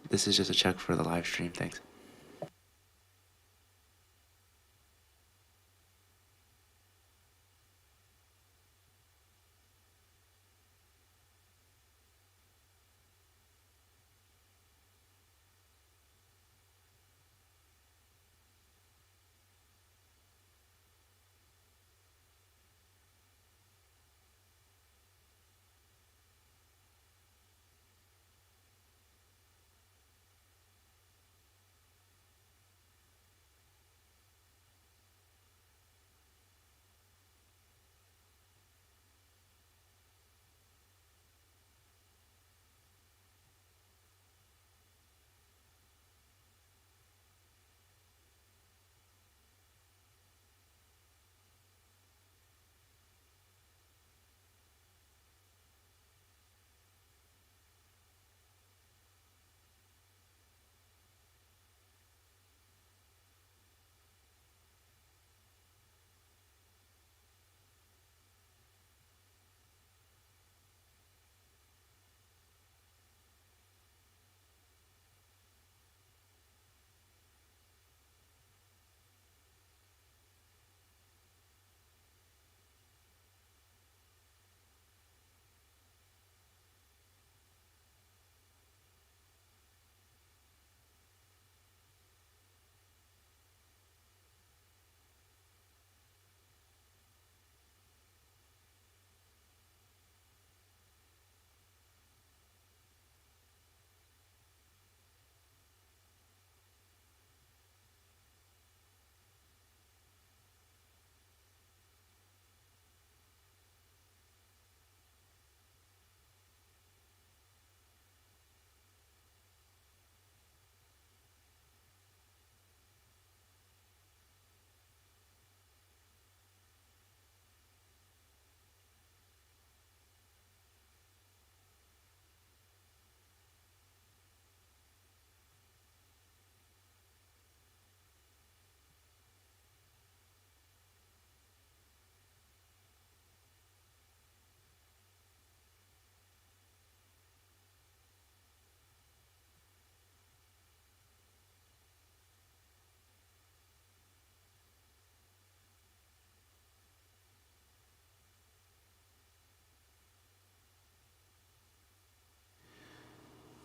This is just a check for the live stream. Thanks.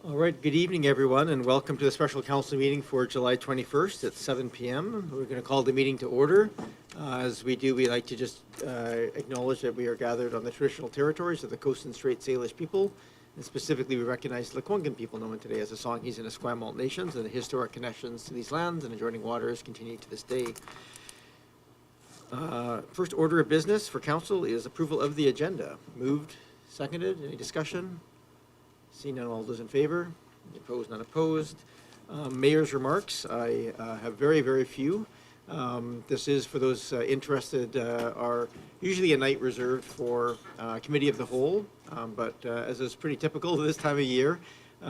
All right, good evening, everyone, and welcome to the special council meeting for July 21st at 7 p.m. We're going to call the meeting to order. As we do, we like to just acknowledge that we are gathered on the traditional territories of the Coast and Strait Salish people, and specifically we recognize the Lekwungen people known today as the Songhees and Esquimalt nations, and the historic connections to these lands and adjoining waters continue to this day. First order of business for council is approval of the agenda. Moved, seconded, any discussion? Seeing none, all those in favor? Any opposed, none opposed. Mayor's remarks, I have very, very few. This is, for those interested, are usually a night reserved for Committee of the Whole, but as is pretty typical this time of year,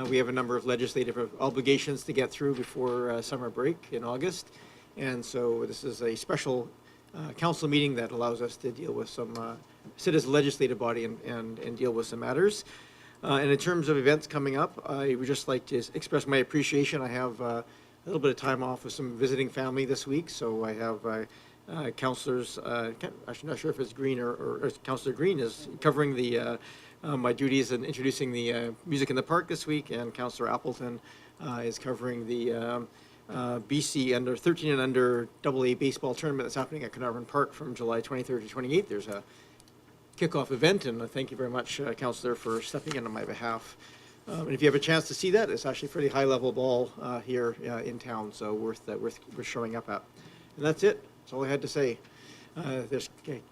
we have a number of legislative obligations to get through before summer break in August. And so this is a special council meeting that allows us to deal with some, sit as a legislative body and deal with some matters. And in terms of events coming up, I would just like to express my appreciation. I have a little bit of time off with some visiting family this week, so I have councillors, I'm not sure if it's Green or Councillor Green is covering the my duties in introducing the Music in the Park this week, and Councillor Appleton is covering the BC under 13 and under AA baseball tournament that's happening at Carnarvon Park from July 23rd to 28th. There's a kickoff event, and thank you very much, Councillor, for stepping in on my behalf. And if you have a chance to see that, it's actually a pretty high-level ball here in town, so worth showing up at. And that's it. That's all I had to say.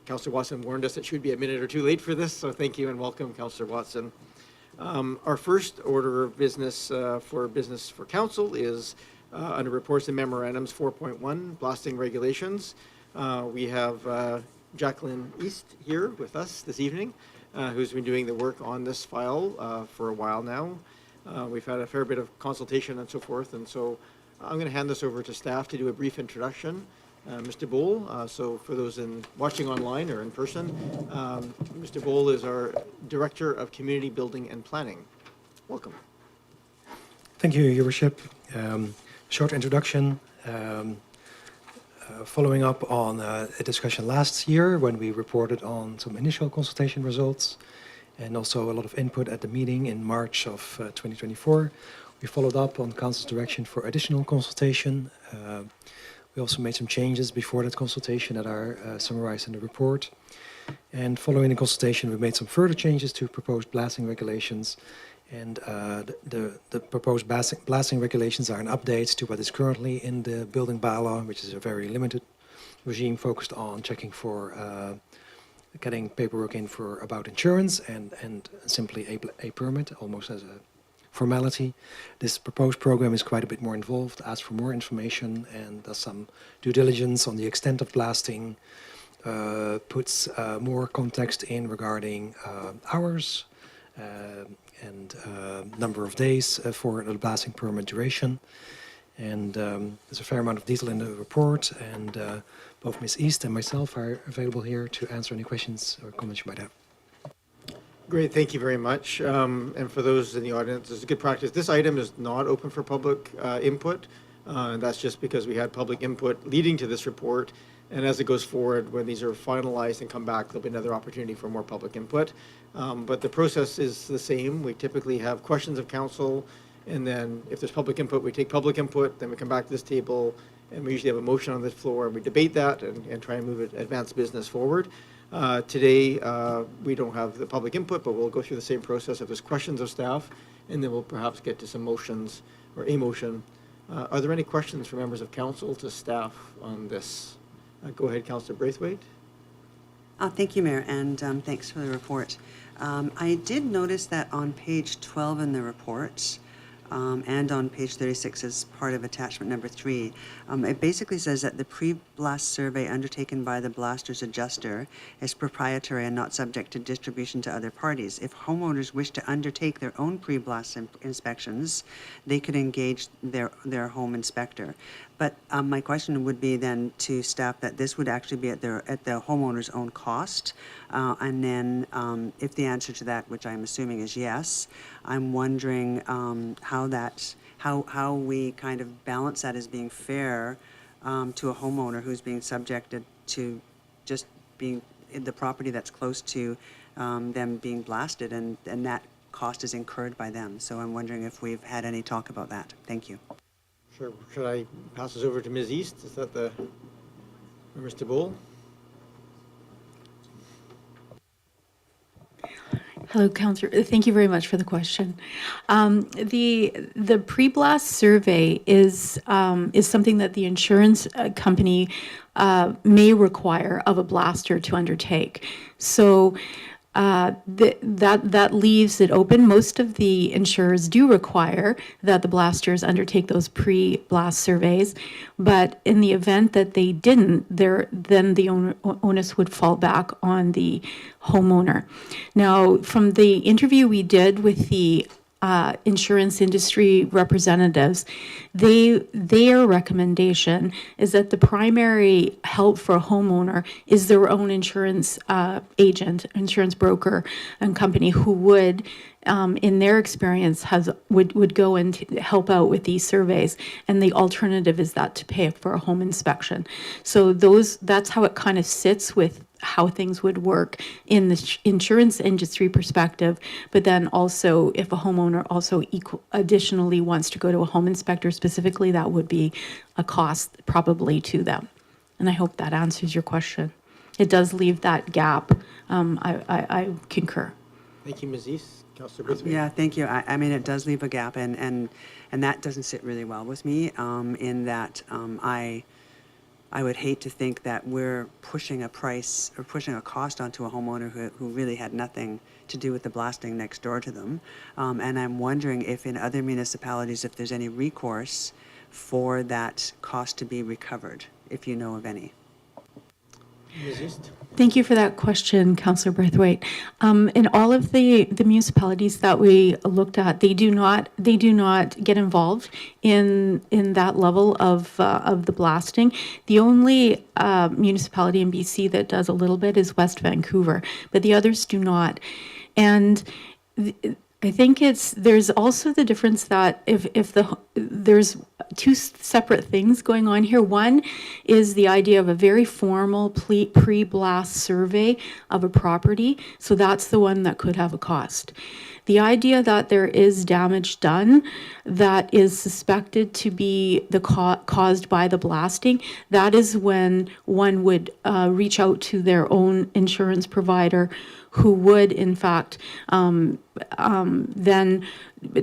Councillor Watson warned us that she would be a minute or two late for this, so thank you and welcome, Councillor Watson. Our first order of business for council is under reports and memorandums 4.1, blasting regulations. We have Jacqueline East here with us this evening, who's been doing the work on this file for a while now. We've had a fair bit of consultation and so forth, and so I'm going to hand this over to staff to do a brief introduction. Mr. Bowl, so for those watching online or in person, Mr. Bowl is our Director of Community Building and Planning. Welcome. Thank you, Your Worship. Short introduction. Following up on a discussion last year when we reported on some initial consultation results and also a lot of input at the meeting in March of 2024. We followed up on Council's direction for additional consultation. We also made some changes before that consultation that are summarized in the report. And following the consultation, we made some further changes to proposed blasting regulations. And the proposed blasting regulations are an update to what is currently in the building bylaw, which is a very limited regime focused on checking for getting paperwork in for about insurance and simply a permit, almost as a formality. This proposed program is quite a bit more involved, asks for more information and does some due diligence on the extent of blasting, puts more context in regarding hours, and number of days for the blasting permit duration. And there's a fair amount of detail in the report, and both Ms. East and myself are available here to answer any questions or comments you might have. Great, thank you very much. And for those in the audience, it's a good practice. This item is not open for public input. And that's just because we had public input leading to this report. And as it goes forward, when these are finalized and come back, there'll be another opportunity for more public input. But the process is the same. We typically have questions of council, and then if there's public input, we take public input, then we come back to this table, and we usually have a motion on the floor, and we debate that and try and move it, advance business forward. Today, we don't have the public input, but we'll go through the same process if there's questions of staff, and then we'll perhaps get to some motions or a motion. Are there any questions from members of council to staff on this? Go ahead, Councillor Braithwaite. Thank you, Mayor, and thanks for the report. I did notice that on page 12 in the report, and on page 36 as part of attachment number 3, it basically says that the pre-blast survey undertaken by the blaster's adjuster is proprietary and not subject to distribution to other parties. If homeowners wish to undertake their own pre-blast inspections, they could engage their home inspector. But my question would be then to staff that this would actually be at the homeowner's own cost. And then if the answer to that, which I'm assuming is yes, I'm wondering how we kind of balance that as being fair to a homeowner who's being subjected to just being in the property that's close to them being blasted, and that cost is incurred by them. So I'm wondering if we've had any talk about that. Thank you. Sure. Should I pass this over to Ms. East? Is that or Mr. Bull? Hello, Councillor. Thank you very much for the question. The pre-blast survey is something that the insurance company may require of a blaster to undertake. So that leaves it open. Most of the insurers do require that the blasters undertake those pre-blast surveys, but in the event that they didn't, then the onus would fall back on the homeowner. Now, from the interview we did with the insurance industry representatives, their recommendation is that the primary help for a homeowner is their own insurance agent, insurance broker and company who would, in their experience, would go and help out with these surveys. And the alternative is that to pay for a home inspection. So that's how it kind of sits with how things would work in the insurance industry perspective, but then also if a homeowner also additionally wants to go to a home inspector specifically, that would be a cost probably to them. And I hope that answers your question. It does leave that gap. I concur. Thank you, Ms. East. Councillor Braithwaite. Yeah, thank you. I mean, it does leave a gap, and that doesn't sit really well with me in that I would hate to think that we're pushing a price or pushing a cost onto a homeowner who really had nothing to do with the blasting next door to them. And I'm wondering if in other municipalities, if there's any recourse for that cost to be recovered, if you know of any. Ms. East. Thank you for that question, Councillor Braithwaite. In all of the municipalities that we looked at, they do not get involved in that level of the blasting. The only municipality in BC that does a little bit is West Vancouver, but the others do not. And I think there's also the difference that if there's two separate things going on here. One is the idea of a very formal pre-blast survey of a property. So that's the one that could have a cost. The idea that there is damage done that is suspected to be caused by the blasting, that is when one would reach out to their own insurance provider, who would, in fact, then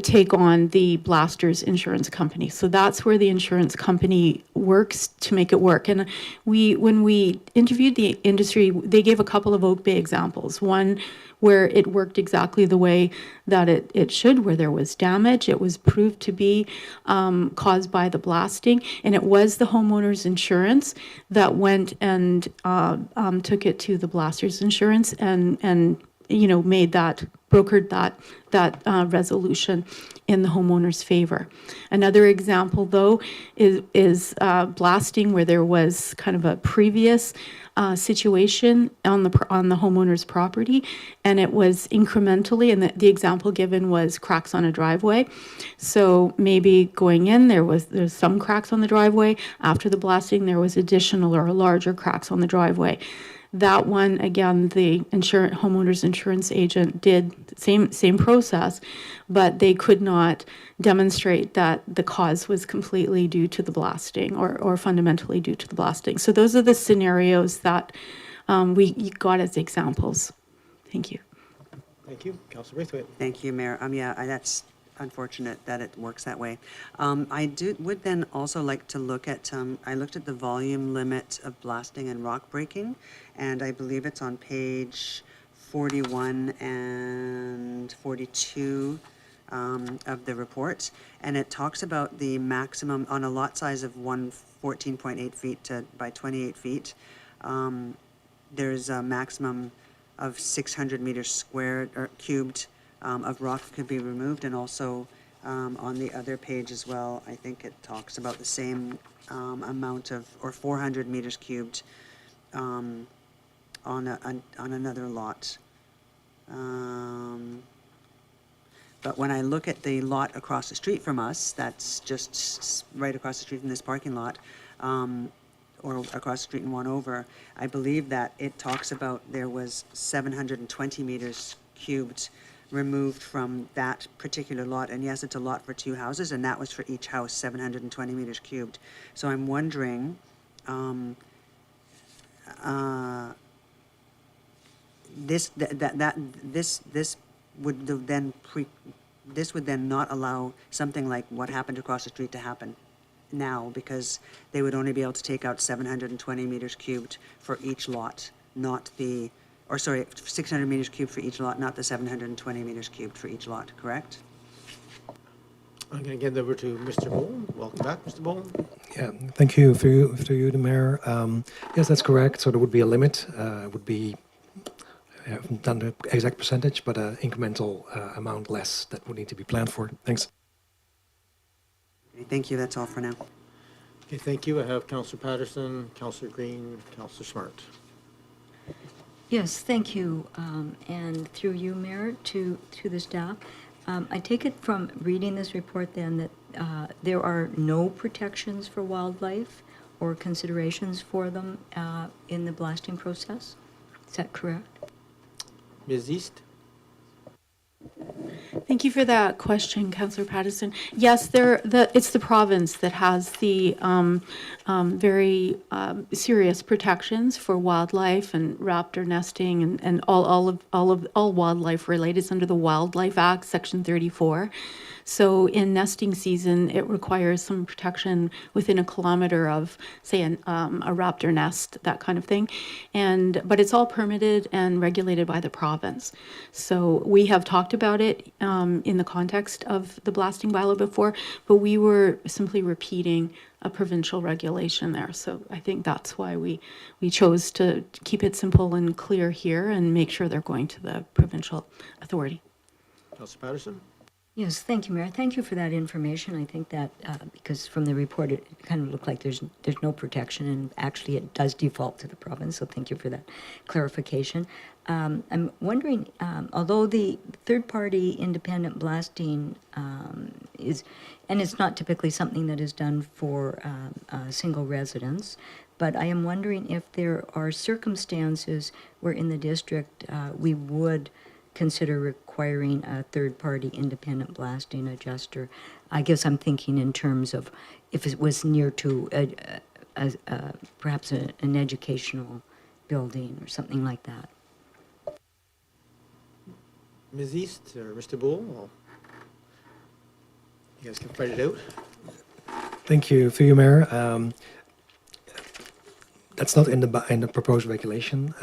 take on the blaster's insurance company. So that's where the insurance company works to make it work. And when we interviewed the industry, they gave a couple of Oak Bay examples. One where it worked exactly the way that it should, where there was damage. It was proved to be caused by the blasting, and it was the homeowner's insurance that went and took it to the blaster's insurance and made that, brokered that resolution in the homeowner's favor. Another example, though, is blasting where there was kind of a previous situation on the homeowner's property, and it was incrementally, and the example given was cracks on a driveway. So maybe going in, there's some cracks on the driveway. After the blasting, there was additional or larger cracks on the driveway. That one, again, the homeowner's insurance agent did the same process, but they could not demonstrate that the cause was completely due to the blasting or fundamentally due to the blasting. So those are the scenarios that we got as examples. Thank you. Thank you. Councilor Braithwaite. Thank you, Mayor. That's unfortunate that it works that way. Would then also like to look at, I looked at the volume limit of blasting and rock breaking, and I believe it's on page 41 and 42 of the report, and it talks about the maximum on a lot size of 14.8 feet by 28 feet. There's a maximum of 600 meters squared or cubed of rock could be removed, and also on the other page as well, I think it talks about the same amount of, or 400 meters cubed on another lot. But when I look at the lot across the street from us, that's just right across the street from this parking lot, or across the street and one over, I believe that it talks about there was 720 meters cubed removed from that particular lot. And yes, it's a lot for two houses, and that was for each house, 720 meters cubed. So I'm wondering, this would then not allow something like what happened across the street to happen now, because they would only be able to take out 720 meters cubed for each lot, not the, or sorry, 600 meters cubed for each lot, not the 720 meters cubed for each lot, correct? I'm going to give it over to Mr. Bowen. Welcome back, Mr. Bowen. Yeah, thank you. Through you, the Mayor. Yes, that's correct. So there would be a limit. It would be, I haven't done the exact percentage, but an incremental amount less that would need to be planned for. Thanks. Okay, thank you, that's all for now. Okay, thank you. I have Councilor Patterson, Councilor Green, Councilor Smart. Yes, thank you, and through you, Mayor, to the staff. I take it from reading this report then that there are no protections for wildlife or considerations for them in the blasting process? Is that correct? Ms. East? Thank you for that question, Councillor Patterson. Yes, it's the province that has the very serious protections for wildlife and raptor nesting and all wildlife related. It's under the Wildlife Act, Section 34. So in nesting season, it requires some protection within a kilometer of, say, a raptor nest, that kind of thing. But it's all permitted and regulated by the province. So we have talked about it in the context of the blasting bylaw before, but we were simply repeating a provincial regulation there. So I think that's why we chose to keep it simple and clear here and make sure they're going to the provincial authority. Councilor Patterson? Yes, thank you, Mayor. Thank you for that information. I think that, because from the report, it kind of looked like there's no protection, and actually it does default to the province, so thank you for that clarification. I'm wondering, although the third-party independent blasting is, and it's not typically something that is done for single residents, but I am wondering if there are circumstances where in the district we would consider requiring a third-party independent blasting adjuster. I guess I'm thinking in terms of if it was near to perhaps an educational building or something like that. Ms. East or Mr. Bull? You guys can fight it out. Thank you, through you, Mayor. That's not in the proposed regulation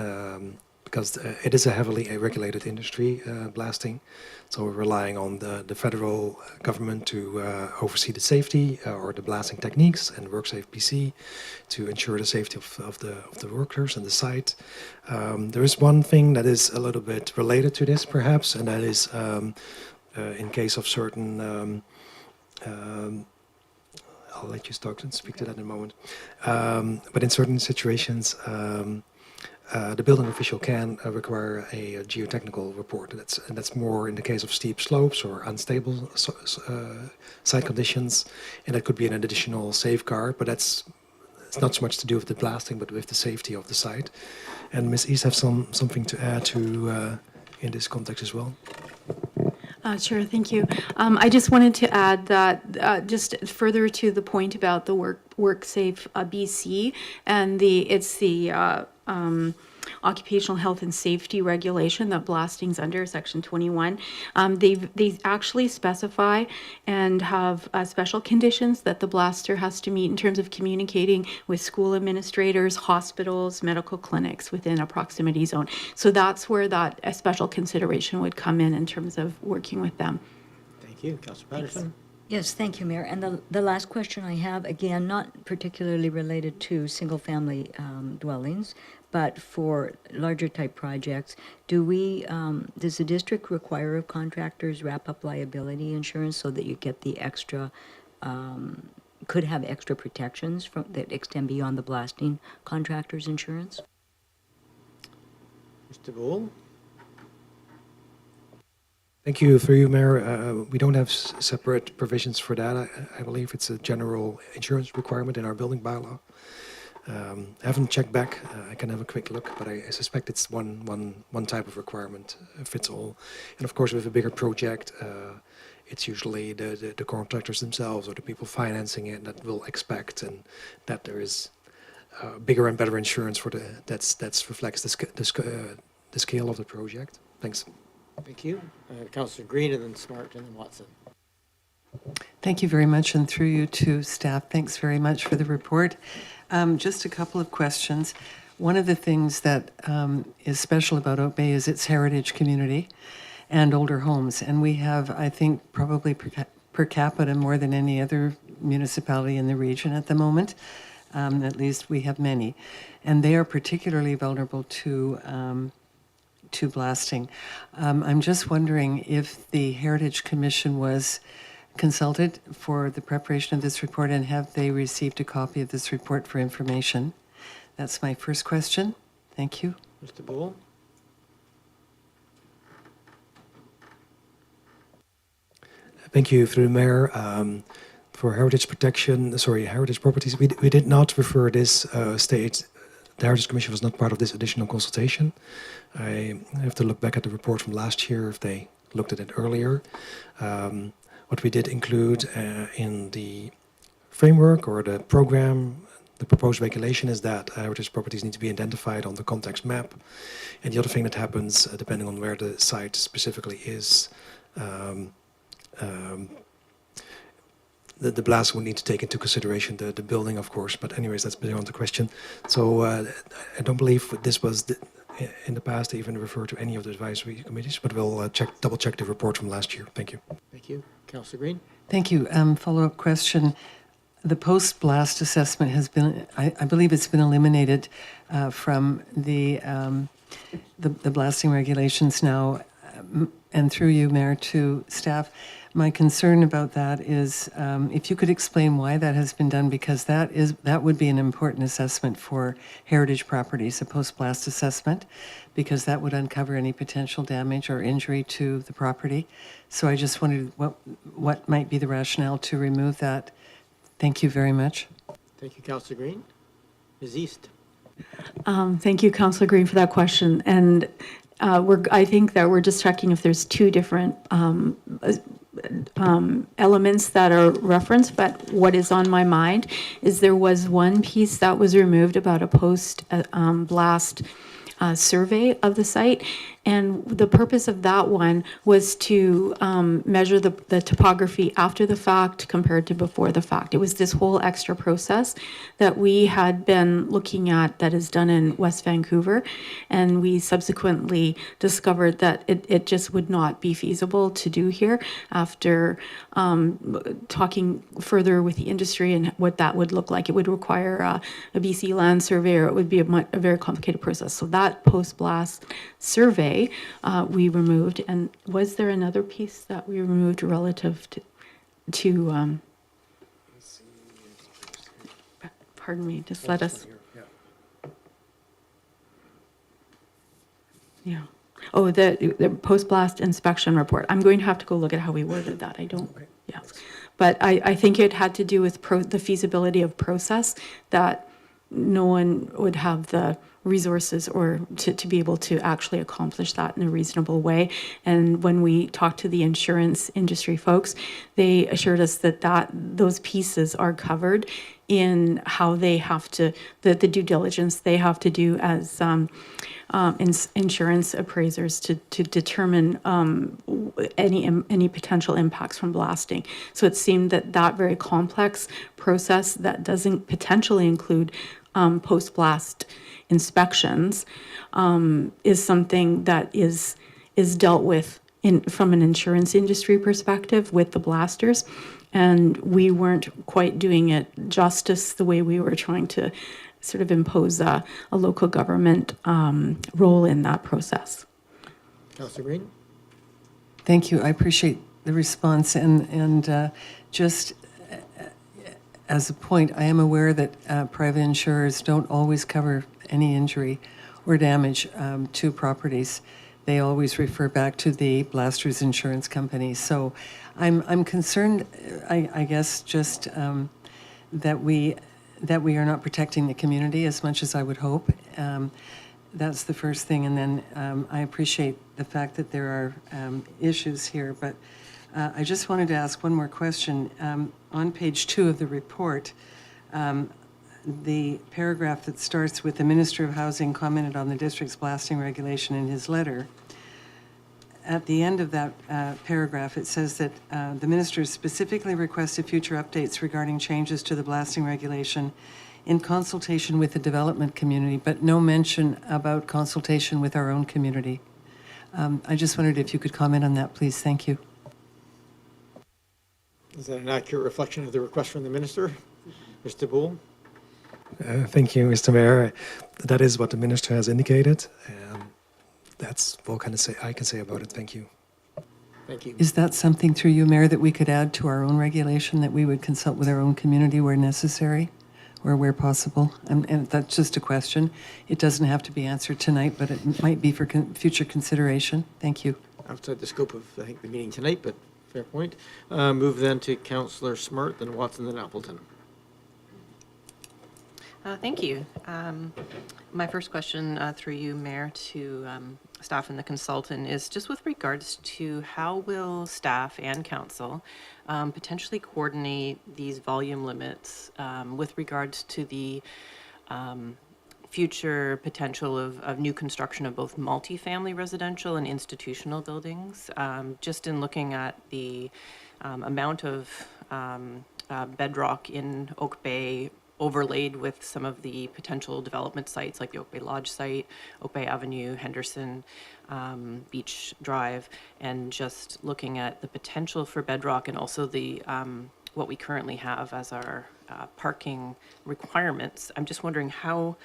because it is a heavily regulated industry, blasting. So we're relying on the federal government to oversee the safety or the blasting techniques, and WorkSafe BC to ensure the safety of the workers and the site. There is one thing that is a little bit related to this, perhaps, and that is in case of certain. I'll let you start and speak to that in a moment. But in certain situations, the building official can require a geotechnical report. And that's more in the case of steep slopes or unstable site conditions. And that could be an additional safeguard, but it's not so much to do with the blasting, but with the safety of the site. And Ms. East have something to add to in this context as well. Sure, thank you. I just wanted to add that just further to the point about the WorkSafe BC and it's the occupational health and safety regulation that blasting's under, Section 21. They actually specify and have special conditions that the blaster has to meet in terms of communicating with school administrators, hospitals, medical clinics within a proximity zone. So that's where that a special consideration would come in terms of working with them. Thank you. Councillor Patterson? Yes, thank you, Mayor. And the last question I have, again, not particularly related to single-family dwellings, but for larger type projects, does the district require of contractors wrap-up liability insurance so that you get the extra, could have extra protections that extend beyond the blasting contractor's insurance? Mr. Bull? Thank you, through you, Mayor. We don't have separate provisions for that. I believe it's a general insurance requirement in our building bylaw. I haven't checked back. I can have a quick look, but I suspect it's one type of requirement fits all. And of course, with a bigger project, it's usually the contractors themselves or the people financing it that will expect and that there is bigger and better insurance for that reflects the scale of the project. Thanks. Thank you. Councillor Green and then Smart and then Watson. Thank you very much, and through you to staff, thanks very much for the report. Just a couple of questions. One of the things that is special about Oak Bay is its heritage community and older homes. And we have, I think, probably per capita more than any other municipality in the region at the moment. At least we have many. And they are particularly vulnerable to blasting. I'm just wondering if the Heritage Commission was consulted for the preparation of this report, and have they received a copy of this report for information? That's my first question. Thank you. Mr. Bull? Thank you, through the Mayor. For heritage properties, we did not refer this state. The Heritage Commission was not part of this additional consultation. I have to look back at the report from last year if they looked at it earlier. What we did include in the framework or the program, the proposed regulation, is that heritage properties need to be identified on the context map. And the other thing that happens, depending on where the site specifically is, the blast would need to take into consideration the building, of course. But anyways, that's beyond the question. So I don't believe this was in the past even referred to any of the advisory committees, but we'll double check the report from last year. Thank you. Thank you. Councillor Green? Thank you. Follow-up question. The post-blast assessment has been, I believe it's been eliminated from the blasting regulations now, and through you, Mayor, to staff. My concern about that is if you could explain why that has been done, because that would be an important assessment for heritage properties, a post-blast assessment, because that would uncover any potential damage or injury to the property. So I just wondered what might be the rationale to remove that. Thank you very much. Thank you, Councillor Green. Ms. East. Thank you, Councillor Green, for that question. And I think that we're just checking if there's two different elements that are referenced, but what is on my mind is there was one piece that was removed about a post-blast survey of the site. And the purpose of that one was to measure the topography after the fact compared to before the fact. It was this whole extra process that we had been looking at that is done in West Vancouver. And we subsequently discovered that it just would not be feasible to do here after talking further with the industry and what that would look like. It would require a BC land surveyor. It would be a very complicated process. So that post-blast survey we removed. And was there another piece that we removed relative to pardon me, just let us. Yeah. Oh, the post-blast inspection report. I'm going to have to go look at how we worded that. I don't, yeah. But I think it had to do with the feasibility of process, that no one would have the resources or to be able to actually accomplish that in a reasonable way. And when we talked to the insurance industry folks, they assured us that those pieces are covered in how they have to, the due diligence they have to do as insurance appraisers to determine any potential impacts from blasting. So it seemed that very complex process that doesn't potentially include post-blast inspections is something that is dealt with from an insurance industry perspective with the blasters. And we weren't quite doing it justice the way we were trying to sort of impose a local government role in that process. Councillor Green. Thank you. I appreciate the response. And just as a point, I am aware that private insurers don't always cover any injury or damage to properties. They always refer back to the blaster's insurance company. So I'm concerned, I guess, just that we are not protecting the community as much as I would hope. That's the first thing. And then I appreciate the fact that there are issues here, but I just wanted to ask one more question. On page 2 of the report, the paragraph that starts with the Minister of Housing commented on the district's blasting regulation in his letter. At the end of that paragraph, it says that the minister specifically requested future updates regarding changes to the blasting regulation in consultation with the development community, but no mention about consultation with our own community. I just wondered if you could comment on that, please. Thank you. Is that an accurate reflection of the request from the minister? Mr. Boole? Thank you, Mr. Mayor. That is what the minister has indicated. That's all I can say about it. Thank you. Thank you. Is that something through you, Mayor, that we could add to our own regulation, that we would consult with our own community where necessary or where possible? And that's just a question. It doesn't have to be answered tonight, but it might be for future consideration. Thank you. Outside the scope of, I think, the meeting tonight, but fair point. Move then to Councillor Smart, then Watson, then Appleton. Thank you. My first question through you, Mayor, to staff and the consultant is just with regards to how will staff and council potentially coordinate these volume limits with regards to the future potential of new construction of both multifamily residential and institutional buildings. Just in looking at the amount of bedrock in Oak Bay overlaid with some of the potential development sites like the Oak Bay Lodge site, Oak Bay Avenue, Henderson, Beach Drive, and just looking at the potential for bedrock and also the what we currently have as our parking requirements. I'm just wondering how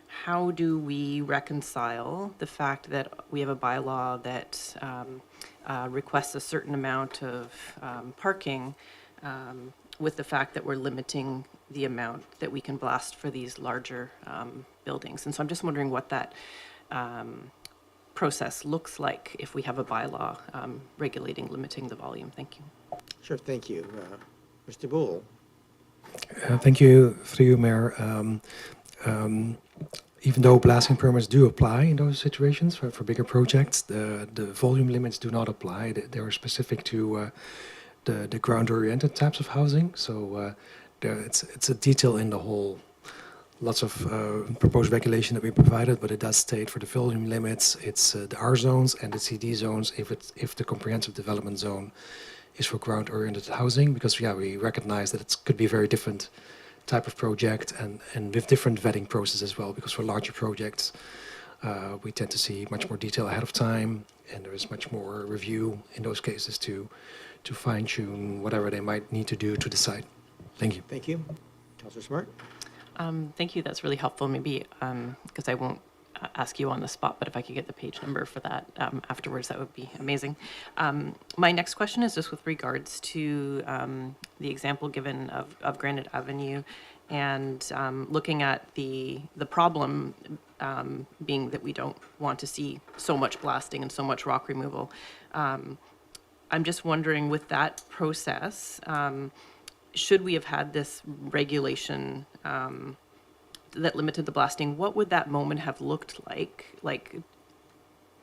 how do we reconcile the fact that we have a bylaw that requests a certain amount of parking with the fact that we're limiting the amount that we can blast for these larger buildings? And so I'm just wondering what that process looks like if we have a bylaw limiting the volume. Thank you. Sure, thank you. Mr. Bull? Thank you, through you, Mayor. Even though blasting permits do apply in those situations for bigger projects, the volume limits do not apply. They are specific to the ground-oriented types of housing. So it's a detail in the whole. Lots of proposed regulation that we provided, but it does state for the volume limits, it's the R zones and the CD zones if the comprehensive development zone is for ground-oriented housing, because we recognize that it could be a very different type of project and with different vetting process as well, because for larger projects, we tend to see much more detail ahead of time, and there is much more review in those cases to fine-tune whatever they might need to do to decide. Thank you. Thank you. Councillor Smart? Thank you. That's really helpful. Maybe because I won't ask you on the spot, but if I could get the page number for that afterwards, that would be amazing. My next question is just with regards to the example given of Granite Avenue and looking at the problem being that we don't want to see so much blasting and so much rock removal. I'm just wondering, with that process, should we have had this regulation that limited the blasting, what would that moment have looked like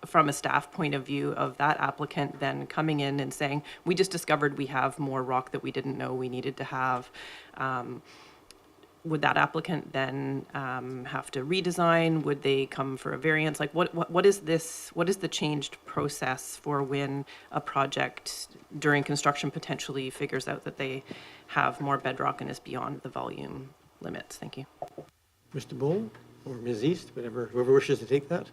from a staff point of view of that applicant then coming in and saying, we just discovered we have more rock that we didn't know we needed to have? Would that applicant then have to redesign? Would they come for a variance? Like what is this, what is the changed process for when a project during construction potentially figures out that they have more bedrock and is beyond the volume limits? Thank you. Mr. Bull or Ms. East, whoever wishes to take that.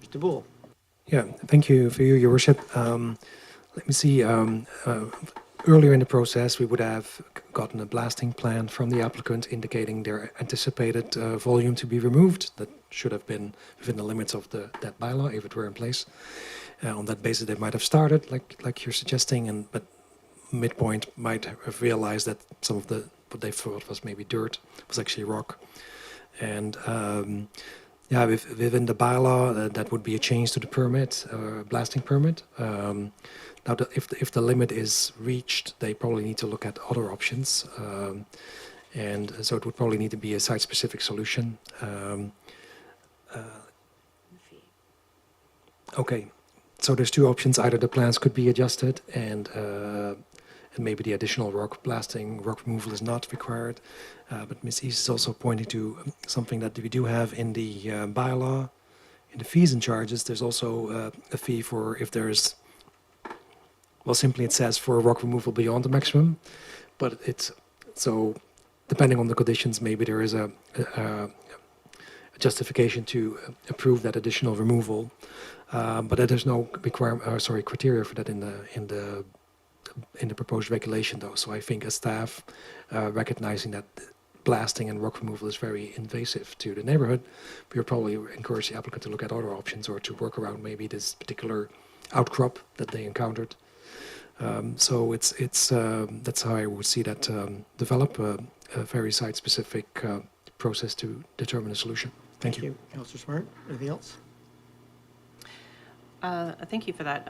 Mr. Bull? Yeah, thank you for your worship. Let me see. Earlier in the process, we would have gotten a blasting plan from the applicant indicating their anticipated volume to be removed. That should have been within the limits of that bylaw if it were in place. On that basis, they might have started, like you're suggesting, but midpoint might have realized that some of what they thought was maybe dirt was actually rock. And within the bylaw, that would be a change to the permit, blasting permit. Now, if the limit is reached, they probably need to look at other options. And so it would probably need to be a site-specific solution. Okay, so there's two options. Either the plans could be adjusted and maybe the additional rock removal is not required. But Ms. East is also pointing to something that we do have in the bylaw. In the fees and charges, there's also a fee for if there's, well, simply it says for rock removal beyond the maximum, but it's, so depending on the conditions, maybe there is a justification to approve that additional removal, but there's no criteria for that in the proposed regulation, though. So I think as staff, recognizing that blasting and rock removal is very invasive to the neighborhood, we would probably encourage the applicant to look at other options or to work around maybe this particular outcrop that they encountered. So it's that's how I would see that develop a very site-specific process to determine a solution. Thank you. Councillor Smart, anything else? Thank you for that.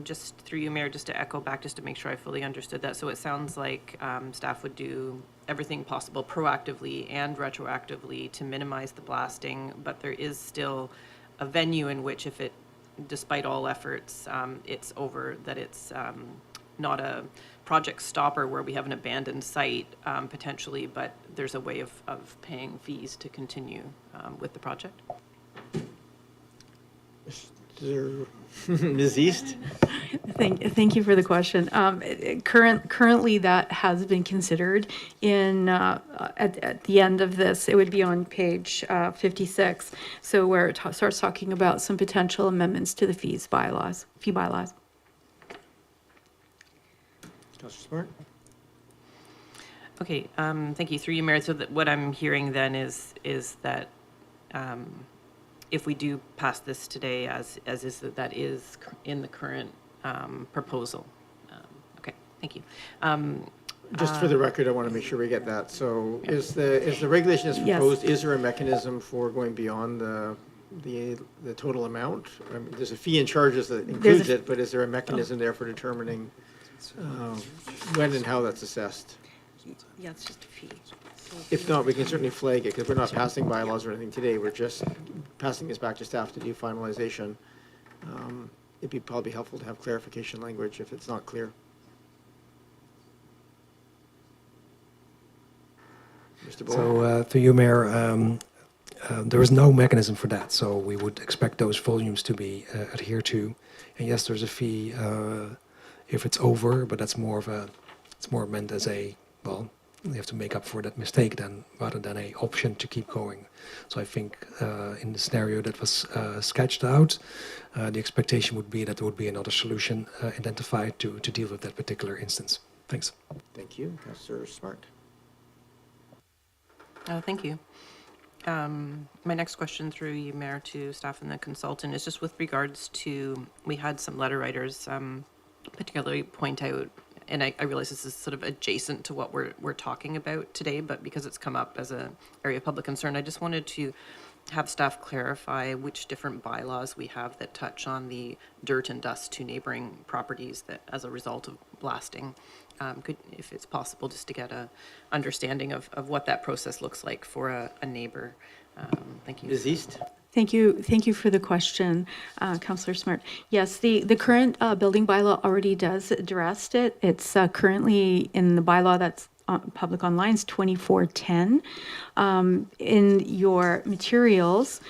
Just through you, Mayor, just to echo back, just to make sure I fully understood that. So it sounds like staff would do everything possible proactively and retroactively to minimize the blasting, but there is still a venue in which if it, despite all efforts, it's over, that it's not a project stopper where we have an abandoned site potentially, but there's a way of paying fees to continue with the project. Ms. East? Thank you for the question. Currently, that has been considered in at the end of this. It would be on page 56, so where it starts talking about some potential amendments to the fee bylaws. Councillor Smart? Okay, thank you. Through you, Mayor. So that what I'm hearing then is that if we do pass this today, as is, that is in the current proposal. Okay, thank you. Just for the record, I want to make sure we get that. So is the regulation as Yes. proposed, is there a mechanism for going beyond the total amount? I mean, there's a fee and charges that includes it, but is there a mechanism there for determining when and how that's assessed? Yeah, it's just a fee. If not, we can certainly flag it, because we're not passing bylaws or anything today. We're just passing this back to staff to do finalization. It'd be probably helpful to have clarification language if it's not clear. Mr. Bull? So through you, Mayor, there is no mechanism for that, so we would expect those volumes to be adhered to. And yes, there's a fee if it's over, but that's it's more meant as a, well, you have to make up for that mistake then, rather than a option to keep going. So I think in the scenario that was sketched out, the expectation would be that there would be another solution identified to deal with that particular instance. Thanks. Thank you. Councillor Smart. Thank you. My next question through you, Mayor, to staff and the consultant is just with regards to, we had some letter writers particularly point out, and I realize this is sort of adjacent to what we're talking about today, but because it's come up as an area of public concern, I just wanted to have staff clarify which different bylaws we have that touch on the dirt and dust to neighboring properties that as a result of blasting. If it's possible, just to get a understanding of what that process looks like for a neighbor. Thank you. Ms. East? Thank you for the question, Councillor Smart. Yes, the current building bylaw already does address it. It's currently in the bylaw that's public online, it's 2410. In your materials,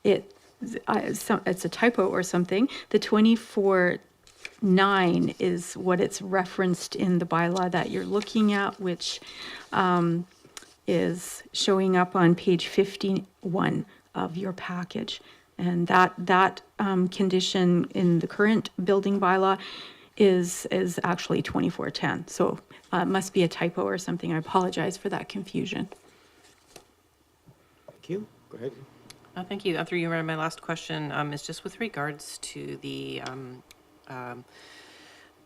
it's a typo or something. The 24:9 is what it's referenced in the bylaw that you're looking at, which is showing up on page 51 of your package. And that condition in the current building bylaw is actually 2410. So it must be a typo or something. I apologize for that confusion. Thank you. Go ahead. Thank you. Through you, Mayor, my last question is just with regards to the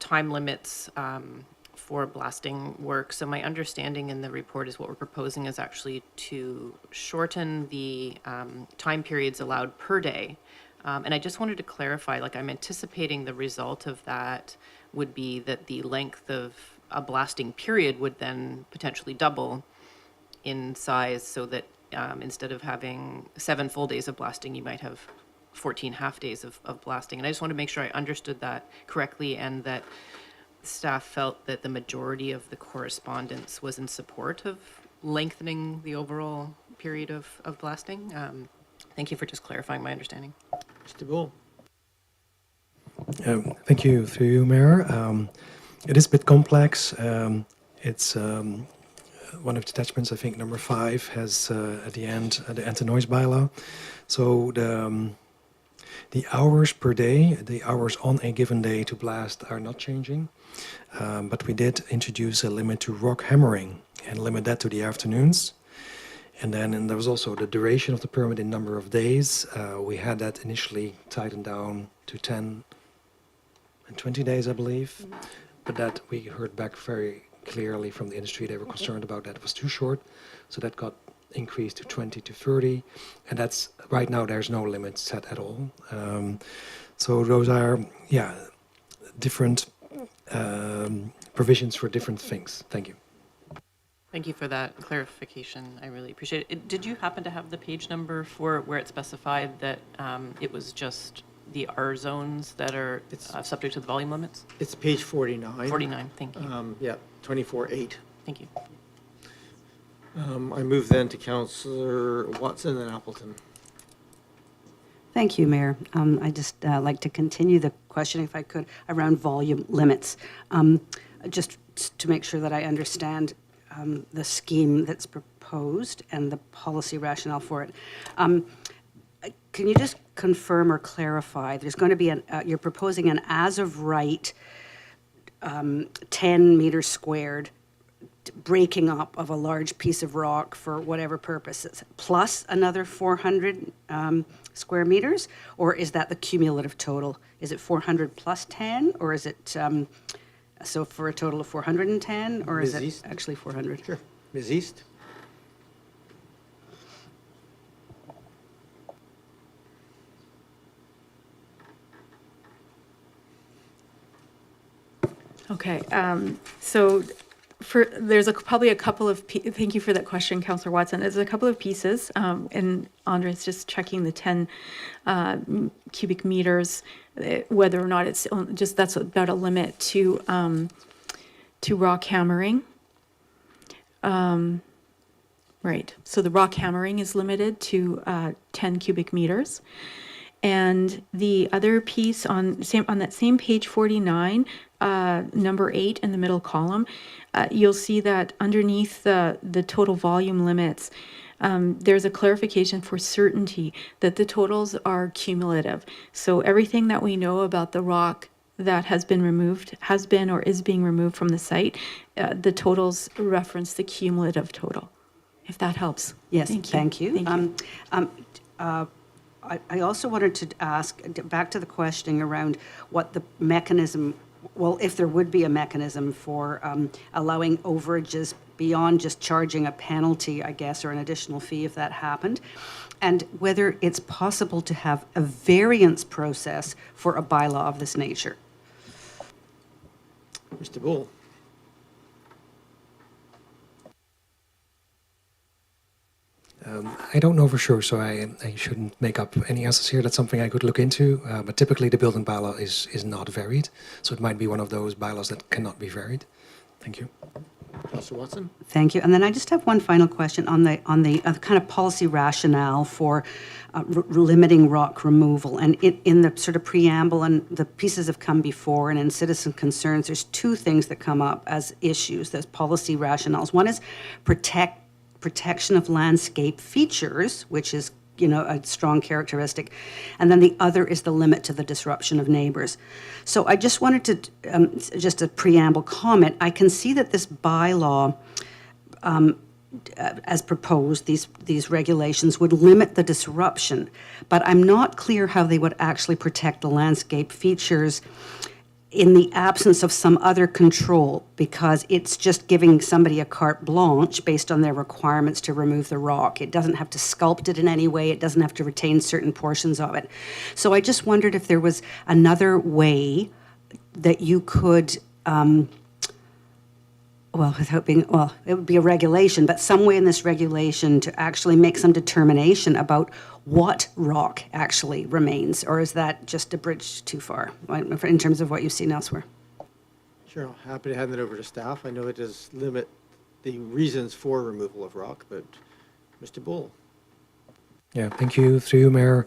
time limits for blasting work. So my understanding in the report is what we're proposing is actually to shorten the time periods allowed per day. And I just wanted to clarify, like I'm anticipating the result of that would be that the length of a blasting period would then potentially double in size, so that instead of having 7 full days of blasting, you might have 14 half days of blasting. And I just want to make sure I understood that correctly, and that staff felt that the majority of the correspondence was in support of lengthening the overall period of blasting. Thank you for just clarifying my understanding. Mr. Bull? Thank you, through you, Mayor. It is a bit complex. It's one of the attachments, I think number 5, has at the end the anti-noise bylaw. So the hours per day, the hours on a given day to blast are not changing, but we did introduce a limit to rock hammering and limit that to the afternoons. And then there was also the duration of the permit in number of days. We had that initially tightened down to 10 and 20 days, I believe, but that we heard back very clearly from the industry. They were concerned about that. It was too short, so that got increased to 20 to 30, and that's right now there's no limit set at all. So those are different provisions for different things. Thank you. Thank you for that clarification. I really appreciate it. Did you happen to have the page number for where it specified that it was just the R zones that are subject to the volume limits? It's page 49. 49, thank you. 24:8. Thank you. I move then to Councillor Watson and Appleton. Thank you, Mayor. I just like to continue the question, if I could, around volume limits. Just to make sure that I understand the scheme that's proposed and the policy rationale for it. Can you just confirm or clarify? There's going to be you're proposing an as of right 10 meters squared breaking up of a large piece of rock for whatever purposes, plus another 400 square meters? Or is that the cumulative total? Is it 400 plus 10, or is it, so for a total of 410, or is Ms. it East? actually 400? Sure. Ms. East? Okay, so there's probably a couple of, thank you for that question, Councillor Watson. There's a couple of pieces, and Andre's just checking the 10 cubic meters, whether or not it's just, that's about a limit to rock hammering. Right, so the rock hammering is limited to 10 cubic meters. And the other piece on that same page 49, number 8 in the middle column, you'll see that underneath the total volume limits, there's a clarification for certainty that the totals are cumulative. So everything that we know about the rock that has been removed, has been or is being removed from the site, the totals reference the cumulative total, if that helps. Yes, Thank you. thank you. I also wanted to ask, back to the questioning around what the mechanism, well, if there would be a mechanism for allowing overages beyond just charging a penalty, I guess, or an additional fee if that happened, and whether it's possible to have a variance process for a bylaw of this nature. Mr. Bull? I don't know for sure, so I shouldn't make up any answers here. That's something I could look into. But typically, the building bylaw is not varied, so it might be one of those bylaws that cannot be varied. Thank you. Councillor Watson? Thank you. And then I just have one final question on the kind of policy rationale for limiting rock removal. And in the sort of preamble, and the pieces have come before, and in citizen concerns, there's two things that come up as issues, those policy rationales. One is protection of landscape features, which is, you know, a strong characteristic. And then the other is the limit to the disruption of neighbors. So I just wanted to, just a preamble comment, I can see that this bylaw, as proposed, these regulations would limit the disruption, but I'm not clear how they would actually protect the landscape features in the absence of some other control, because it's just giving somebody a carte blanche based on their requirements to remove the rock. It doesn't have to sculpt it in any way. It doesn't have to retain certain portions of it. So I just wondered if there was another way that you could, without being, it would be a regulation, but some way in this regulation to actually make some determination about what rock actually remains, or is that just a bridge too far in terms of what you've seen elsewhere? Sure, happy to hand it over to staff. I know it does limit the reasons for removal of rock, but Mr. Bull? Yeah, thank you. Through you, Mayor.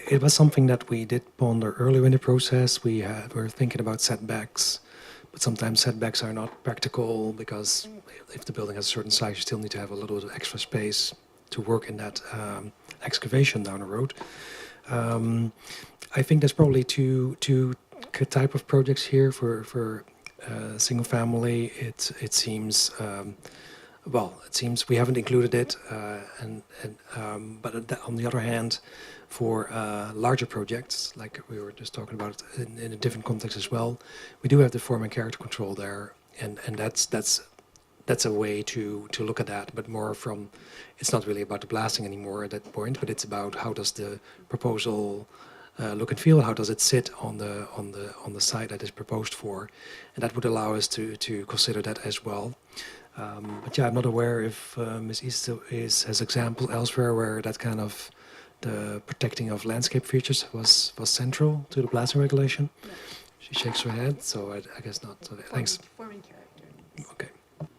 It was something that we did ponder earlier in the process. We were thinking about setbacks, but sometimes setbacks are not practical because if the building has a certain size, you still need to have a little bit of extra space to work in that excavation down the road. I think there's probably two type of projects here for single family. It seems it seems we haven't included it, but on the other hand, for larger projects, like we were just talking about in a different context as well, we do have the form and character control there, and that's a way to look at that, but more from, it's not really about the blasting anymore at that point, but it's about how does the proposal look and feel, how does it sit on the site that is proposed for, and that would allow us to consider that as well. But yeah, I'm not aware if Ms. East has examples elsewhere where that kind of the protecting of landscape features was central to the blasting regulation. Yeah. She shakes her head, so I guess not. So thanks. Forming character. Okay.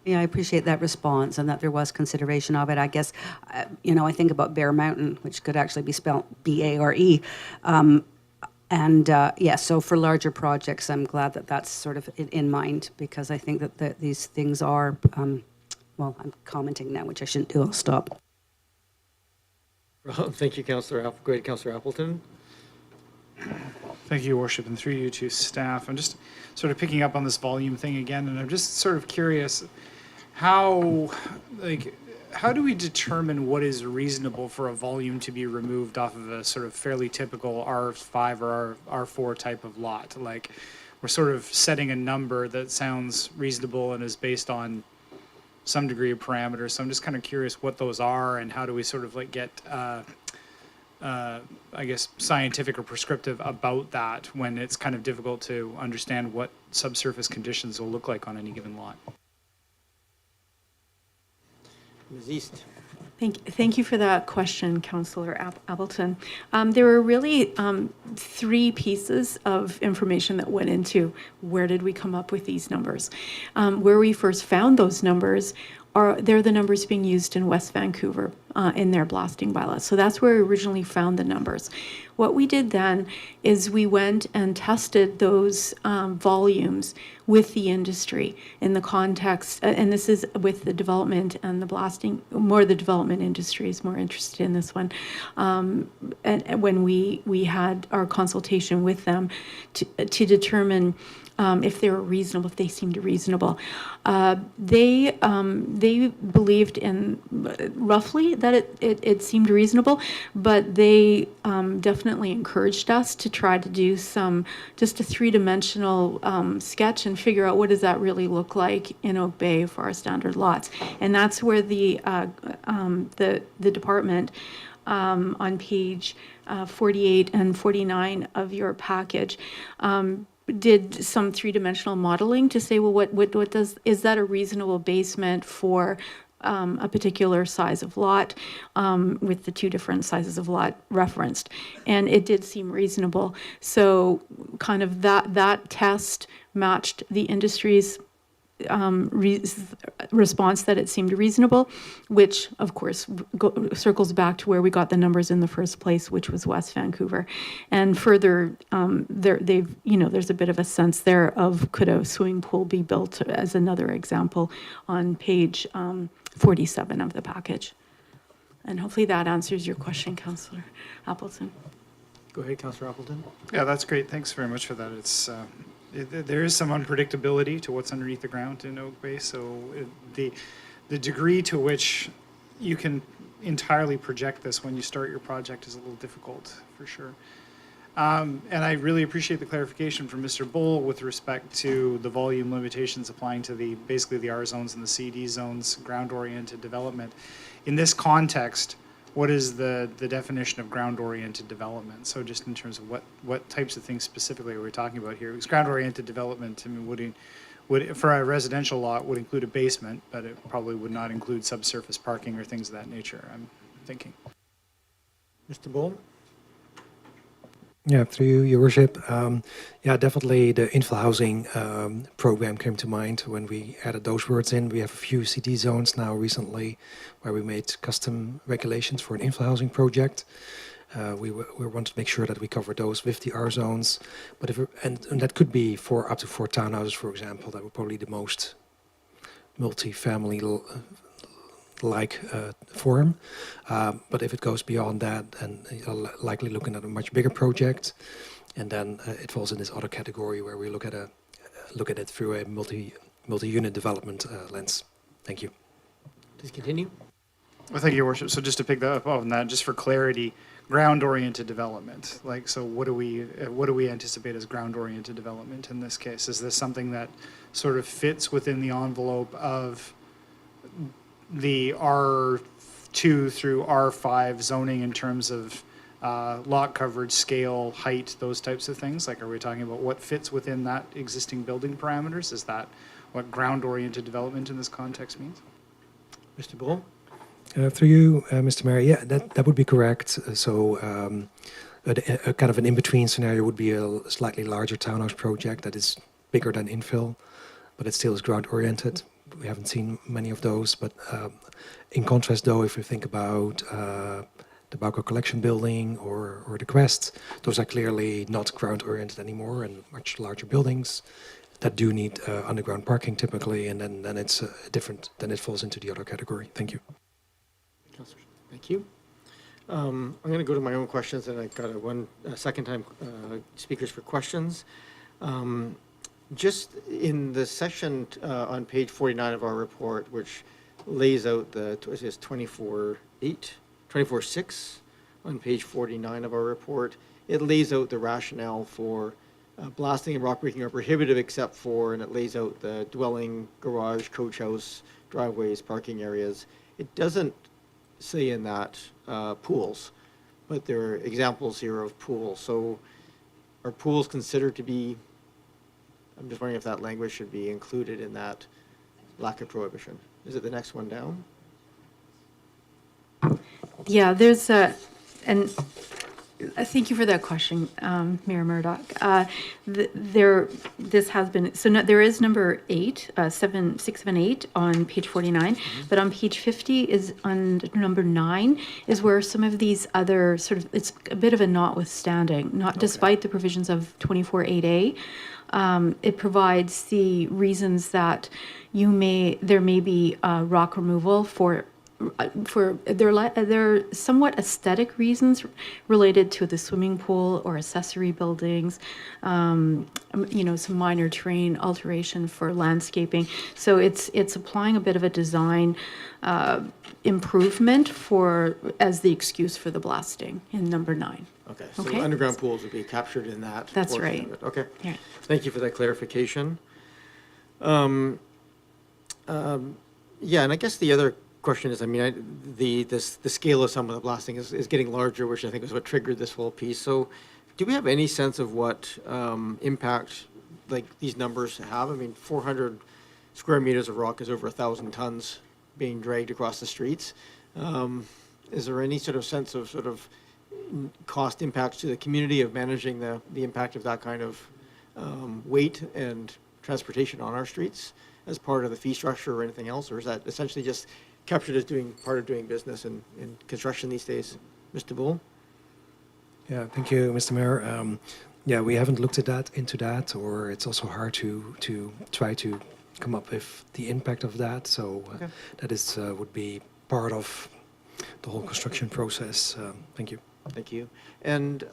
Yeah, I appreciate that response and that there was consideration of it. I guess, I think about Bear Mountain, which could actually be spelled B-A-R-E. So for larger projects, I'm glad that that's sort of in mind, because I think that these things are, I'm commenting now, which I shouldn't do. I'll stop. Well, thank you, Councillor Appleton. Thank you, Your Worship, and through you to staff. I'm just sort of picking up on this volume thing again, and I'm just sort of curious how do we determine what is reasonable for a volume to be removed off of a sort of fairly typical R5 or R4 type of lot? Like, we're sort of setting a number that sounds reasonable and is based on some degree of parameters. So I'm just kind of curious what those are and how do we sort of like get, I guess, scientific or prescriptive about that when it's kind of difficult to understand what subsurface conditions will look like on any given lot. Ms. East. Thank you for that question, Councillor Appleton. There were really three pieces of information that went into where did we come up with these numbers. Where we first found those numbers they're the numbers being used in West Vancouver in their blasting bylaws. So that's where we originally found the numbers. What we did then is we went and tested those volumes with the industry in the context, and this is with the development and the blasting, more the development industry is more interested in this one. And when we had our consultation with them to determine if they were reasonable, if they seemed reasonable. They believed in roughly that it seemed reasonable, but they definitely encouraged us to try to do just a three-dimensional sketch and figure out what does that really look like in Oak Bay for our standard lots. And that's where the department on page 48 and 49 of your package did some three-dimensional modeling to say, well, is that a reasonable basement for a particular size of lot with the two different sizes of lot referenced? And it did seem reasonable. So kind of that test matched the industry's response that it seemed reasonable, which of course circles back to where we got the numbers in the first place, which was West Vancouver. And further, there's a bit of a sense there of could a swimming pool be built as another example on page 47 of the package. And hopefully that answers your question, Councillor Appleton. Go ahead, Councillor Appleton. Yeah, that's great. Thanks very much for that. It's there is some unpredictability to what's underneath the ground in Oak Bay, so the degree to which you can entirely project this when you start your project is a little difficult, for sure. And I really appreciate the clarification from Mr. Bull with respect to the volume limitations applying to basically the R zones and the CD zones, ground-oriented development. In this context, what is the definition of ground-oriented development? So just in terms of what types of things specifically are we talking about here? Because ground-oriented development, I mean, would for a residential lot would include a basement, but it probably would not include subsurface parking or things of that nature, I'm thinking. Mr. Bull? Yeah, through you, Your Worship. Yeah, definitely the infill housing program came to mind when we added those words in. We have a few CD zones now recently where we made custom regulations for an infill housing project. We want to make sure that we cover those with the R zones, but and that could be for up to 4 townhouses, for example. That would probably be the most multi-family like form, but if it goes beyond that, then you're likely looking at a much bigger project, and then it falls in this other category where we look at it through a multi-unit development lens. Thank you. Please continue. Well, thank you, Your Worship. So just to pick that up on that, just for clarity, ground-oriented development. Like, so what do we anticipate as ground-oriented development in this case? Is this something that sort of fits within the envelope of the R2 through R5 zoning in terms of lot coverage, scale, height, those types of things? Like, are we talking about what fits within that existing building parameters? Is that what ground-oriented development in this context means? Mr. Bull? Through you, Mr. Mayor, yeah, that would be correct. So a kind of an in-between scenario would be a slightly larger townhouse project that is bigger than infill, but it still is ground-oriented. We haven't seen many of those, but in contrast, though, if you think about the Bauco Collection Building or the Quest, those are clearly not ground-oriented anymore and much larger buildings that do need underground parking typically, and then it's different. Then it falls into the other category. Thank you. Councillor, thank you. I'm going to go to my own questions, and I've got a second time speakers for questions. Just in the section on page 49 of our report, which lays out the, it says 24.6 on page 49 of our report, it lays out the rationale for blasting and rock breaking are prohibitive except for, and it lays out the dwelling, garage, coach house, driveways, parking areas. It doesn't say in that pools, but there are examples here of pools. So are pools considered to be, I'm just wondering if that language should be included in that lack of prohibition. Is it the next one down? Yeah, there's a, and thank you for that question, Mayor Murdoch. This has been, so there is number 8, 678 on page 49, but on page 50 is on number 9 is where some of these other sort of, it's a bit of a notwithstanding, not despite the provisions of 24.8A. It provides the reasons that there may be rock removal for they're somewhat aesthetic reasons related to the swimming pool or accessory buildings, some minor terrain alteration for landscaping. So it's applying a bit of a design improvement as the excuse for the blasting in number 9. Okay, so Okay. underground pools would be captured in that. That's portion right. of it. Okay. Yeah. Thank you for that clarification. Yeah, and I guess the other question is, I mean, the scale of some of the blasting is getting larger, which I think is what triggered this whole piece. So do we have any sense of what impact like these numbers have? I mean, 400 square meters of rock is over 1,000 tons being dragged across the streets. Is there any sort of sense of cost impacts to the community of managing the impact of that kind of weight and transportation on our streets as part of the fee structure or anything else? Or is that essentially just captured as part of doing business in construction these days? Mr. Bull? Yeah, thank you, Mr. Mayor. Yeah, we haven't looked into that, or it's also hard to try to come up with the impact of that. So Okay. that is would be part of the whole construction process. Thank you. Thank you. And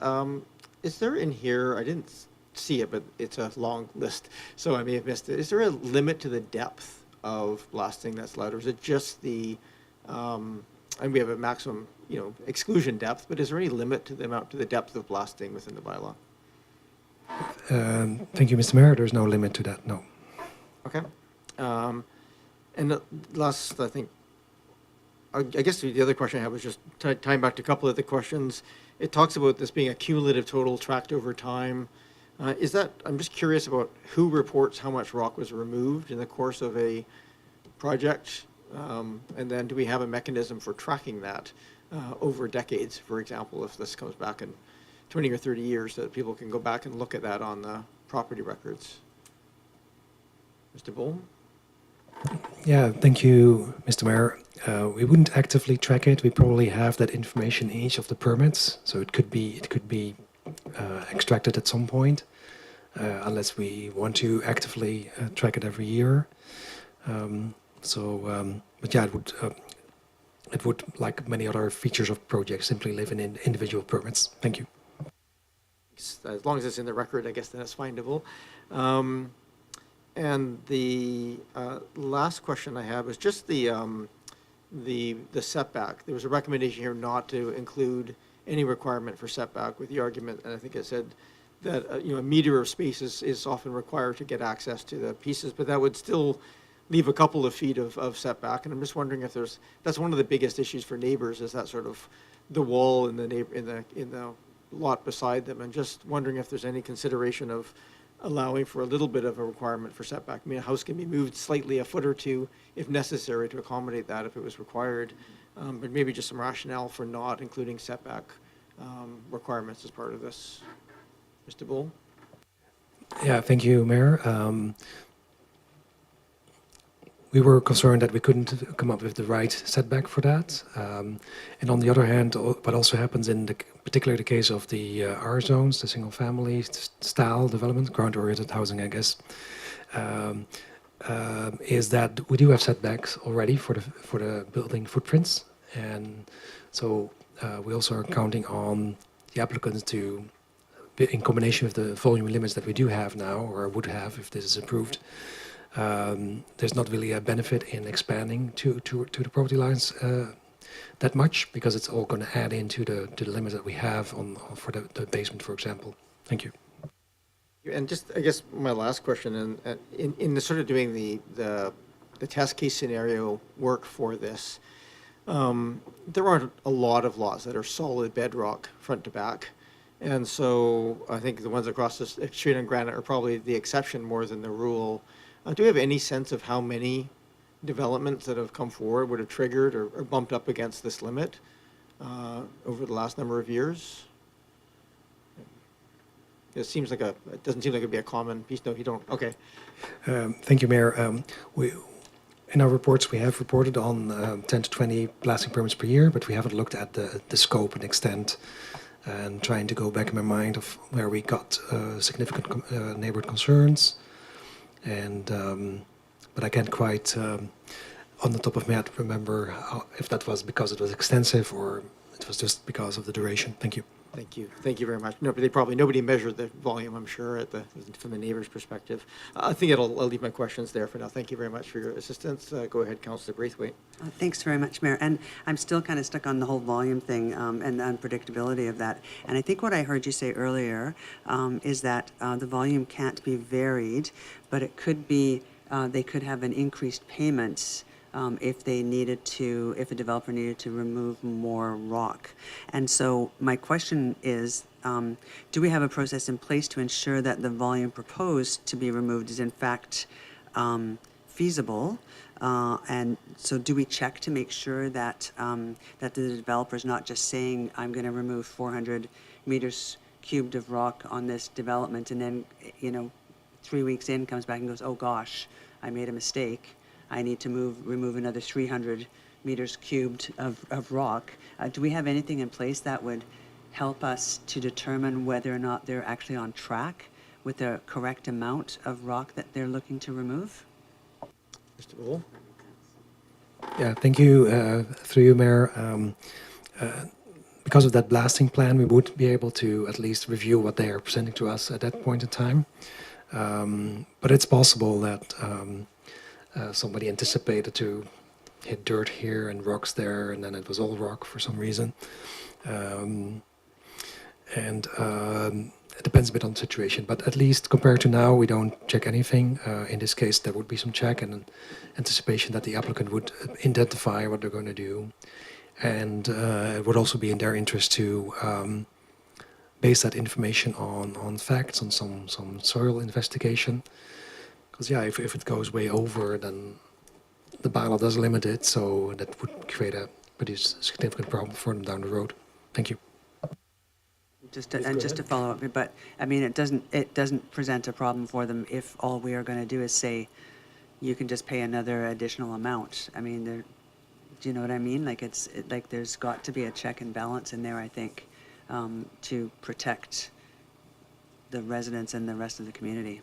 is there in here, I didn't see it, but it's a long list, so I may have missed it. Is there a limit to the depth of blasting that's allowed, or is it just the, and we have a maximum, exclusion depth, but is there any limit to the depth of blasting within the bylaw? Thank you, Mr. Mayor. There's no limit to that, no. Okay. And the last, I think, I guess the other question I had was just tying back to a couple of the questions. It talks about this being a cumulative total tracked over time. Is that, I'm just curious about who reports how much rock was removed in the course of a project? And then do we have a mechanism for tracking that over decades, for example, if this comes back in 20 or 30 years, that people can go back and look at that on the property records? Mr. Bull? Yeah, thank you, Mr. Mayor. We wouldn't actively track it. We probably have that information in each of the permits, so it could be extracted at some point, unless we want to actively track it every year. But yeah, it would, like many other features of projects, simply live in individual permits. Thank you. As long as it's in the record, I guess then it's findable. And the last question I have is just the setback. There was a recommendation here not to include any requirement for setback, with the argument, and I think it said that a meter of space is often required to get access to the pieces, but that would still leave a couple of feet of setback. And I'm just wondering if that's one of the biggest issues for neighbors, is that sort of the wall in the lot beside them, and just wondering if there's any consideration of allowing for a little bit of a requirement for setback. I mean, a house can be moved slightly a foot or two if necessary to accommodate that if it was required, but maybe just some rationale for not including setback requirements as part of this. Mr. Bull? Yeah, thank you, Mayor. We were concerned that we couldn't come up with the right setback for that. And on the other hand, what also happens in particularly the case of the R zones, the single-family style development, ground-oriented housing, I guess, is that we do have setbacks already for the building footprints, and so we also are counting on the applicants to, in combination with the volume limits that we do have now, or would have if this is approved, there's not really a benefit in expanding to the property lines that much, because it's all going to add into the limits that we have for the basement, for example. Thank you. And just, I guess, my last question, and in the sort of doing the test case scenario work for this, there aren't a lot of lots that are solid bedrock front to back. And so I think the ones across the street on Granite are probably the exception more than the rule. Do we have any sense of how many developments that have come forward would have triggered or bumped up against this limit over the last number of years? It doesn't seem like it'd be a common piece. No, you don't. Okay. Thank you, Mayor. In our reports, we have reported on 10 to 20 blasting permits per year, but we haven't looked at the scope and extent, and trying to go back in my mind of where we got significant neighborhood concerns. And but I can't quite, on the top of my head, remember if that was because it was extensive or it was just because of the duration. Thank you. Thank you. Thank you very much. Nobody measured the volume, I'm sure, from the neighbor's perspective. I think I'll leave my questions there for now. Thank you very much for your assistance. Go ahead, Councillor Braithwaite. Thanks very much, Mayor. And I'm still kind of stuck on the whole volume thing and the unpredictability of that. And I think what I heard you say earlier is that the volume can't be varied, but it could be, they could have an increased payment if a developer needed to remove more rock. And so my question is, do we have a process in place to ensure that the volume proposed to be removed is in fact feasible? And so do we check to make sure that, that the developer is not just saying, I'm going to remove 400 meters cubed of rock on this development, and then, 3 weeks in comes back and goes, oh gosh, I made a mistake. I need to remove another 300 meters cubed of rock. Do we have anything in place that would help us to determine whether or not they're actually on track with the correct amount of rock that they're looking to remove? Mr. Bull? Yeah, thank you. Through you, Mayor. Because of that blasting plan, we would be able to at least review what they are presenting to us at that point in time. But it's possible that somebody anticipated to hit dirt here and rocks there, and then it was all rock for some reason. It depends a bit on the situation, but at least compared to now, we don't check anything. In this case, there would be some check and anticipation that the applicant would identify what they're going to do. And it would also be in their interest to base that information on facts, on some soil investigation. Because yeah, if it goes way over, then the bylaw does limit it, so that would create a pretty significant problem for them down the road. Thank you. Just to follow up, but I mean, it doesn't present a problem for them if all we are going to do is say, you can just pay another additional amount. I mean, do you know what I mean? Like like there's got to be a check and balance in there, I think, to protect the residents and the rest of the community.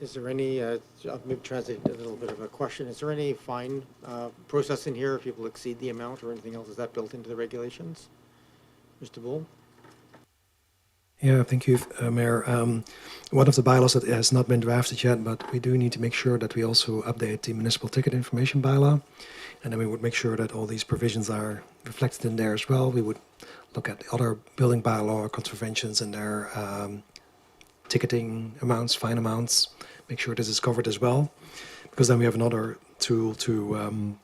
Is there any, I'll maybe translate a little bit of a question. Is there any fine process in here if people exceed the amount or anything else? Is that built into the regulations? Mr. Bull? Yeah, thank you, Mayor. One of the bylaws that has not been drafted yet, but we do need to make sure that we also update the municipal ticket information bylaw. And then we would make sure that all these provisions are reflected in there as well. We would look at the other building bylaw contraventions and their ticketing amounts, fine amounts, make sure this is covered as well. Because then we have another tool to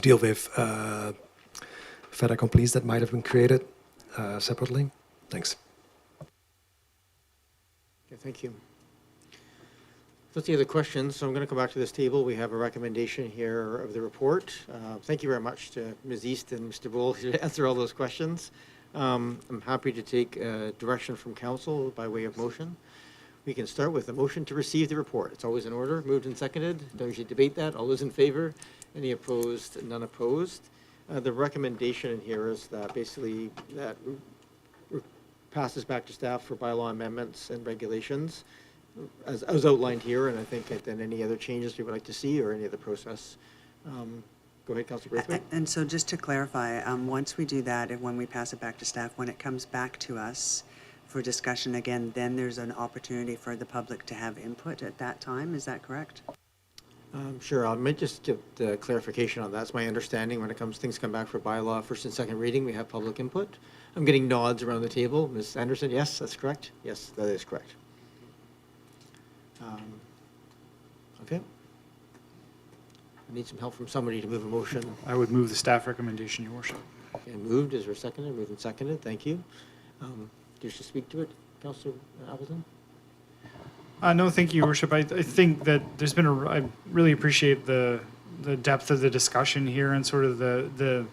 deal with fait accomplis that might have been created separately. Thanks. Okay, thank you. Let's see other questions. So I'm going to come back to this table. We have a recommendation here of the report. Thank you very much to Ms. East and Mr. Bull to answer all those questions. I'm happy to take direction from council by way of motion. We can start with a motion to receive the report. It's always in order. Moved and seconded. Don't usually debate that. All those in favor? Any opposed? None opposed. The recommendation in here is that basically that passes back to staff for bylaw amendments and regulations as outlined here, and I think then any other changes we would like to see or any other process Go ahead, Councillor Braithwaite. And so just to clarify, once we do that, and when we pass it back to staff, when it comes back to us for discussion again, then there's an opportunity for the public to have input at that time, is that correct? Sure, I might just give the clarification on that. That's my understanding. When things come back for bylaw first and second reading, we have public input. I'm getting nods around the table. Ms. Anderson, yes, that's correct? Yes, that is correct. Okay. I need some help from somebody to move a motion. I would move the staff recommendation, Your Worship. Okay, moved. Is there a second? Moved and seconded. Thank you. Do you wish to speak to it, Councillor Appleton? No, thank you, Your Worship. I think that there's been I really appreciate the depth of the discussion here and sort of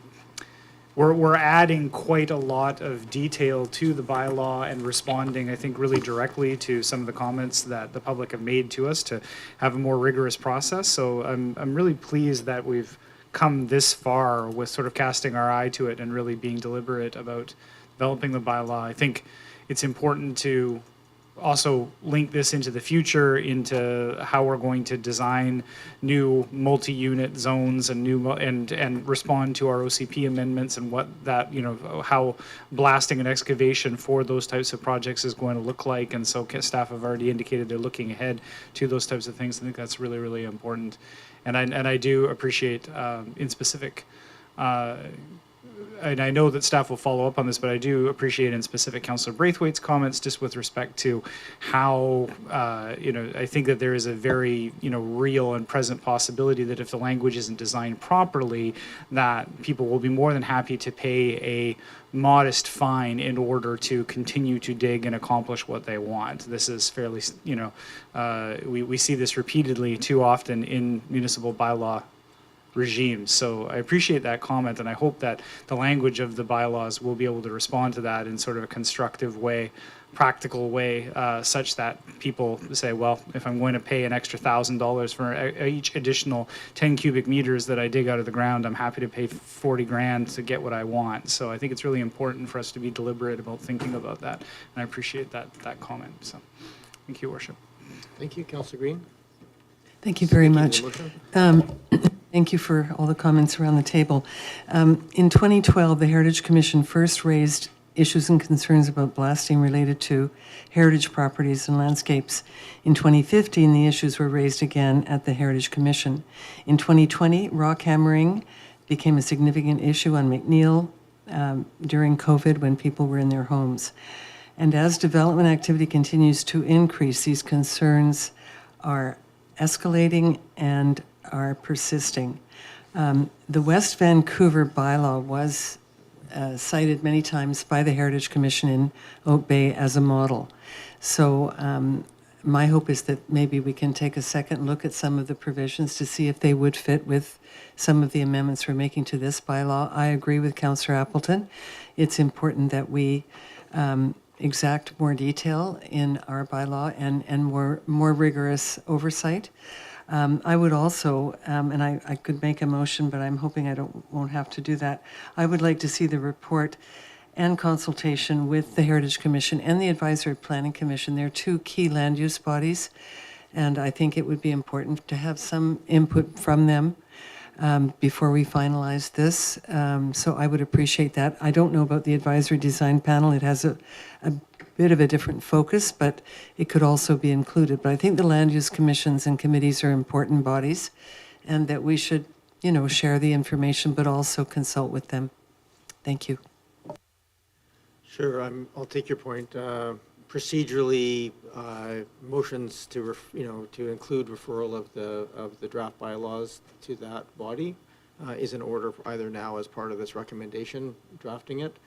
we're adding quite a lot of detail to the bylaw and responding, I think, really directly to some of the comments that the public have made to us to have a more rigorous process. So I'm really pleased that we've come this far with sort of casting our eye to it and really being deliberate about developing the bylaw. I think it's important to also link this into the future, into how we're going to design new multi-unit zones and and respond to our OCP amendments and what that, how blasting and excavation for those types of projects is going to look like. And so staff have already indicated they're looking ahead to those types of things. I think that's really, really important. And I do appreciate in specific, and I know that staff will follow up on this, but I do appreciate in specific Councillor Braithwaite's comments just with respect to how, I think that there is a very, real and present possibility that if the language isn't designed properly, that people will be more than happy to pay a modest fine in order to continue to dig and accomplish what they want. This is fairly, we see this repeatedly too often in municipal bylaw regimes. So I appreciate that comment, and I hope that the language of the bylaws will be able to respond to that in sort of a constructive way, practical way, such that people say, well, if I'm going to pay an extra $1,000 for each additional 10 cubic meters that I dig out of the ground, I'm happy to pay 40 grand to get what I want. So I think it's really important for us to be deliberate about thinking about that, and I appreciate that comment. So thank you, Worship. Thank you, Councillor Green. Thank you very much. Motion? Thank you for all the comments around the table. In 2012, the Heritage Commission first raised issues and concerns about blasting related to heritage properties and landscapes. In 2015, the issues were raised again at the Heritage Commission. In 2020, rock hammering became a significant issue on McNeil during COVID when people were in their homes. And as development activity continues to increase, these concerns are escalating and are persisting. The West Vancouver bylaw was cited many times by the Heritage Commission in Oak Bay as a model. So my hope is that maybe we can take a second look at some of the provisions to see if they would fit with some of the amendments we're making to this bylaw. I agree with Councillor Appleton. It's important that we exact more detail in our bylaw and more rigorous oversight. I would also, and I could make a motion, but I'm hoping I won't have to do that. I would like to see the report and consultation with the Heritage Commission and the Advisory Planning Commission. They're two key land use bodies, and I think it would be important to have some input from them before we finalize this. So I would appreciate that. I don't know about the Advisory Design Panel. It has a bit of a different focus, but it could also be included. But I think the land use commissions and committees are important bodies, and that we should, share the information, but also consult with them. Thank you. Sure, I'll take your point. Procedurally, motions to to include referral of the draft bylaws to that body is in order either now as part of this recommendation, drafting it.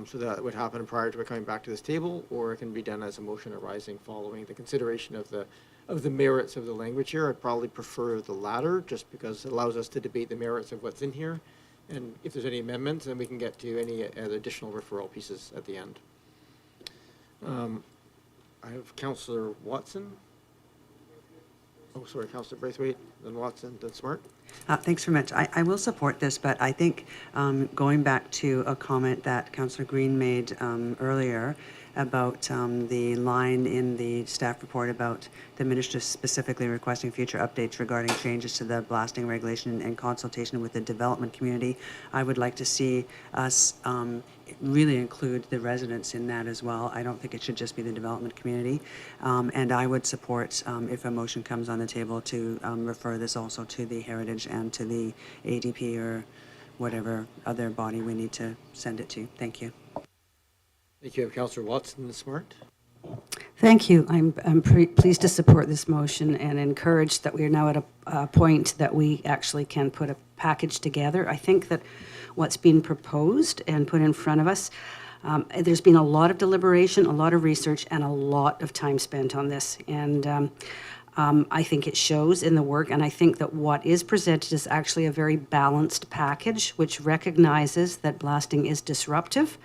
So that would happen prior to it coming back to this table, or it can be done as a motion arising following the consideration of the merits of the language here. I'd probably prefer the latter, just because it allows us to debate the merits of what's in here. And if there's any amendments, then we can get to any additional referral pieces at the end. I have Councillor Watson. Oh, sorry, Councillor Braithwaite, then Watson, then Smart. Thanks very much. I will support this, but I think going back to a comment that Councillor Green made earlier about the line in the staff report about the minister specifically requesting future updates regarding changes to the blasting regulation and consultation with the development community, I would like to see us really include the residents in that as well. I don't think it should just be the development community. And I would support, if a motion comes on the table, to refer this also to the Heritage and to the ADP or whatever other body we need to send it to. Thank you. Thank you. Councillor Watson Smart. Thank you. I'm pleased to support this motion and encouraged that we are now at a point that we actually can put a package together. I think that what's been proposed and put in front of us, there's been a lot of deliberation, a lot of research, and a lot of time spent on this. And I think it shows in the work, and I think that what is presented is actually a very balanced package, which recognizes that blasting is disruptive,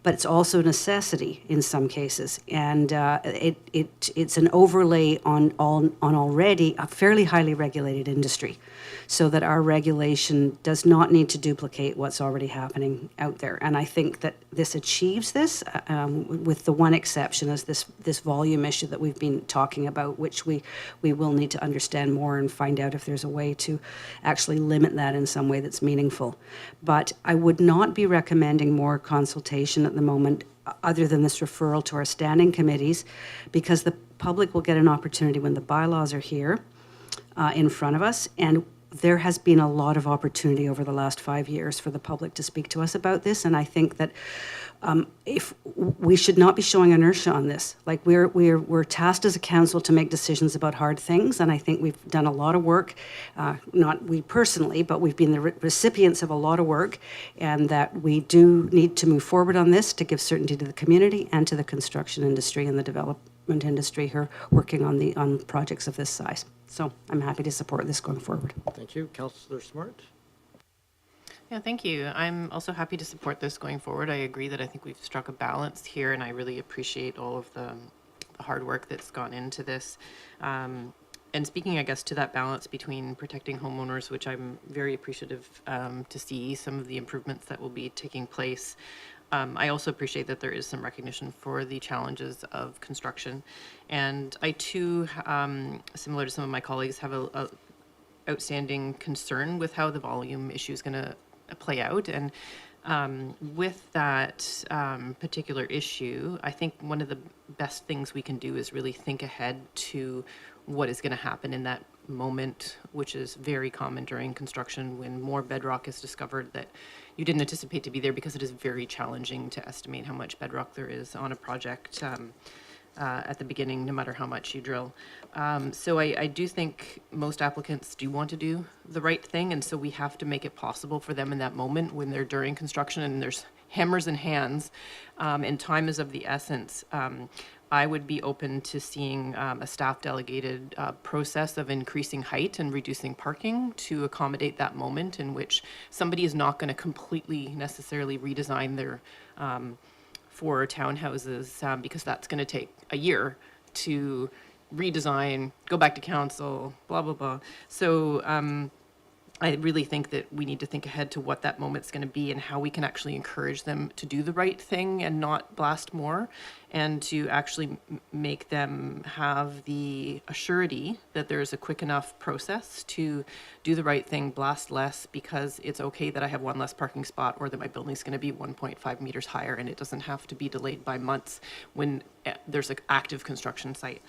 but it's also a necessity in some cases. And it's an overlay on already a fairly highly regulated industry, so that our regulation does not need to duplicate what's already happening out there. And I think that this achieves this, with the one exception is this volume issue that we've been talking about, which we will need to understand more and find out if there's a way to actually limit that in some way that's meaningful. But I would not be recommending more consultation at the moment, other than this referral to our standing committees, because the public will get an opportunity when the bylaws are here in front of us. And there has been a lot of opportunity over the last 5 years for the public to speak to us about this, and I think that if we should not be showing inertia on this. Like we're tasked as a council to make decisions about hard things, and I think we've done a lot of work. Not we personally, but we've been the recipients of a lot of work, and that we do need to move forward on this to give certainty to the community and to the construction industry and the development industry who are working on projects of this size. So I'm happy to support this going forward. Thank you. Councillor Smart. Yeah, thank you. I'm also happy to support this going forward. I agree that I think we've struck a balance here, and I really appreciate all of the hard work that's gone into this. And speaking, I guess, to that balance between protecting homeowners, which I'm very appreciative to see some of the improvements that will be taking place. I also appreciate that there is some recognition for the challenges of construction. And I too, similar to some of my colleagues, have a outstanding concern with how the volume issue is going to play out. And with that particular issue, I think one of the best things we can do is really think ahead to what is going to happen in that moment, which is very common during construction when more bedrock is discovered that you didn't anticipate to be there, because it is very challenging to estimate how much bedrock there is on a project at the beginning, no matter how much you drill. So I do think most applicants do want to do the right thing, and so we have to make it possible for them in that moment when they're during construction and there's hammers in hands, and time is of the essence. I would be open to seeing a staff delegated process of increasing height and reducing parking to accommodate that moment in which somebody is not going to completely necessarily redesign their 4 townhouses, because that's going to take a year to redesign, go back to council, blah, blah, blah. So I really think that we need to think ahead to what that moment's going to be and how we can actually encourage them to do the right thing and not blast more, and to actually make them have the assurity that there's a quick enough process to do the right thing, blast less, because it's okay that I have 1 less parking spot, or that my building's going to be 1.5 meters higher, and it doesn't have to be delayed by months when there's an active construction site.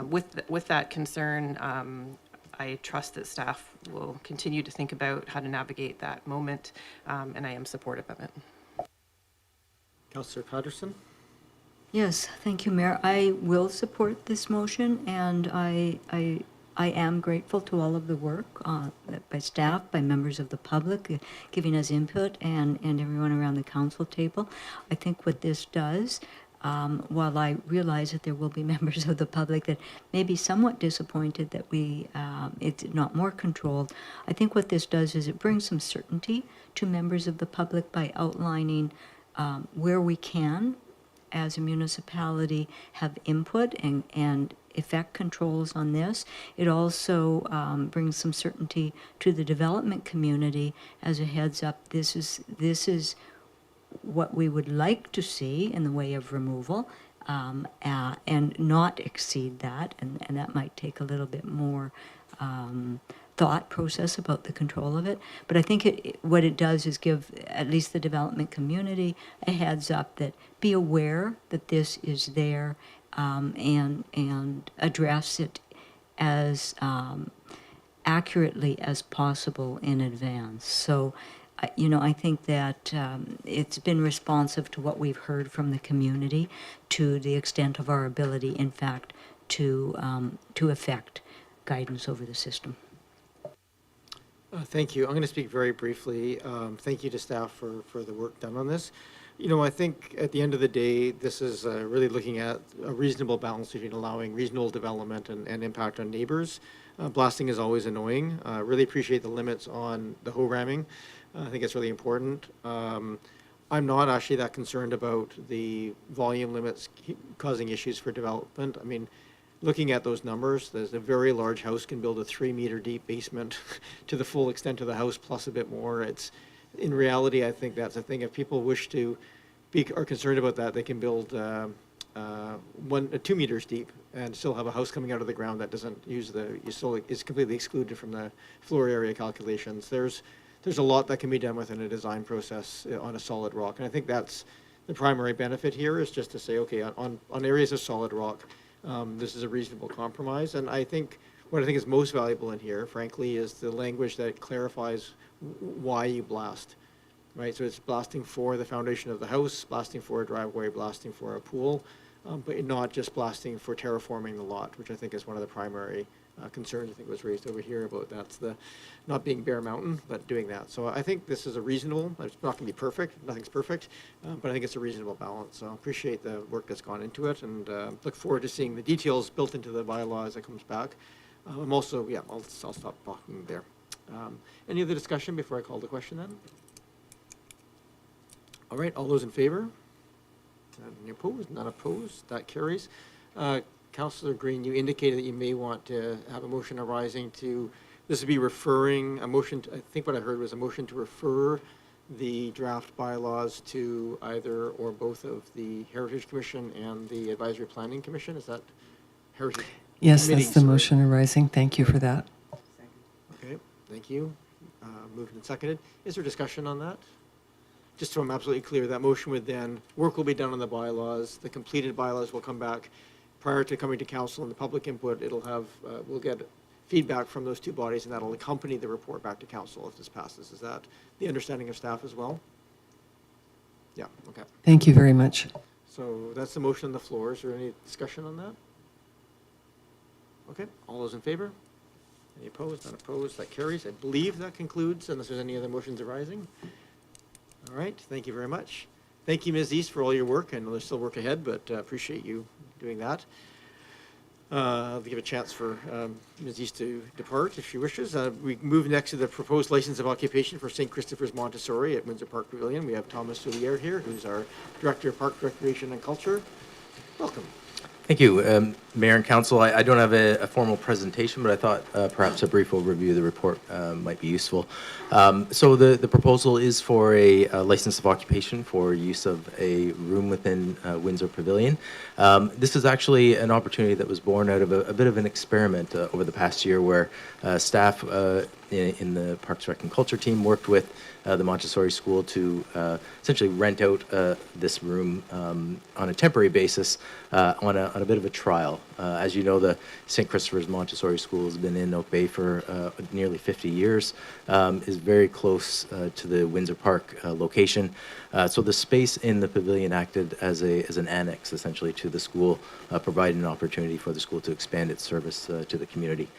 With that concern, I trust that staff will continue to think about how to navigate that moment, and I am supportive of it. Councillor Patterson. Yes, thank you, Mayor. I will support this motion, and I am grateful to all of the work by staff, by members of the public, giving us input, and everyone around the council table. I think what this does, while I realize that there will be members of the public that may be somewhat disappointed that it's not more controlled, I think what this does is it brings some certainty to members of the public by outlining where we can, as a municipality, have input and effect controls on this. It also brings some certainty to the development community as a heads up. This is what we would like to see in the way of removal, and not exceed that, and that might take a little bit more thought process about the control of it. But I think what it does is give at least the development community a heads up that be aware that this is there, and address it as accurately as possible in advance. So, I think that it's been responsive to what we've heard from the community, to the extent of our ability, in fact, to affect guidance over the system. Thank you. I'm going to speak very briefly. Thank you to staff for the work done on this. I think at the end of the day, this is really looking at a reasonable balance between allowing reasonable development and impact on neighbors. Blasting is always annoying. Really appreciate the limits on the hoe ramming. I think it's really important. I'm not actually that concerned about the volume limits causing issues for development. I mean, looking at those numbers, there's a very large house can build a 3-meter deep basement to the full extent of the house plus a bit more. In reality, I think that's a thing. If people are concerned about that, they can build 2 meters deep and still have a house coming out of the ground that doesn't use is completely excluded from the floor area calculations. There's a lot that can be done within a design process on a solid rock, and I think that's the primary benefit here, is just to say, okay, on areas of solid rock, this is a reasonable compromise. And I think what I think is most valuable in here, frankly, is the language that clarifies why you blast, right? So it's blasting for the foundation of the house, blasting for a driveway, blasting for a pool, but not just blasting for terraforming the lot, which I think is one of the primary concerns I think was raised over here about that's the not being Bear Mountain, but doing that. So I think this is a reasonable, it's not going to be perfect, nothing's perfect, but I think it's a reasonable balance. So I appreciate the work that's gone into it, and look forward to seeing the details built into the bylaw as it comes back. I'm also, I'll stop talking there. Any other discussion before I call the question then? All right, all those in favor? Any opposed? None opposed? That carries. Councillor Green, you indicated that you may want to have a motion arising to, this would be referring, a motion, I think what I heard was a motion to refer the draft bylaws to either or both of the Heritage Commission and the Advisory Planning Commission. Is that Heritage? Yes, Committee, that's the sorry. motion arising. Thank you for that. Okay, thank you. Moved and seconded. Is there discussion on that? Just so I'm absolutely clear, that motion would then, work will be done on the bylaws. The completed bylaws will come back prior to coming to council and the public input. It'll have, we'll get feedback from those two bodies, and that'll accompany the report back to council if this passes. Is that the understanding of staff as well? Yeah, okay. Thank you very much. So that's the motion on the floor. Is there any discussion on that? Okay, all those in favor? Any opposed? Not opposed? That carries. I believe that concludes, unless there's any other motions arising. All right, thank you very much. Thank you, Ms. East, for all your work. I know there's still work ahead, but appreciate you doing that. I'll give a chance for Ms. East to depart if she wishes. We move next to the proposed license of occupation for St. Christopher's Montessori at Windsor Park Pavilion. We have Thomas Soulier here, who's our Director of Park Recreation and Culture. Welcome. Thank you, Mayor and Council. I don't have a formal presentation, but I thought perhaps a brief overview of the report might be useful. So the proposal is for a license of occupation for use of a room within Windsor Pavilion. This is actually an opportunity that was born out of a bit of an experiment over the past year, where staff in the Parks, Rec and Culture team worked with the Montessori school to essentially rent out this room on a temporary basis on a bit of a trial. As you know, the St. Christopher's Montessori School has been in Oak Bay for nearly 50 years, is very close to the Windsor Park location. So the space in the pavilion acted as an annex, essentially, to the school, providing an opportunity for the school to expand its service to the community.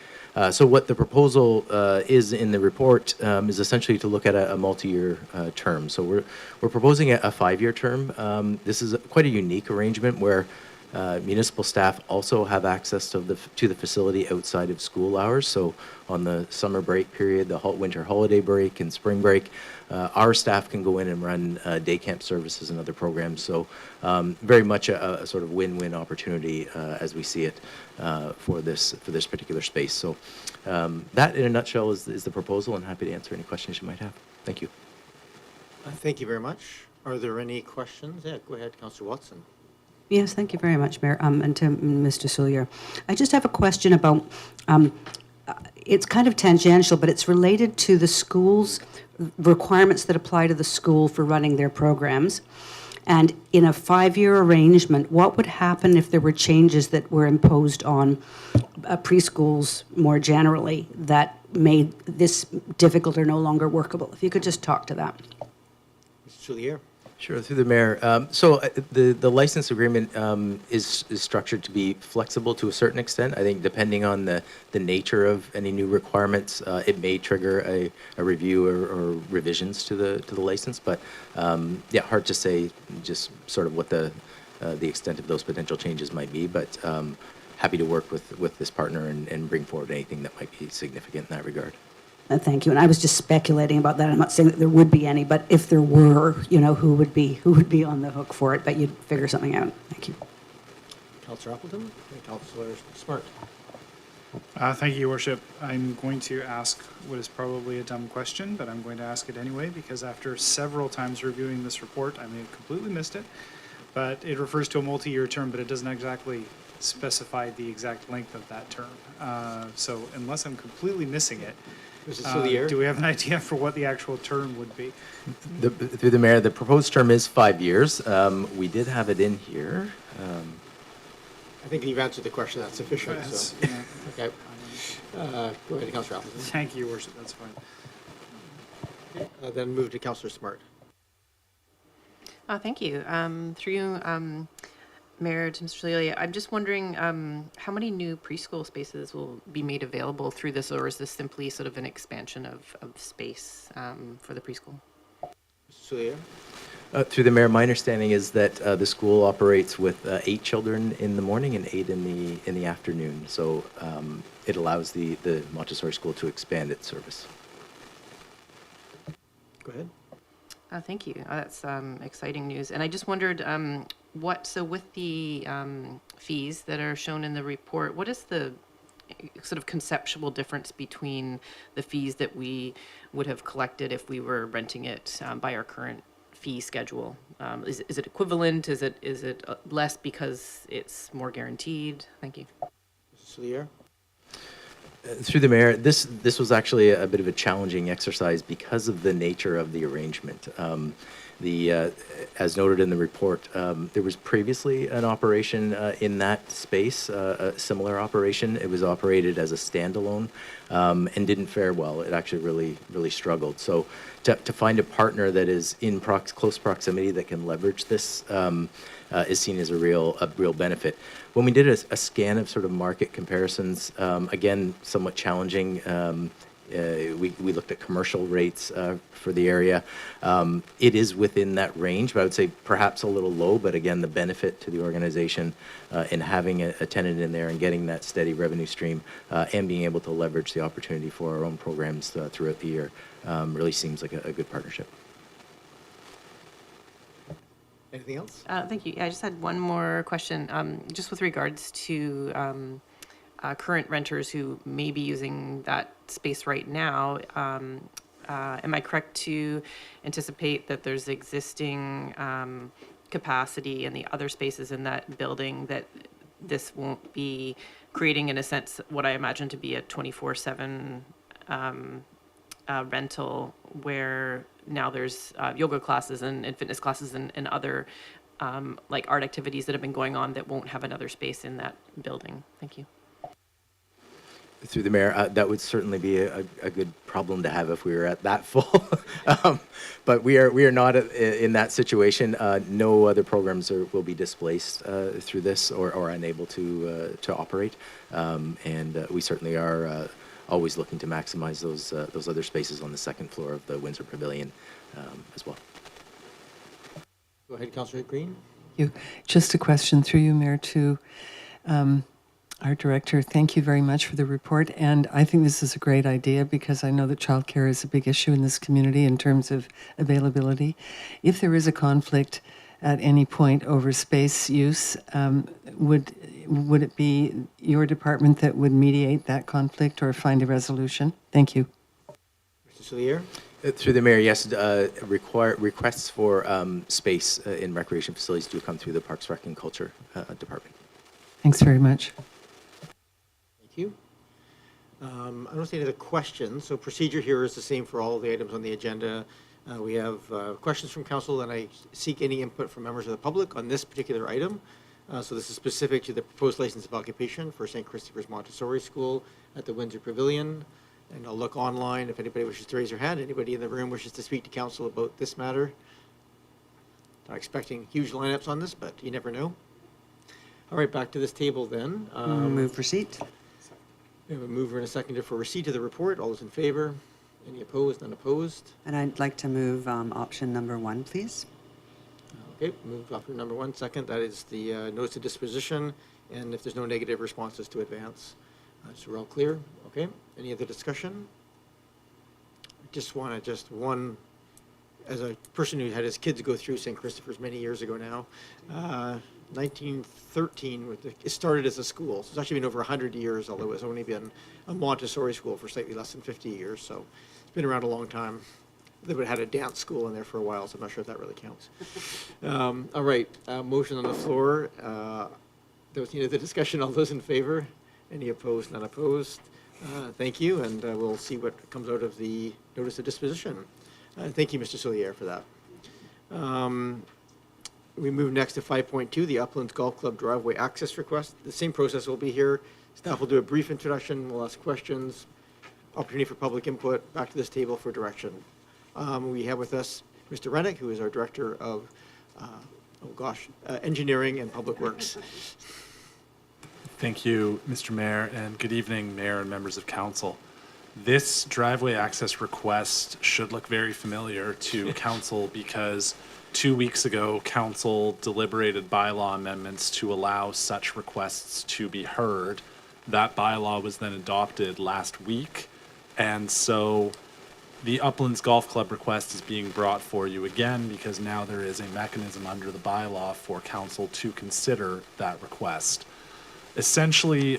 So what the proposal is in the report is essentially to look at a multi-year term. So we're proposing a 5-year term. This is quite a unique arrangement where Municipal staff also have access to the facility outside of school hours. So on the summer break period, the winter holiday break and spring break, our staff can go in and run day camp services and other programs. So very much a sort of win-win opportunity as we see it for this particular space. So that, in a nutshell, is the proposal, and happy to answer any questions you might have. Thank you. Thank you very much. Are there any questions? Yeah, go ahead, Councillor Watson. Yes, thank you very much, Mayor, and to Mr. Soulier. I just have a question about, it's kind of tangential, but it's related to the schools, requirements that apply to the school for running their programs. And in a 5-year arrangement, what would happen if there were changes that were imposed on preschools more generally that made this difficult or no longer workable? If you could just talk to that. Mr. Soulier. Sure, through the mayor. So the license agreement is structured to be flexible to a certain extent. I think depending on the nature of any new requirements, it may trigger a review or revisions to the license. But yeah, hard to say just sort of what the extent of those potential changes might be. But happy to work with this partner and bring forward anything that might be significant in that regard. Thank you. And I was just speculating about that. I'm not saying that there would be any, but if there were, you know, who would be on the hook for it? But you'd figure something out. Thank you. Councillor Appleton and Councillor Smart. Thank you, Your Worship. I'm going to ask what is probably a dumb question, but I'm going to ask it anyway because after several times reviewing this report, I may have completely missed it. But it refers to a multi-year term, but it doesn't exactly specify the exact length of that term. So unless I'm completely missing it, Mr. Soulier. do we have an idea for what the actual term would be? Through the mayor, the proposed term is 5 years. We did have it in here. I think you've answered the question. That's sufficient. That's- So. yeah. Okay. Go ahead, Councillor Appleton. Thank you, Your Worship. That's fine. Then move to Councillor Smart. Thank you. Through you, Mayor, to Mr. Soulier, I'm just wondering how many new preschool spaces will be made available through this, or is this simply sort of an expansion of space for the preschool? Mr. Soulier. Through the mayor, my understanding is that the school operates with 8 children in the morning and 8 in the afternoon. So it allows the Montessori school to expand its service. Go ahead. Thank you. That's exciting news. And I just wondered, so with the fees that are shown in the report, what is the sort of conceptual difference between the fees that we would have collected if we were renting it by our current fee schedule? Is it equivalent? Is it less because it's more guaranteed? Thank you. Mr. Soulier. Through the mayor, this was actually a bit of a challenging exercise because of the nature of the arrangement. As noted in the report, there was previously an operation in that space, a similar operation. It was operated as a standalone and didn't fare well. It actually really struggled. So to find a partner that is in close proximity that can leverage this is seen as a real benefit. When we did a scan of sort of market comparisons, again, somewhat challenging. We looked at commercial rates for the area. It is within that range, but I would say perhaps a little low. But again, the benefit to the organization in having a tenant in there and getting that steady revenue stream and being able to leverage the opportunity for our own programs throughout the year really seems like a good partnership. Anything else? Thank you. Yeah, I just had one more question, just with regards to current renters who may be using that space right now. Am I correct to anticipate that there's existing capacity in the other spaces in that building that this won't be creating, in a sense, what I imagine to be a 24/7 rental, where now there's yoga classes and fitness classes and other like art activities that have been going on that won't have another space in that building? Thank you. Through the mayor, that would certainly be a good problem to have if we were at that full. But we are not in that situation. No other programs will be displaced through this or unable to operate. And we certainly are always looking to maximize those other spaces on the second floor of the Windsor Pavilion as well. Go ahead, Councillor Green. You. Just a question through you, Mayor, to our director. Thank you very much for the report. And I think this is a great idea because I know that childcare is a big issue in this community in terms of availability. If there is a conflict at any point over space use, would it be your department that would mediate that conflict or find a resolution? Thank you. Mr. Soulier? Through the mayor, yes, requests for space in recreation facilities do come through the Parks, Rec, and Culture Department. Thanks very much. Thank you. I don't see any other questions, so procedure here is the same for all of the items on the agenda. We have questions from council, and I seek any input from members of the public on this particular item. So this is specific to the proposed license of occupation for St. Christopher's Montessori School at the Windsor Pavilion. And I'll look online if anybody wishes to raise their hand. Anybody in the room wishes to speak to council about this matter? Not expecting huge lineups on this, but you never know. All right, back to this table then. Move receipt. We have a mover and a seconder for receipt of the report. All those in favor? Any opposed? None opposed? And I'd like to move option number 1, please. Okay, move option number 1, second. That is the notice of disposition, and if there's no negative responses to advance. So we're all clear? Okay. Any other discussion? I just want to as a person who had his kids go through St. Christopher's many years ago now, 1913, it started as a school. So it's actually been over 100 years, although it's only been a Montessori school for slightly less than 50 years. So it's been around a long time. They would have had a dance school in there for a while, so I'm not sure if that really counts. All right, motion on the floor. There was any other discussion. All those in favor? Any opposed? None opposed? Thank you, and we'll see what comes out of the notice of disposition. Thank you, Mr. Soulier, for that. We move next to 5.2, the Uplands Golf Club driveway access request. The same process will be here. Staff will do a brief introduction. We'll ask questions. Opportunity for public input. Back to this table for direction. We have with us Mr. Rennick, who is our Director of Engineering and Public Works. Thank you, Mr. Mayor, and good evening, Mayor and members of Council. This driveway access request should look very familiar to Council because 2 weeks ago, Council deliberated bylaw amendments to allow such requests to be heard. That bylaw was then adopted last week, and so the Uplands Golf Club request is being brought for you again because now there is a mechanism under the bylaw for Council to consider that request. Essentially,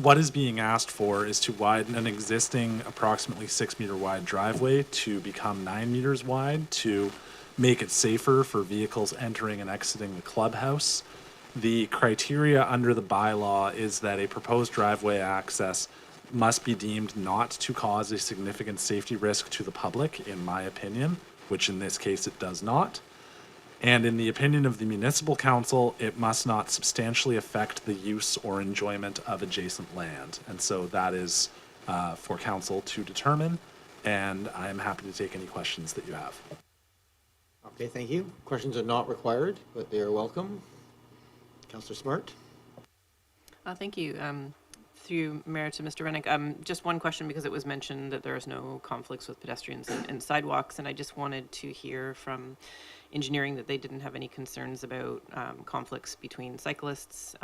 what is being asked for is to widen an existing approximately 6-meter wide driveway to become 9 meters wide to make it safer for vehicles entering and exiting the clubhouse. The criteria under the bylaw is that a proposed driveway access must be deemed not to cause a significant safety risk to the public, in my opinion, which in this case it does not. And in the opinion of the municipal council, it must not substantially affect the use or enjoyment of adjacent land. And so that is for council to determine, and I am happy to take any questions that you have. Okay, thank you. Questions are not required, but they are welcome. Councillor Smart? Thank you. Through Mayor to Mr. Rennick, just one question because it was mentioned that there is no conflicts with pedestrians and sidewalks, and I just wanted to hear from engineering that they didn't have any concerns about conflicts between cyclists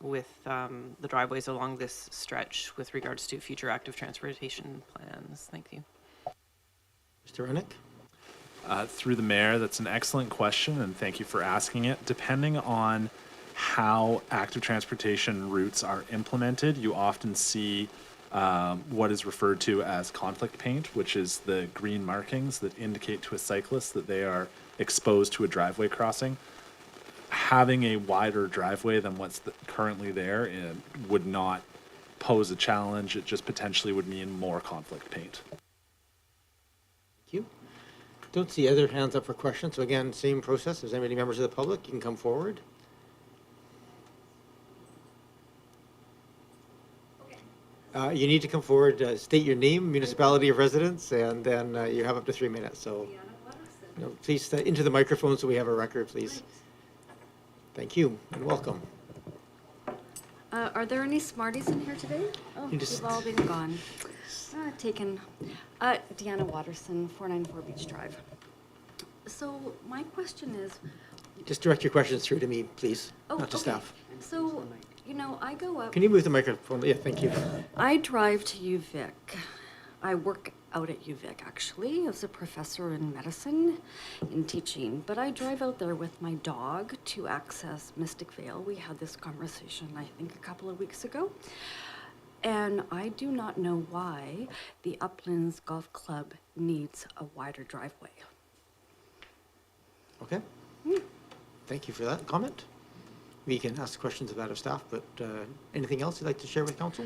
with the driveways along this stretch with regards to future active transportation plans. Thank you. Mr. Rennick? Through the mayor, that's an excellent question, and thank you for asking it. Depending on how active transportation routes are implemented, you often see what is referred to as conflict paint, which is the green markings that indicate to a cyclist that they are exposed to a driveway crossing. Having a wider driveway than what's currently there would not pose a challenge. It just potentially would mean more conflict paint. Thank you. Don't see other hands up for questions. So again, same process. If there's any members of the public, you can come forward. You need to come forward, state your name, municipality of residence, and then you have up to 3 minutes. So please into the microphone so we have a record, please. Thank you and welcome. Are there any Smarties in here today? Oh, they've all been gone. Taken. Deanna Watterson, 494 Beach Drive. So my question is, Just direct your questions through to me, please, Oh, not to okay. staff. So, you know, I go up, Can you move the microphone? Yeah, thank you. I drive to UVic. I work out at UVic, actually, as a professor in medicine, in teaching. But I drive out there with my dog to access Mystic Vale. We had this conversation, I think, a couple of weeks ago. And I do not know why the Uplands Golf Club needs a wider driveway. Okay. Thank you for that comment. We can ask questions of that of staff, but anything else you'd like to share with council?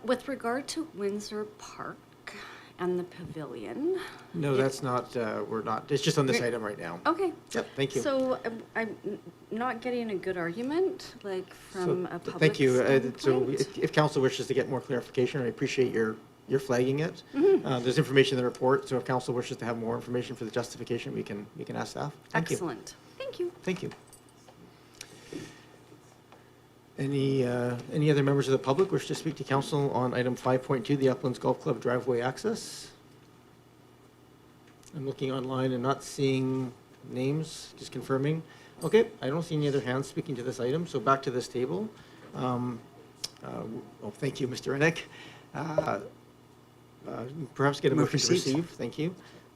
With regard to Windsor Park and the pavilion. No, that's not, we're not, it's just on this item right now. Okay. Yep, thank you. So I'm not getting a good argument, like from a public Thank you. So standpoint. if council wishes to get more clarification, I appreciate your flagging it. Mm-hmm. There's information in the report, so if council wishes to have more information for the justification, we can ask staff. Thank you. Excellent. Thank you. Thank you. Any other members of the public wish to speak to council on item 5.2, the Uplands Golf Club driveway access? I'm looking online and not seeing names, just confirming. Okay, I don't see any other hands speaking to this item, so back to this table. Thank you, Mr. Rennick. Perhaps get a Move motion to receipt. receive. Thank you.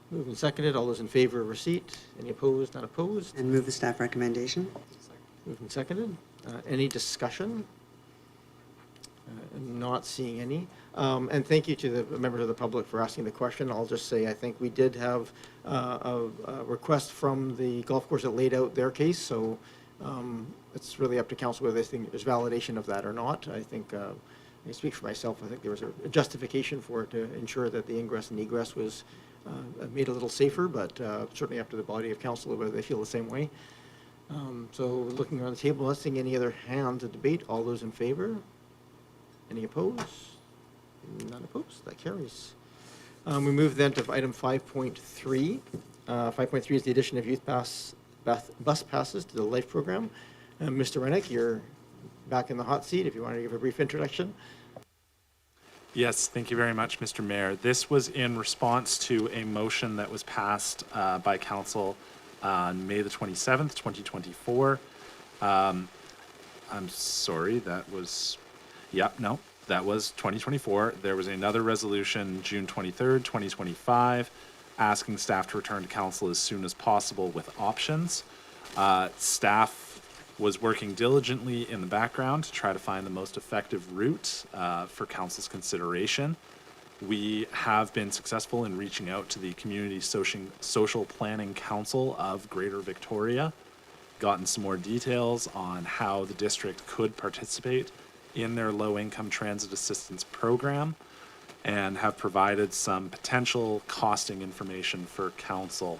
Moved and seconded. All those in favor of receipt? Any opposed? Not opposed? And move the staff recommendation. Moved and seconded. Any discussion? I'm not seeing any. And thank you to the members of the public for asking the question. I'll just say, I think we did have a request from the golf course that laid out their case, so it's really up to council whether they think there's validation of that or not. I think, I can speak for myself, I think there was a justification for it to ensure that the ingress and egress was made a little safer, but certainly up to the body of council whether they feel the same way. So looking around the table, not seeing any other hands to debate. All those in favor? Any opposed? None opposed. That carries. We move then to item 5.3. 5.3 is the addition of youth bus passes to the LIFE program. Mr. Rennick, you're back in the hot seat if you want to give a brief introduction. Yes, thank you very much, Mr. Mayor. This was in response to a motion that was passed by council on May the 27th, 2024. I'm sorry, that was, that was 2024. There was another resolution, June 23rd, 2025, asking staff to return to council as soon as possible with options. Staff was working diligently in the background to try to find the most effective route for council's consideration. We have been successful in reaching out to the Community Social Planning Council of Greater Victoria, gotten some more details on how the district could participate in their low-income transit assistance program, and have provided some potential costing information for council.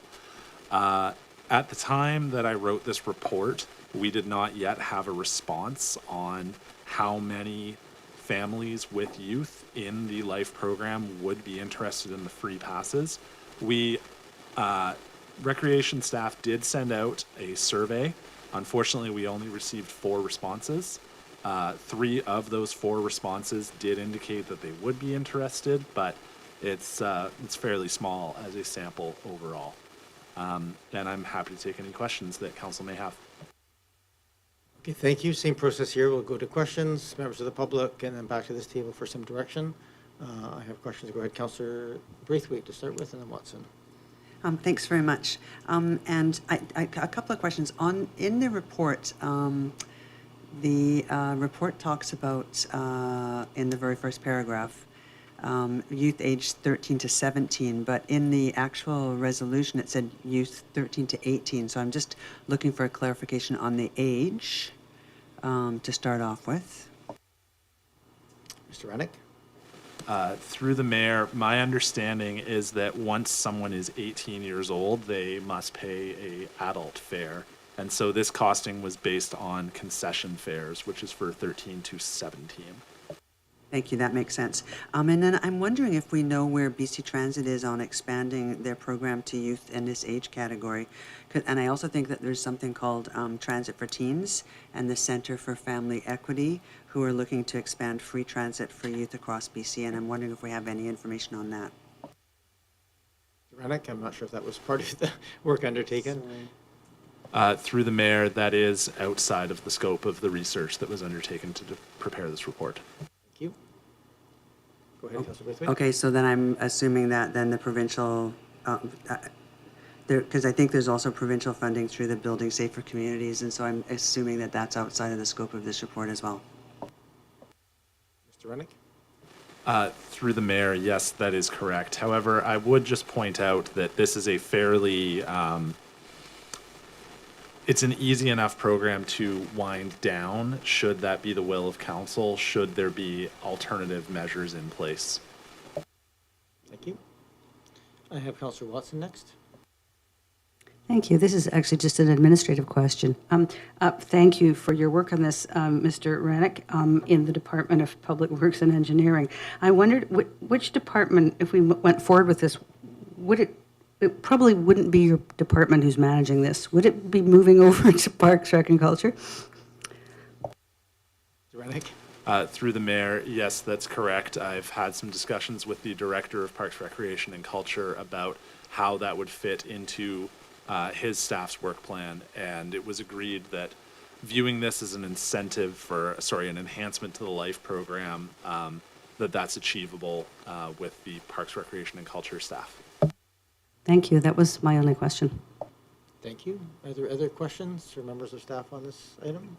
At the time that I wrote this report, we did not yet have a response on how many families with youth in the LIFE program would be interested in the free passes. Recreation staff did send out a survey. Unfortunately, we only received 4 responses. 3 of those 4 responses did indicate that they would be interested, but it's fairly small as a sample overall. And I'm happy to take any questions that council may have. Okay, thank you. Same process here. We'll go to questions, members of the public, and then back to this table for some direction. I have questions. Go ahead, Councillor Braithwaite to start with, and then Watson. Thanks very much. And a couple of questions. In the report, the report talks about, in the very first paragraph, youth aged 13 to 17, but in the actual resolution it said youth 13 to 18. So I'm just looking for a clarification on the age to start off with. Mr. Rennick? Through the mayor, my understanding is that once someone is 18 years old, they must pay a adult fare. And so this costing was based on concession fares, which is for 13 to 17. Thank you, that makes sense. And then I'm wondering if we know where BC Transit is on expanding their program to youth in this age category. And I also think that there's something called Transit for Teens and the Centre for Family Equity, who are looking to expand free transit for youth across BC, and I'm wondering if we have any information on that. Mr. Rennick, I'm not sure if that was part of the work undertaken. Through the mayor, that is outside of the scope of the research that was undertaken to prepare this report. Thank you. Go ahead, Councillor Braithwaite. Okay, so then I'm assuming that then the provincial, because I think there's also provincial funding through the Building Safer Communities, and so I'm assuming that that's outside of the scope of this report as well. Mr. Rennick? Through the mayor, yes, that is correct. However, I would just point out that this is a fairly, it's an easy enough program to wind down, should that be the will of council, should there be alternative measures in place. Thank you. I have Councillor Watson next. Thank you. This is actually just an administrative question. Thank you for your work on this, Mr. Rennick, in the Department of Public Works and Engineering. I wondered which department, if we went forward with this, it probably wouldn't be your department who's managing this. Would it be moving over to Parks, Rec and Culture? Mr. Rennick? Through the mayor, yes, that's correct. I've had some discussions with the director of Parks, Recreation and Culture about how that would fit into his staff's work plan, and it was agreed that viewing this as an incentive for, an enhancement to the LIFE program, that's achievable with the Parks, Recreation and Culture staff. Thank you. That was my only question. Thank you. Are there other questions for members of staff on this item?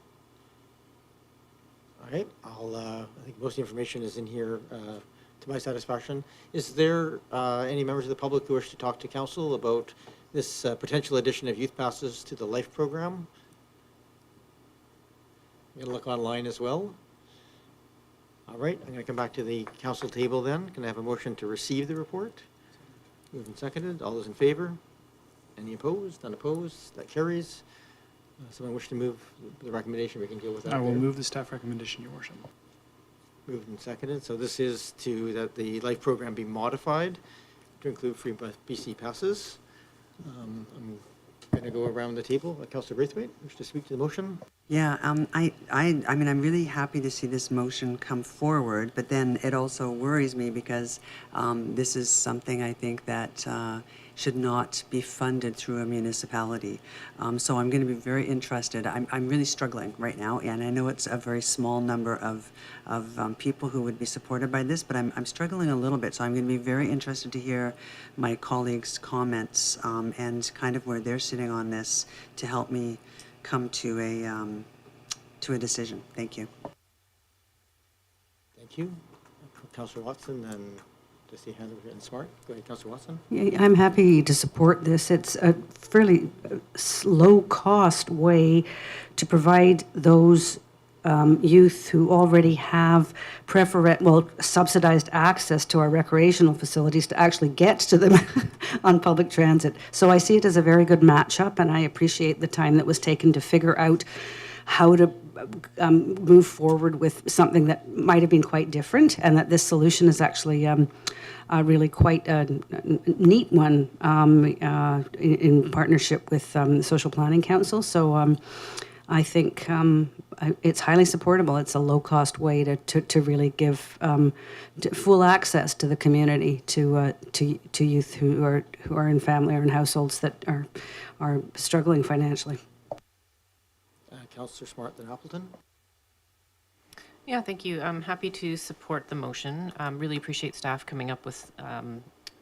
All right, I think most of the information is in here to my satisfaction. Is there any members of the public who wish to talk to council about this potential addition of youth passes to the LIFE program? I'm going to look online as well. All right, I'm going to come back to the council table then. Can I have a motion to receive the report? Moved and seconded. All those in favor? Any opposed? Unopposed? That carries. Someone wish to move the recommendation? We can deal with that. I will there. move the staff recommendation, Your Worship. Moved and seconded. So this is that the LIFE program be modified to include free BC passes. I'm going to go around the table. Councillor Braithwaite, wish to speak to the motion? Yeah, I mean, I'm really happy to see this motion come forward, but then it also worries me because this is something I think that should not be funded through a municipality. So I'm going to be very interested. I'm really struggling right now, and I know it's a very small number of people who would be supported by this, but I'm struggling a little bit. So I'm going to be very interested to hear my colleagues' comments and kind of where they're sitting on this to help me come to a decision. Thank you. Thank you. Councillor Watson and Trustee Handler and Smart. Go ahead, Councillor Watson. Yeah, I'm happy to support this. It's a fairly low-cost way to provide those youth who already have subsidized access to our recreational facilities to actually get to them on public transit. So I see it as a very good matchup, and I appreciate the time that was taken to figure out how to move forward with something that might have been quite different, and that this solution is actually really quite a neat one in partnership with the Social Planning Council. So I think it's highly supportable. It's a low-cost way to really give full access to the community to youth who are in family or in households that are struggling financially. Councillor Smart, then Appleton. Yeah, thank you. I'm happy to support the motion. Really appreciate staff coming up with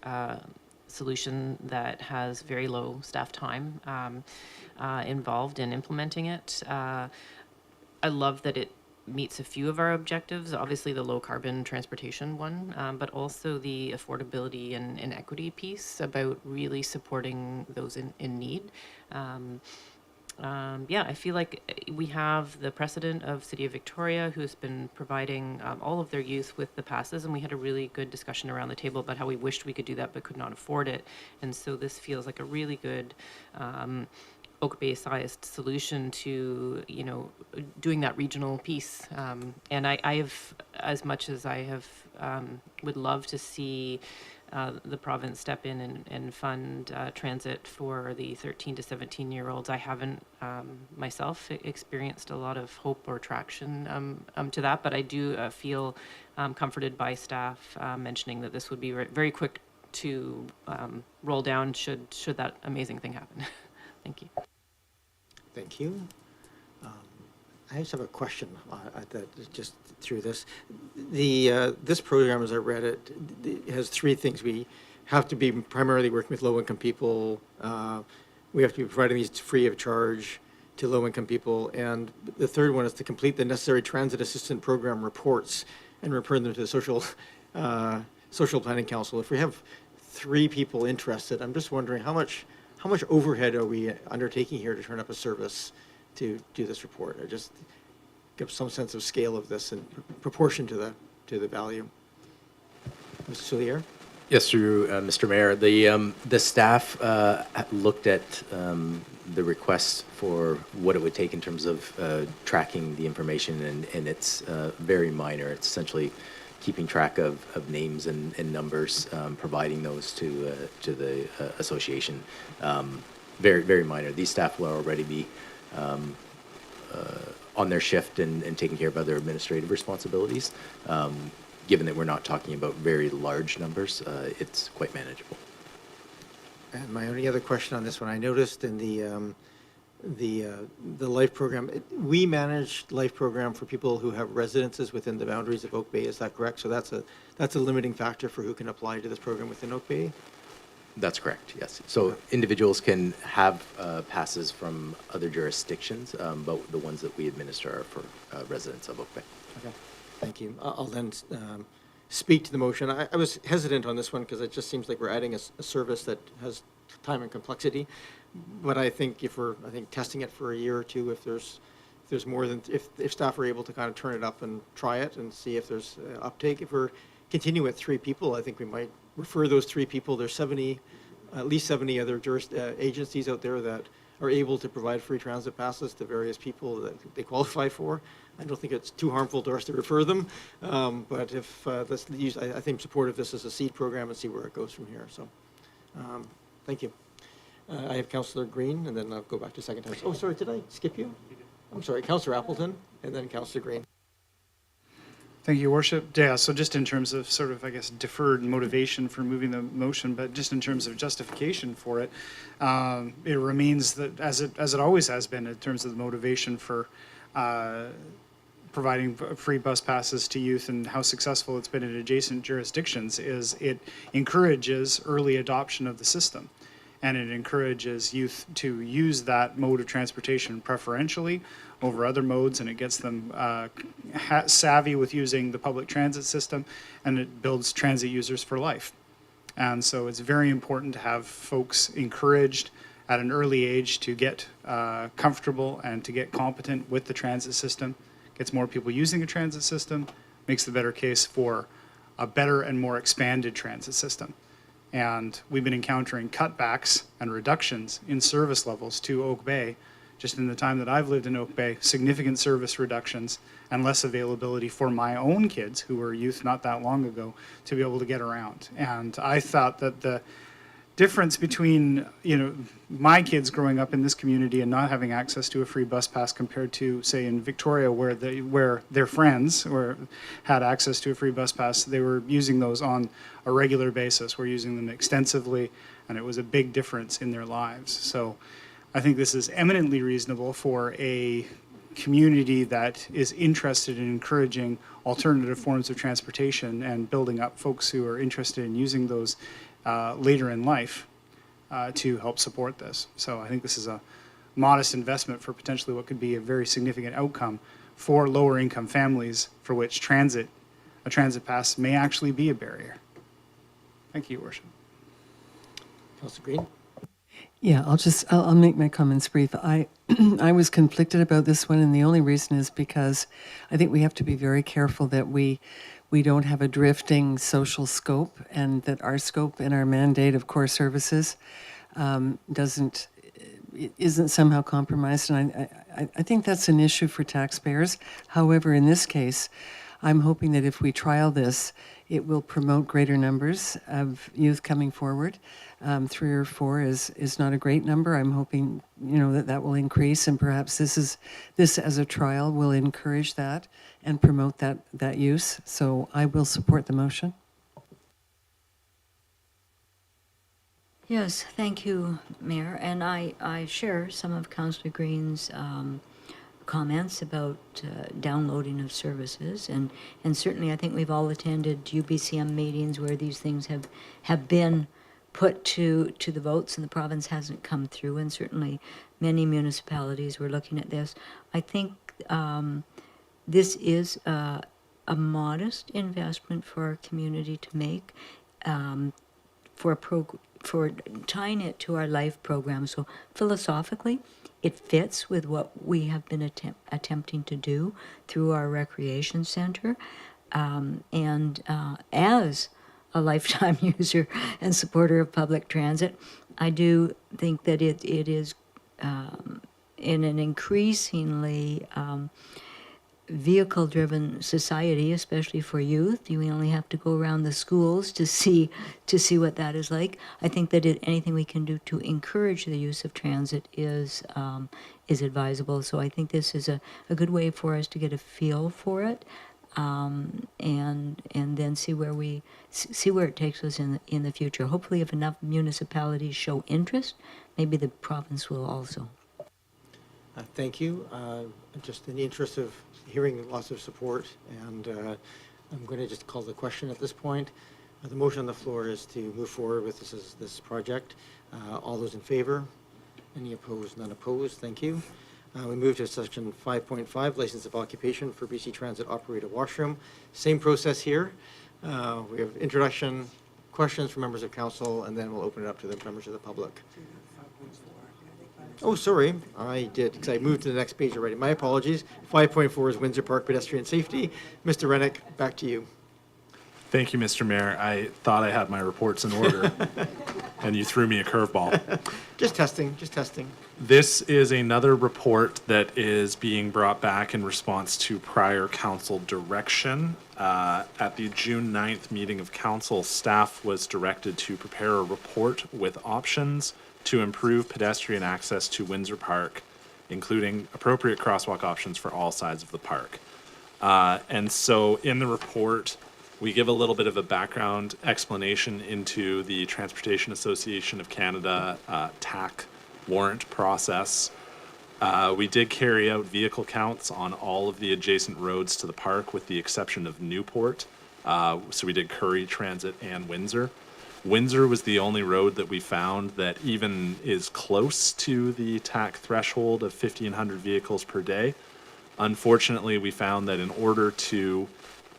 a solution that has very low staff time involved in implementing it. I love that it meets a few of our objectives, obviously the low carbon transportation one, but also the affordability and equity piece about really supporting those in need. I feel like we have the precedent of City of Victoria, who's been providing all of their youth with the passes, and we had a really good discussion around the table about how we wished we could do that but could not afford it. And so this feels like a really good Oak Bay-sized solution to, doing that regional piece. And I have, as much as I have, would love to see the province step in and fund transit for the 13 to 17-year-olds. I haven't myself experienced a lot of hope or traction to that, but I do feel comforted by staff mentioning that this would be very quick to roll down should that amazing thing happen. Thank you. Thank you. I just have a question that just through this. This program, as I read it, has three things. We have to be primarily working with low-income people. We have to be providing these free of charge to low-income people. And the third one is to complete the necessary transit assistant program reports and return them to the social planning council. If we have three people interested, I'm just wondering how much overhead are we undertaking here to turn up a service to do this report, or just give some sense of scale of this in proportion to the value. Mr. Soulier? Yes, through Mr. Mayor. The staff looked at the request for what it would take in terms of tracking the information, and it's very minor. It's essentially keeping track of names and numbers, providing those to the association. Very, very minor. These staff will already be on their shift and taking care of other administrative responsibilities. Given that we're not talking about very large numbers, it's quite manageable. And my only other question on this one, I noticed in the LIFE program, we manage LIFE program for people who have residences within the boundaries of Oak Bay. Is that correct? So that's a limiting factor for who can apply to this program within Oak Bay? That's correct, yes. So individuals can have passes from other jurisdictions, but the ones that we administer are for residents of Oak Bay. Okay, thank you. I'll then speak to the motion. I was hesitant on this one because it just seems like we're adding a service that has time and complexity. But I think if we're testing it for a year or two, if there's more than, if staff are able to kind of turn it up and try it and see if there's uptake. If we're continuing with 3 people, I think we might refer those 3 people. There's at least 70 other agencies out there that are able to provide free transit passes to various people that they qualify for. I don't think it's too harmful to us to refer them, but if let's use, I think support of this as a seed program and see where it goes from here. So, thank you. I have Councillor Green, and then I'll go back to second time. Oh, sorry, did I skip you? I'm sorry, Councillor Appleton, and then Councillor Green. Thank you, Your Worship. Yeah, so just in terms of sort of, I guess, deferred motivation for moving the motion, but just in terms of justification for it, it remains that, as it always has been, in terms of the motivation for providing free bus passes to youth and how successful it's been in adjacent jurisdictions, is it encourages early adoption of the system. And it encourages youth to use that mode of transportation preferentially over other modes, and it gets them savvy with using the public transit system, and it builds transit users for life. And so it's very important to have folks encouraged at an early age to get comfortable and to get competent with the transit system. Gets more people using a transit system, makes the better case for a better and more expanded transit system. And we've been encountering cutbacks and reductions in service levels to Oak Bay. Just in the time that I've lived in Oak Bay, significant service reductions and less availability for my own kids, who were youth not that long ago, to be able to get around. And I thought that the difference between, my kids growing up in this community and not having access to a free bus pass compared to, say, in Victoria, where their friends had access to a free bus pass, they were using those on a regular basis. We're using them extensively, and it was a big difference in their lives. So I think this is eminently reasonable for a community that is interested in encouraging alternative forms of transportation and building up folks who are interested in using those later in life to help support this. So I think this is a modest investment for potentially what could be a very significant outcome for lower income families for which a transit pass may actually be a barrier. Thank you, Your Worship. Councillor Green? Yeah, I'll make my comments brief. I was conflicted about this one, and the only reason is because I think we have to be very careful that we don't have a drifting social scope, and that our scope and our mandate of core services isn't somehow compromised. And I think that's an issue for taxpayers. However, in this case, I'm hoping that if we trial this, it will promote greater numbers of youth coming forward. 3 or 4 is not a great number. I'm hoping, that will increase, and perhaps this as a trial will encourage that and promote that use. So I will support the motion. Yes, thank you, Mayor. And I share some of Councillor Green's comments about downloading of services. And certainly I think we've all attended UBCM meetings where these things have been put to the votes and the province hasn't come through. And certainly many municipalities were looking at this. I think this is a modest investment for our community to make. For tying it to our life program. So philosophically, it fits with what we have been attempting to do through our recreation center. As a lifetime user and supporter of public transit, I do think that it is in an increasingly vehicle-driven society, especially for youth. You only have to go around the schools to see what that is like. I think that anything we can do to encourage the use of transit is advisable. So I think this is a good way for us to get a feel for it, and then see where it takes us in the future. Hopefully, if enough municipalities show interest, maybe the province will also. Thank you. Just in the interest of hearing lots of support, and I'm going to just call the question at this point. The motion on the floor is to move forward with this project. All those in favor? Any opposed? None opposed. Thank you. We move to section 5.5, license of occupation for BC Transit operator washroom. Same process here. We have introduction, questions from members of council, and then we'll open it up to the members of the public. Oh, sorry, I did, because I moved to the next page already. My apologies. 5.4 is Windsor Park pedestrian safety. Mr. Rennick, back to you. Thank you, Mr. Mayor. I thought I had my reports in order, and you threw me a curveball. Just testing, just testing. This is another report that is being brought back in response to prior council direction. At the June 9th meeting of council, staff was directed to prepare a report with options to improve pedestrian access to Windsor Park, including appropriate crosswalk options for all sides of the park. And so in the report, we give a little bit of a background explanation into the Transportation Association of Canada TAC warrant process. We did carry out vehicle counts on all of the adjacent roads to the park with the exception of Newport. So we did Currie, Transit, and Windsor. Windsor was the only road that we found that even is close to the TAC threshold of 1,500 vehicles per day. Unfortunately, we found that in order to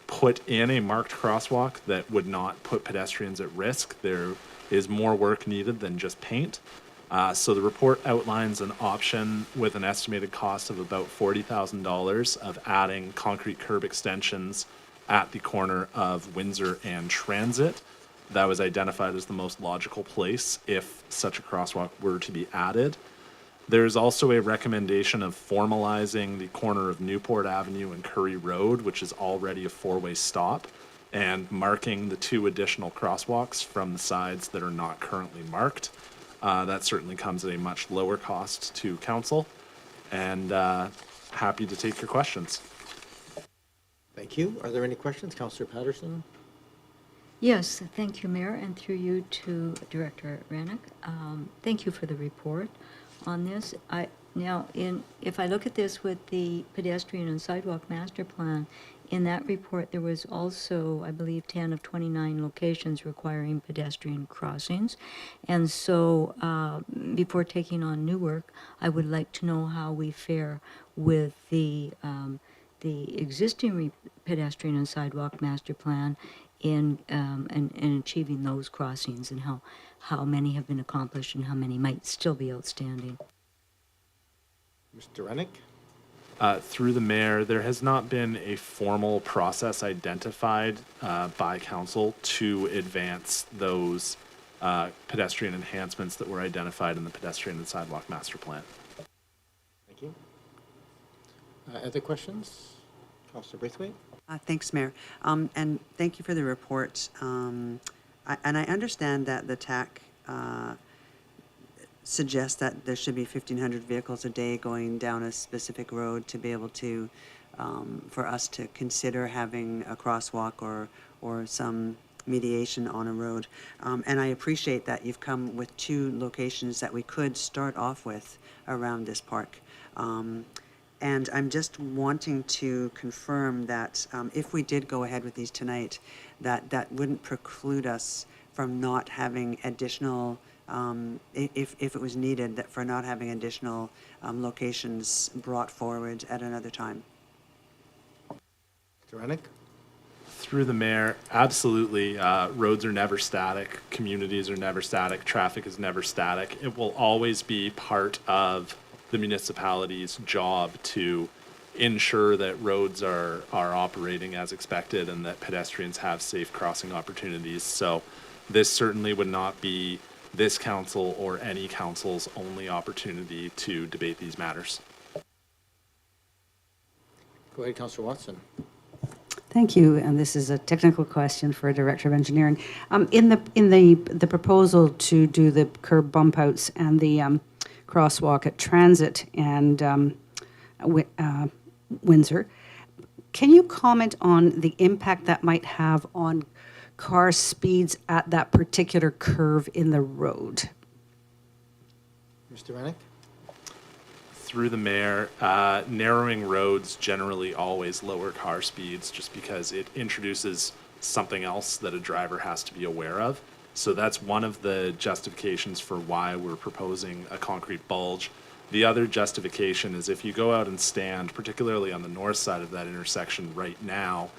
put in a marked crosswalk that would not put pedestrians at risk, there is more work needed than just paint. So the report outlines an option with an estimated cost of about $40,000 of adding concrete curb extensions at the corner of Windsor and Transit. That was identified as the most logical place if such a crosswalk were to be added. There's also a recommendation of formalizing the corner of Newport Avenue and Currie Road, which is already a four-way stop, and marking the two additional crosswalks from the sides that are not currently marked. That certainly comes at a much lower cost to council, and happy to take your questions. Thank you. Are there any questions? Councillor Patterson? Yes, thank you, Mayor, and through you to Director Rennick. Thank you for the report on this. If I look at this with the pedestrian and sidewalk master plan, in that report there was also, I believe, 10 of 29 locations requiring pedestrian crossings. And so before taking on new work, I would like to know how we fare with the existing pedestrian and sidewalk master plan in achieving those crossings, and how many have been accomplished and how many might still be outstanding. Mr. Rennick? Through the mayor, there has not been a formal process identified by council to advance those pedestrian enhancements that were identified in the pedestrian and sidewalk master plan. Thank you. Other questions? Councillor Braithwaite? Thanks, Mayor. And thank you for the report. And I understand that the TAC suggests that there should be 1,500 vehicles a day going down a specific road to be able to, for us to consider having a crosswalk or some mediation on a road. And I appreciate that you've come with 2 locations that we could start off with around this park. And I'm just wanting to confirm that if we did go ahead with these tonight, that wouldn't preclude us from not having additional, if it was needed, that for not having additional locations brought forward at another time. Mr. Rennick? Through the mayor, absolutely. Roads are never static. Communities are never static. Traffic is never static. It will always be part of the municipality's job to ensure that roads are operating as expected and that pedestrians have safe crossing opportunities. So this certainly would not be this council or any council's only opportunity to debate these matters. Go ahead, Councillor Watson. Thank you, and this is a technical question for Director of Engineering. In the proposal to do the curb bump outs and the crosswalk at Transit and Windsor, can you comment on the impact that might have on car speeds at that particular curve in the road? Mr. Rennick? Through the mayor, narrowing roads generally always lower car speeds just because it introduces something else that a driver has to be aware of. So that's one of the justifications for why we're proposing a concrete bulge. The other justification is if you go out and stand, particularly on the north side of that intersection right now,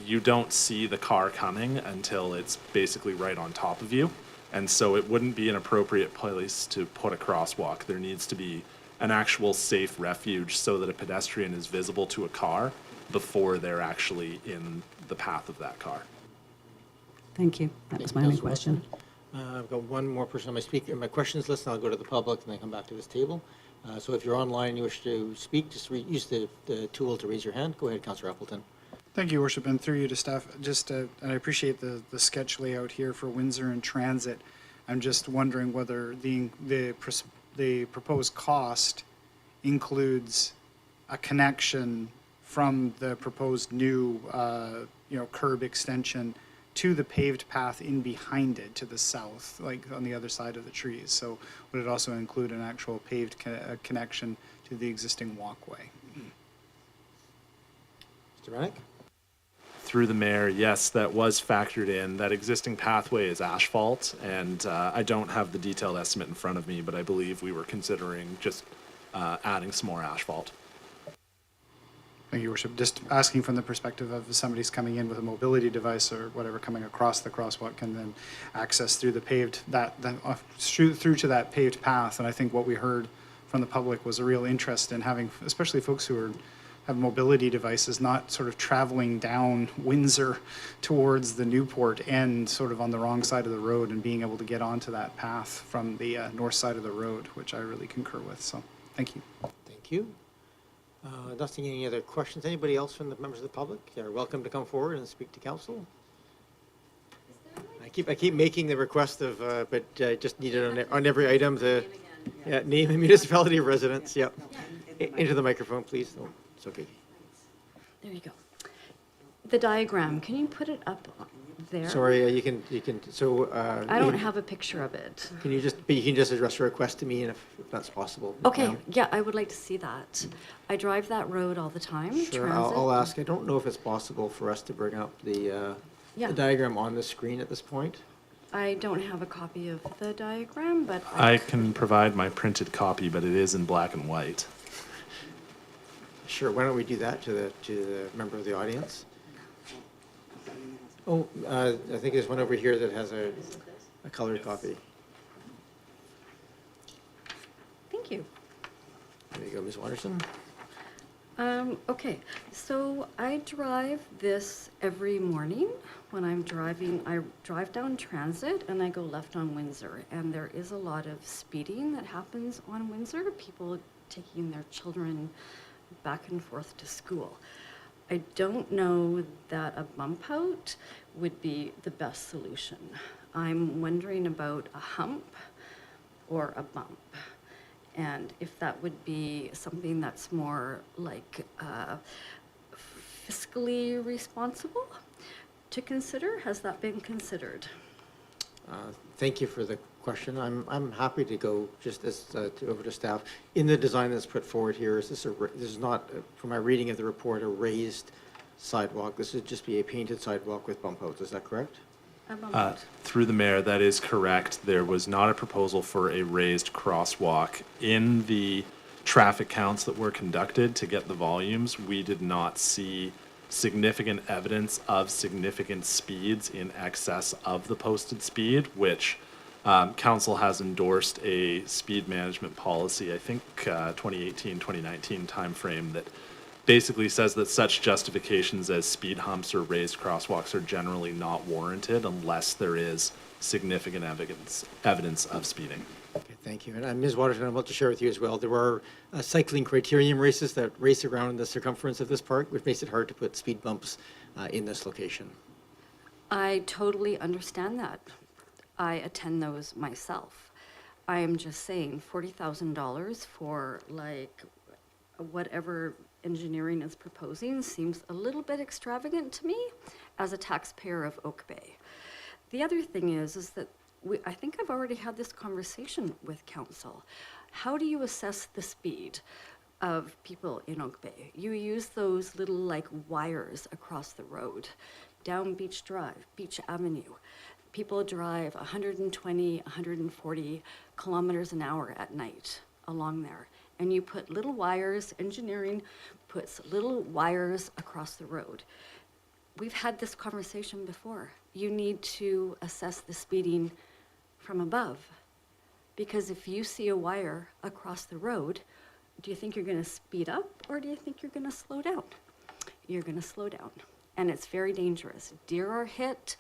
you don't see the car coming until it's basically right on top of you. And so it wouldn't be an appropriate place to put a crosswalk. There needs to be an actual safe refuge so that a pedestrian is visible to a car before they're actually in the path of that car. Thank you. That was my only question. I've got one more person on my questions list, and I'll go to the public and then come back to this table. So if you're online and you wish to speak, just use the tool to raise your hand. Go ahead, Councillor Appleton. Thank you, Worship, and through you to staff. And I appreciate the sketch layout here for Windsor and Transit. I'm just wondering whether the proposed cost includes a connection from the proposed new curb extension to the paved path in behind it to the south, like on the other side of the trees. So would it also include an actual paved connection to the existing walkway? Mr. Rennick? Through the mayor, yes, that was factored in. That existing pathway is asphalt, and I don't have the detailed estimate in front of me, but I believe we were considering just adding some more asphalt. Thank you, Worship. Just asking from the perspective of if somebody's coming in with a mobility device or whatever coming across the crosswalk can then access through the paved, through to that paved path. And I think what we heard from the public was a real interest in having, especially folks who have mobility devices, not sort of traveling down Windsor towards the Newport end, sort of on the wrong side of the road, and being able to get onto that path from the north side of the road, which I really concur with. So thank you. Thank you. Not seeing any other questions. Anybody else from the members of the public? You're welcome to come forward and speak to council. I keep making the request of, but just need it on every item. Name and municipality of residence. Yep. Into the microphone, please. No, it's okay. There you go. The diagram, can you put it up there? Sorry, you can. So I don't have a picture of it. Can you just address a request to me, and if that's possible. Okay, now. yeah, I would like to see that. I drive that road all the time. Sure, Transit. I'll ask. I don't know if it's possible for us to bring up the diagram on the screen at this point. I don't have a copy of the diagram, but I can provide my printed copy, but it is in black and white. Sure. Why don't we do that to the member of the audience? Oh, I think there's one over here that has a colored copy. Thank you. There you go, Ms. Watterson. Okay, so I drive this every morning when I'm driving. I drive down Transit and I go left on Windsor, and there is a lot of speeding that happens on Windsor, people taking their children back and forth to school. I don't know that a bump out would be the best solution. I'm wondering about a hump or a bump, and if that would be something that's more like fiscally responsible, to consider? Has that been considered? Thank you for the question. I'm happy to go just as, over to staff. In the design that's put forward here, is this this is not, from my reading of the report, a raised sidewalk. This would just be a painted sidewalk with bump outs. Is that correct? Through the mayor, that is correct. There was not a proposal for a raised crosswalk. In the traffic counts that were conducted to get the volumes, we did not see significant evidence of significant speeds in excess of the posted speed, which council has endorsed a speed management policy, I think 2018, 2019 timeframe, that basically says that such justifications as speed humps or raised crosswalks are generally not warranted unless there is significant evidence of speeding. Okay, thank you. And Ms. Waterton, I'm about to share with you as well. There are cycling criterium races that race around the circumference of this park, which makes it hard to put speed bumps in this location. I totally understand that. I attend those myself. I am just saying $40,000 for like whatever engineering is proposing seems a little bit extravagant to me as a taxpayer of Oak Bay. The other thing is that I think I've already had this conversation with council. How do you assess the speed of people in Oak Bay? You use those little like wires across the road, down Beach Drive, Beach Avenue. People drive 120, 140 kilometers an hour at night along there. And you put little wires, engineering puts little wires across the road. We've had this conversation before. You need to assess the speeding from above. Because if you see a wire across the road, do you think you're going to speed up or do you think you're going to slow down? You're going to slow down. And it's very dangerous. Deer are hit,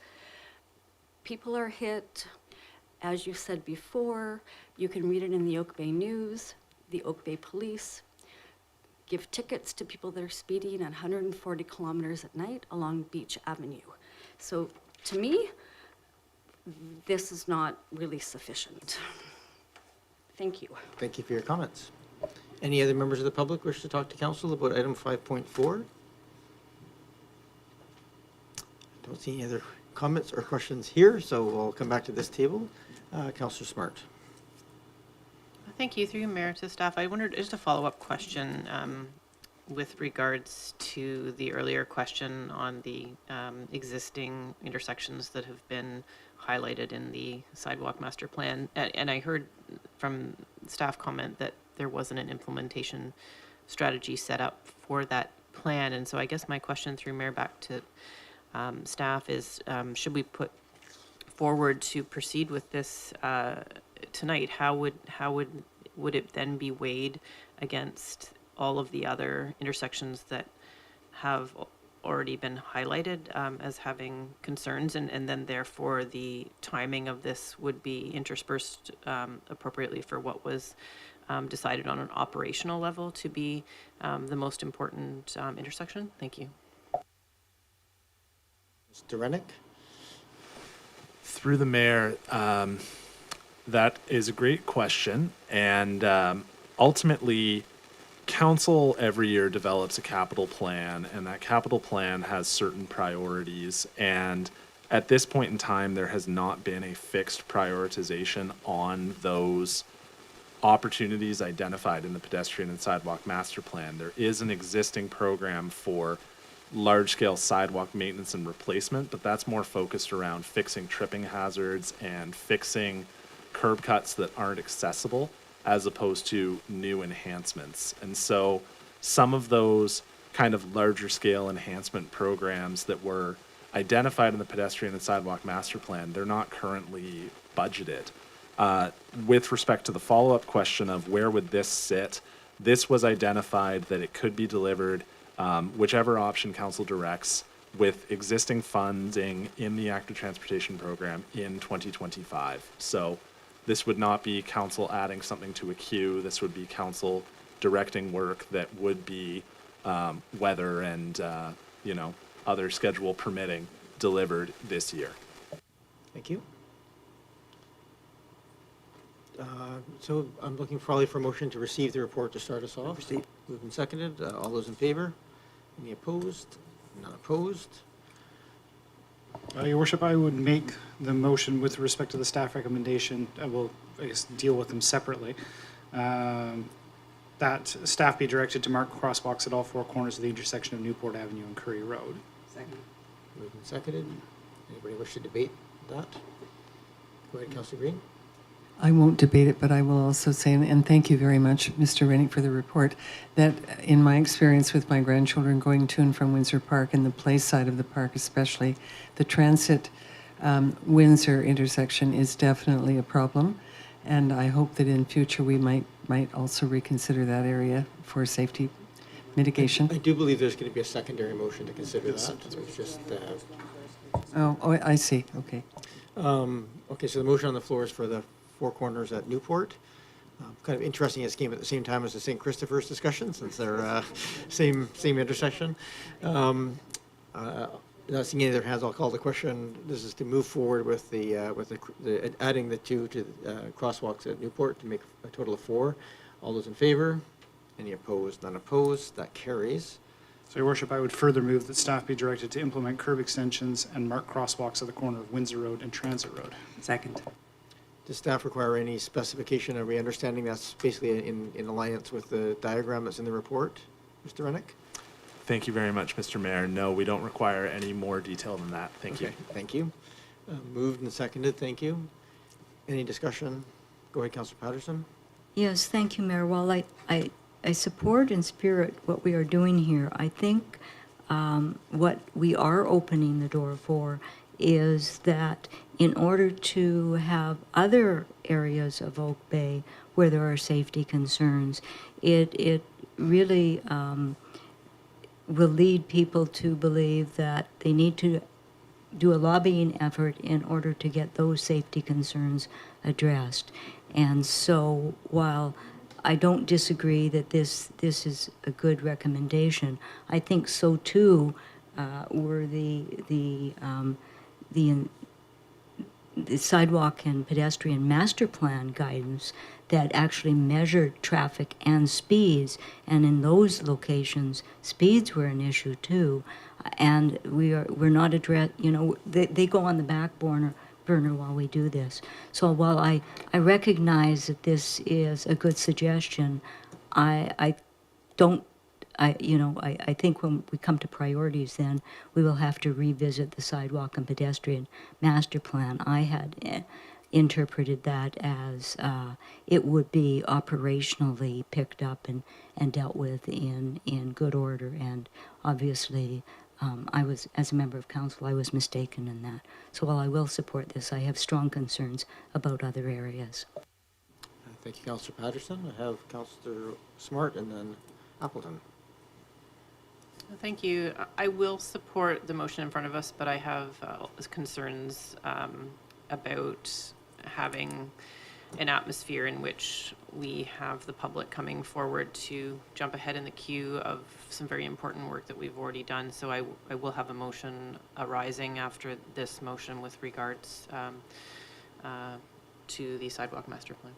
people are hit. As you said before, you can read it in the Oak Bay News. The Oak Bay Police give tickets to people that are speeding at 140 kilometers at night along Beach Avenue. So to me, this is not really sufficient. Thank you. Thank you for your comments. Any other members of the public wish to talk to council about item 5.4? Don't see any other comments or questions here, so we'll come back to this table. Councillor Smart. Thank you. Through you, Mayor, to staff. I wondered, just a follow-up question with regards to the earlier question on the existing intersections that have been highlighted in the sidewalk master plan. And I heard from staff comment that there wasn't an implementation strategy set up for that plan. And so I guess my question through Mayor back to staff is, should we put forward to proceed with this tonight? How would it then be weighed against all of the other intersections that have already been highlighted as having concerns, and then therefore the timing of this would be interspersed appropriately for what was decided on an operational level to be the most important intersection? Thank you. Mr. Rennick? Through the mayor, that is a great question. And ultimately, council every year develops a capital plan, and that capital plan has certain priorities. And at this point in time, there has not been a fixed prioritization on those opportunities identified in the pedestrian and sidewalk master plan. There is an existing program for large-scale sidewalk maintenance and replacement, but that's more focused around fixing tripping hazards and fixing curb cuts that aren't accessible, as opposed to new enhancements. And so some of those kind of larger scale enhancement programs that were identified in the pedestrian and sidewalk master plan, they're not currently budgeted. With respect to the follow-up question of where would this sit, this was identified that it could be delivered whichever option council directs with existing funding in the active transportation program in 2025. So this would not be council adding something to a queue. This would be council directing work that would be weather and other schedule permitting delivered this year. Thank you. So I'm looking probably for a motion to receive the report to start us off. Receive. Moved and seconded. All those in favor? Any opposed? None opposed. Your worship, I would make the motion with respect to the staff recommendation. I will, I guess, deal with them separately. That staff be directed to mark crosswalks at all four corners of the intersection of Newport Avenue and Curry Road. Moved and seconded. Anybody wish to debate that? Go ahead, Councillor Green. I won't debate it, but I will also say, and thank you very much, Mr. Rennick, for the report, that in my experience with my grandchildren going to and from Windsor Park and the play side of the park especially, the transit Windsor intersection is definitely a problem. And I hope that in future we might also reconsider that area for safety mitigation. I do believe there's going to be a secondary motion to consider that. It's just, Oh, I see, okay. okay, so the motion on the floor is for the four corners at Newport. Kind of interesting, it came at the same time as the St. Christopher's discussion, since they're same intersection. Not seeing any other hands, I'll call the question. This is to move forward with the adding the two to crosswalks at Newport to make a total of 4. All those in favor? Any opposed? None opposed. That carries. So, Your Worship, I would further move that staff be directed to implement curb extensions and mark crosswalks at the corner of Windsor Road and Transit Road. Second. Does staff require any specification? Are we understanding that's basically in alliance with the diagram that's in the report? Mr. Rennick? Thank you very much, Mr. Mayor. No, we don't require any more detail than that. Thank you. Okay, thank you. Moved and seconded, thank you. Any discussion? Go ahead, Councillor Patterson. Yes, thank you, Mayor. While I support in spirit what we are doing here, I think what we are opening the door for is that in order to have other areas of Oak Bay where there are safety concerns, it really will lead people to believe that they need to do a lobbying effort in order to get those safety concerns addressed. And so while I don't disagree that this is a good recommendation, I think so too were the sidewalk and pedestrian master plan guidance that actually measured traffic and speeds, and in those locations, speeds were an issue too, and we're not they go on the back burner while we do this. So while I recognize that this is a good suggestion, I think when we come to priorities, then we will have to revisit the sidewalk and pedestrian master plan. I had interpreted that as it would be operationally picked up and dealt with in good order. And obviously, I was, as a member of council, I was mistaken in that. So while I will support this, I have strong concerns about other areas. Thank you, Councillor Patterson. I have Councillor Smart and then Appleton. Thank you. I will support the motion in front of us, but I have concerns about having an atmosphere in which we have the public coming forward to jump ahead in the queue of some very important work that we've already done. So I will have a motion arising after this motion with regards to the sidewalk master plan.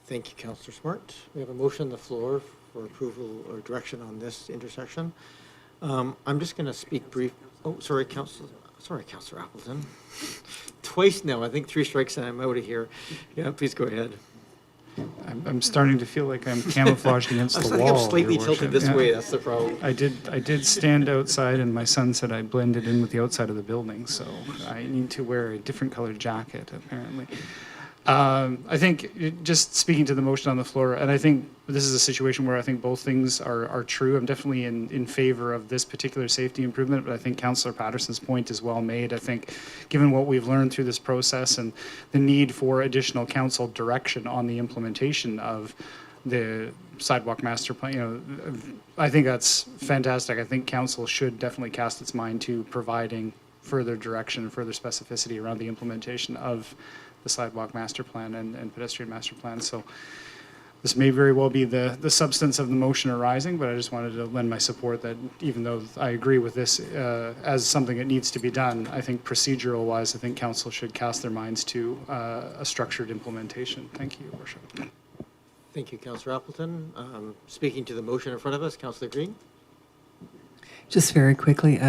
Thank you, Councillor Smart. We have a motion on the floor for approval or direction on this intersection. I'm just going to speak brief. Oh, sorry, Councillor Appleton. Twice now. I think 3 strikes and I'm out of here. Yeah, please go ahead. I'm starting to feel like I'm camouflaged against the I wall. think I'm slightly Your tilted Worship. this Yeah. way. That's the problem. I did stand outside, and my son said I blended in with the outside of the building, so I need to wear a different colored jacket, apparently. I think, just speaking to the motion on the floor, and I think this is a situation where I think both things are true. I'm definitely in favor of this particular safety improvement, but I think Councillor Patterson's point is well made. I think, given what we've learned through this process and the need for additional council direction on the implementation of the sidewalk master plan, I think that's fantastic. I think council should definitely cast its mind to providing further direction and further specificity around the implementation of the sidewalk master plan and pedestrian master plan. So this may very well be the substance of the motion arising, but I just wanted to lend my support that even though I agree with this as something that needs to be done, I think procedural wise, I think council should cast their minds to a structured implementation. Thank you, Your Worship. Thank you, Councillor Appleton. Speaking to the motion in front of us, Councillor Green. Just very quickly,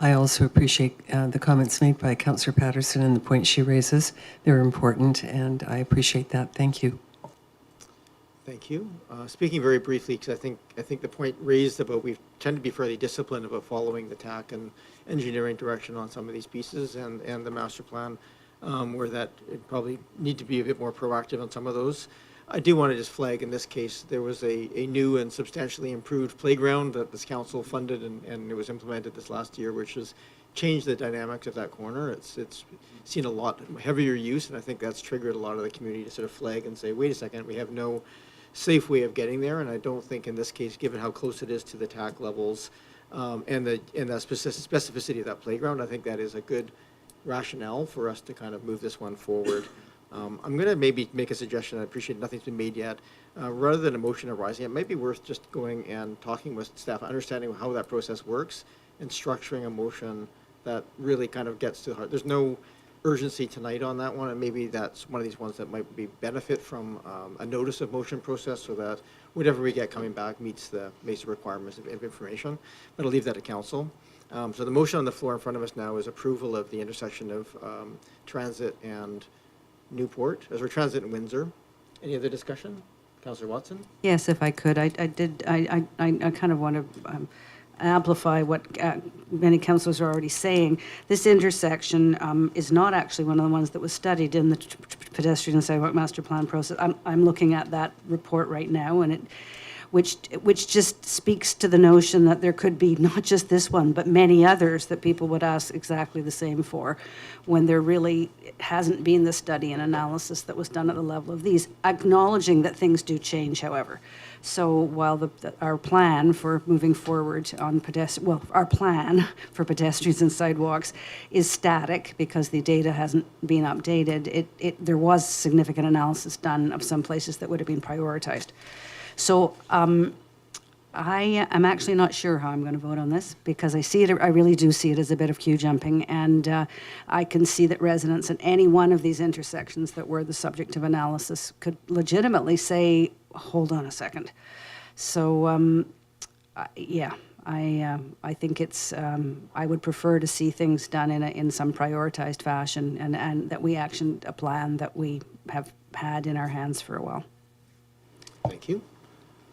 I also appreciate the comments made by Councillor Patterson and the points she raises. They're important, and I appreciate that. Thank you. Thank you. Speaking very briefly, because I think the point raised about we tend to be fairly disciplined about following the TAC and engineering direction on some of these pieces and the master plan, where that it probably need to be a bit more proactive on some of those. I do want to just flag in this case, there was a new and substantially improved playground that this council funded and it was implemented this last year, which has changed the dynamics of that corner. It's seen a lot heavier use, and I think that's triggered a lot of the community to sort of flag and say, wait a second, we have no safe way of getting there, and I don't think in this case, given how close it is to the TAC levels and the specificity of that playground, I think that is a good rationale for us to kind of move this one forward. I'm going to maybe make a suggestion. I appreciate nothing's been made yet. Rather than a motion arising, it might be worth just going and talking with staff, understanding how that process works, and structuring a motion that really kind of gets to the heart. There's no urgency tonight on that one, and maybe that's one of these ones that might be benefit from a notice of motion process, so that whatever we get coming back meets the basic requirements of information. But I'll leave that to council. So the motion on the floor in front of us now is approval of the intersection of Transit and Newport, as we're Transit and Windsor. Any other discussion? Councillor Watson? Yes, if I could, I kind of want to amplify what many councillors are already saying. This intersection is not actually one of the ones that was studied in the pedestrian and sidewalk master plan process. I'm looking at that report right now, and which just speaks to the notion that there could be not just this one, but many others that people would ask exactly the same for, when there really hasn't been the study and analysis that was done at the level of these, acknowledging that things do change, however. So while our plan for moving forward on our plan for pedestrians and sidewalks is static because the data hasn't been updated, there was significant analysis done of some places that would have been prioritized. So I am actually not sure how I'm going to vote on this, because I really do see it as a bit of queue jumping, and I can see that residents in any one of these intersections that were the subject of analysis could legitimately say, hold on a second. So I think it's, I would prefer to see things done in some prioritized fashion, and that we action a plan that we have had in our hands for a while. Thank you.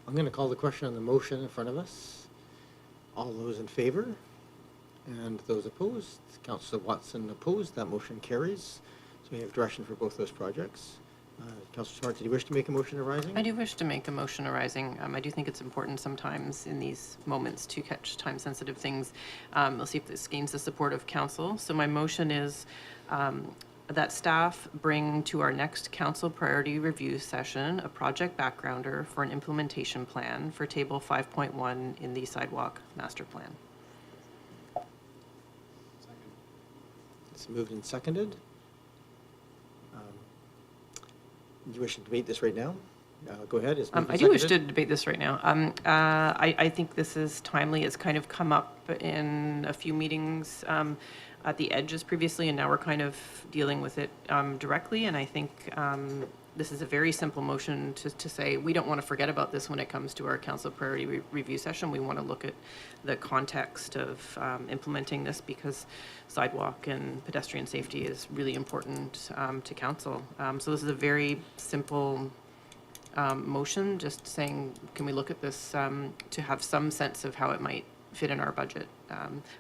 I'm going to call the question on the motion in front of us. All those in favor? And those opposed? Councillor Watson opposed. That motion carries. So we have direction for both those projects. Councillor Smart, did you wish to make a motion arising? I do wish to make a motion arising. I do think it's important sometimes in these moments to catch time-sensitive things. We'll see if this gains the support of council. So my motion is that staff bring to our next council priority review session a project backgrounder for an implementation plan for table 5.1 in the sidewalk master plan. It's moved and seconded. Do you wish to debate this right now? Go ahead. It's moved and I do wish to seconded. debate this right now. I think this is timely. It's kind of come up in a few meetings at the edges previously, and now we're kind of dealing with it directly. And I think this is a very simple motion to say we don't want to forget about this when it comes to our council priority review session. We want to look at the context of implementing this, because sidewalk and pedestrian safety is really important to council. So this is a very simple motion, just saying, can we look at this to have some sense of how it might fit in our budget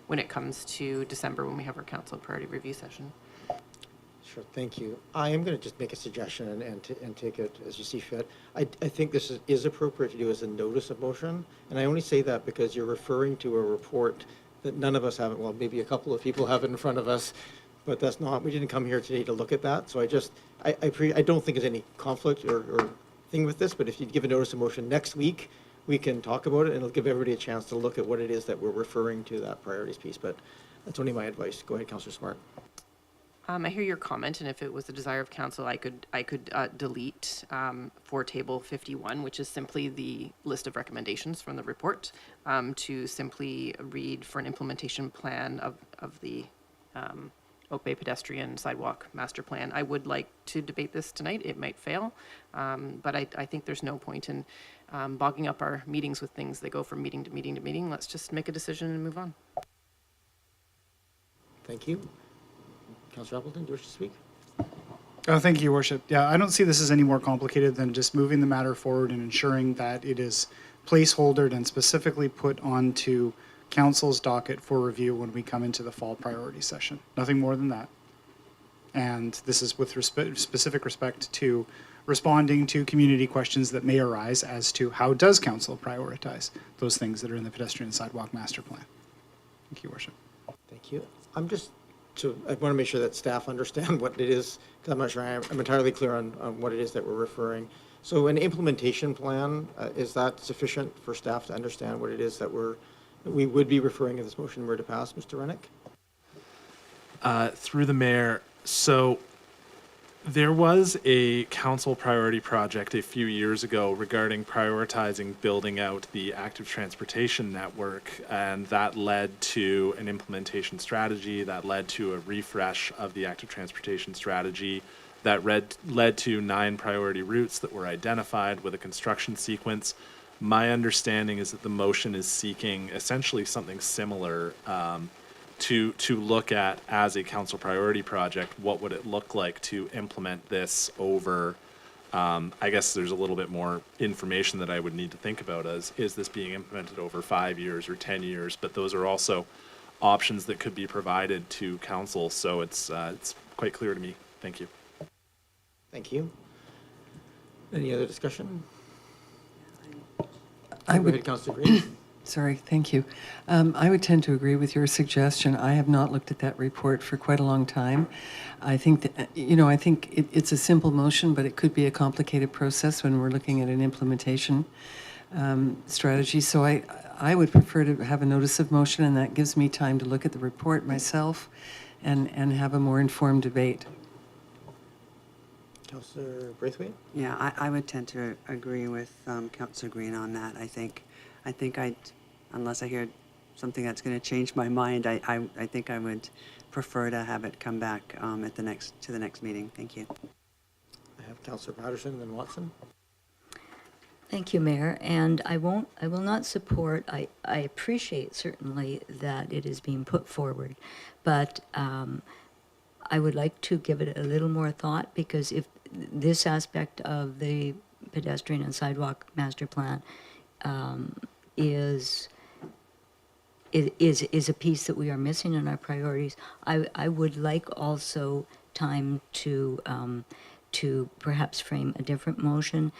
when it comes to December, when we have our council priority review session. Sure, thank you. I am going to just make a suggestion and take it as you see fit. I think this is appropriate to do as a notice of motion, and I only say that because you're referring to a report that none of us have, well, maybe a couple of people have it in front of us, but that's not, we didn't come here today to look at that. So I don't think there's any conflict or thing with this, but if you give a notice of motion next week, we can talk about it, and it'll give everybody a chance to look at what it is that we're referring to, that priorities piece. But that's only my advice. Go ahead, Councillor Smart. I hear your comment, and if it was the desire of council, I could delete for table 51, which is simply the list of recommendations from the report, to simply read for an implementation plan of the Oak Bay Pedestrian Sidewalk Master Plan. I would like to debate this tonight. It might fail, but I think there's no point in bogging up our meetings with things that go from meeting to meeting to meeting. Let's just make a decision and move on. Thank you. Councillor Appleton, do you wish to speak? Oh, thank you, Your Worship. Yeah, I don't see this as any more complicated than just moving the matter forward and ensuring that it is placeholdered and specifically put onto council's docket for review when we come into the fall priority session. Nothing more than that. And this is with specific respect to responding to community questions that may arise as to how does council prioritize those things that are in the pedestrian sidewalk master plan. Thank you, Your Worship. Thank you. I want to make sure that staff understand what it is, because I'm not sure I'm entirely clear on what it is that we're referring. So an implementation plan, is that sufficient for staff to understand what it is that we would be referring if this motion were to pass, Mr. Rennick? Through the mayor, so there was a council priority project a few years ago regarding prioritizing building out the active transportation network, and that led to an implementation strategy, that led to a refresh of the active transportation strategy, that led to 9 priority routes that were identified with a construction sequence. My understanding is that the motion is seeking essentially something similar, to look at as a council priority project, what would it look like to implement this over, I guess there's a little bit more information that I would need to think about as, is this being implemented over 5 years or 10 years? But those are also options that could be provided to council, so it's quite clear to me. Thank you. Thank you. Any other discussion? I Go would- ahead, Councillor Green. Sorry, thank you. I would tend to agree with your suggestion. I have not looked at that report for quite a long time. I think that, I think it's a simple motion, but it could be a complicated process when we're looking at an implementation strategy. So I would prefer to have a notice of motion, and that gives me time to look at the report myself and have a more informed debate. Councillor Braithwaite? Yeah, I would tend to agree with Councillor Green on that. I think I'd, unless I hear something that's going to change my mind, I think I would prefer to have it come back to the next meeting. Thank you. I have Councillor Patterson and then Watson. Thank you, Mayor, and I will not support, I appreciate certainly that it is being put forward, but I would like to give it a little more thought, because if this aspect of the pedestrian and sidewalk master plan is a piece that we are missing in our priorities, I would like also time to perhaps frame a different motion,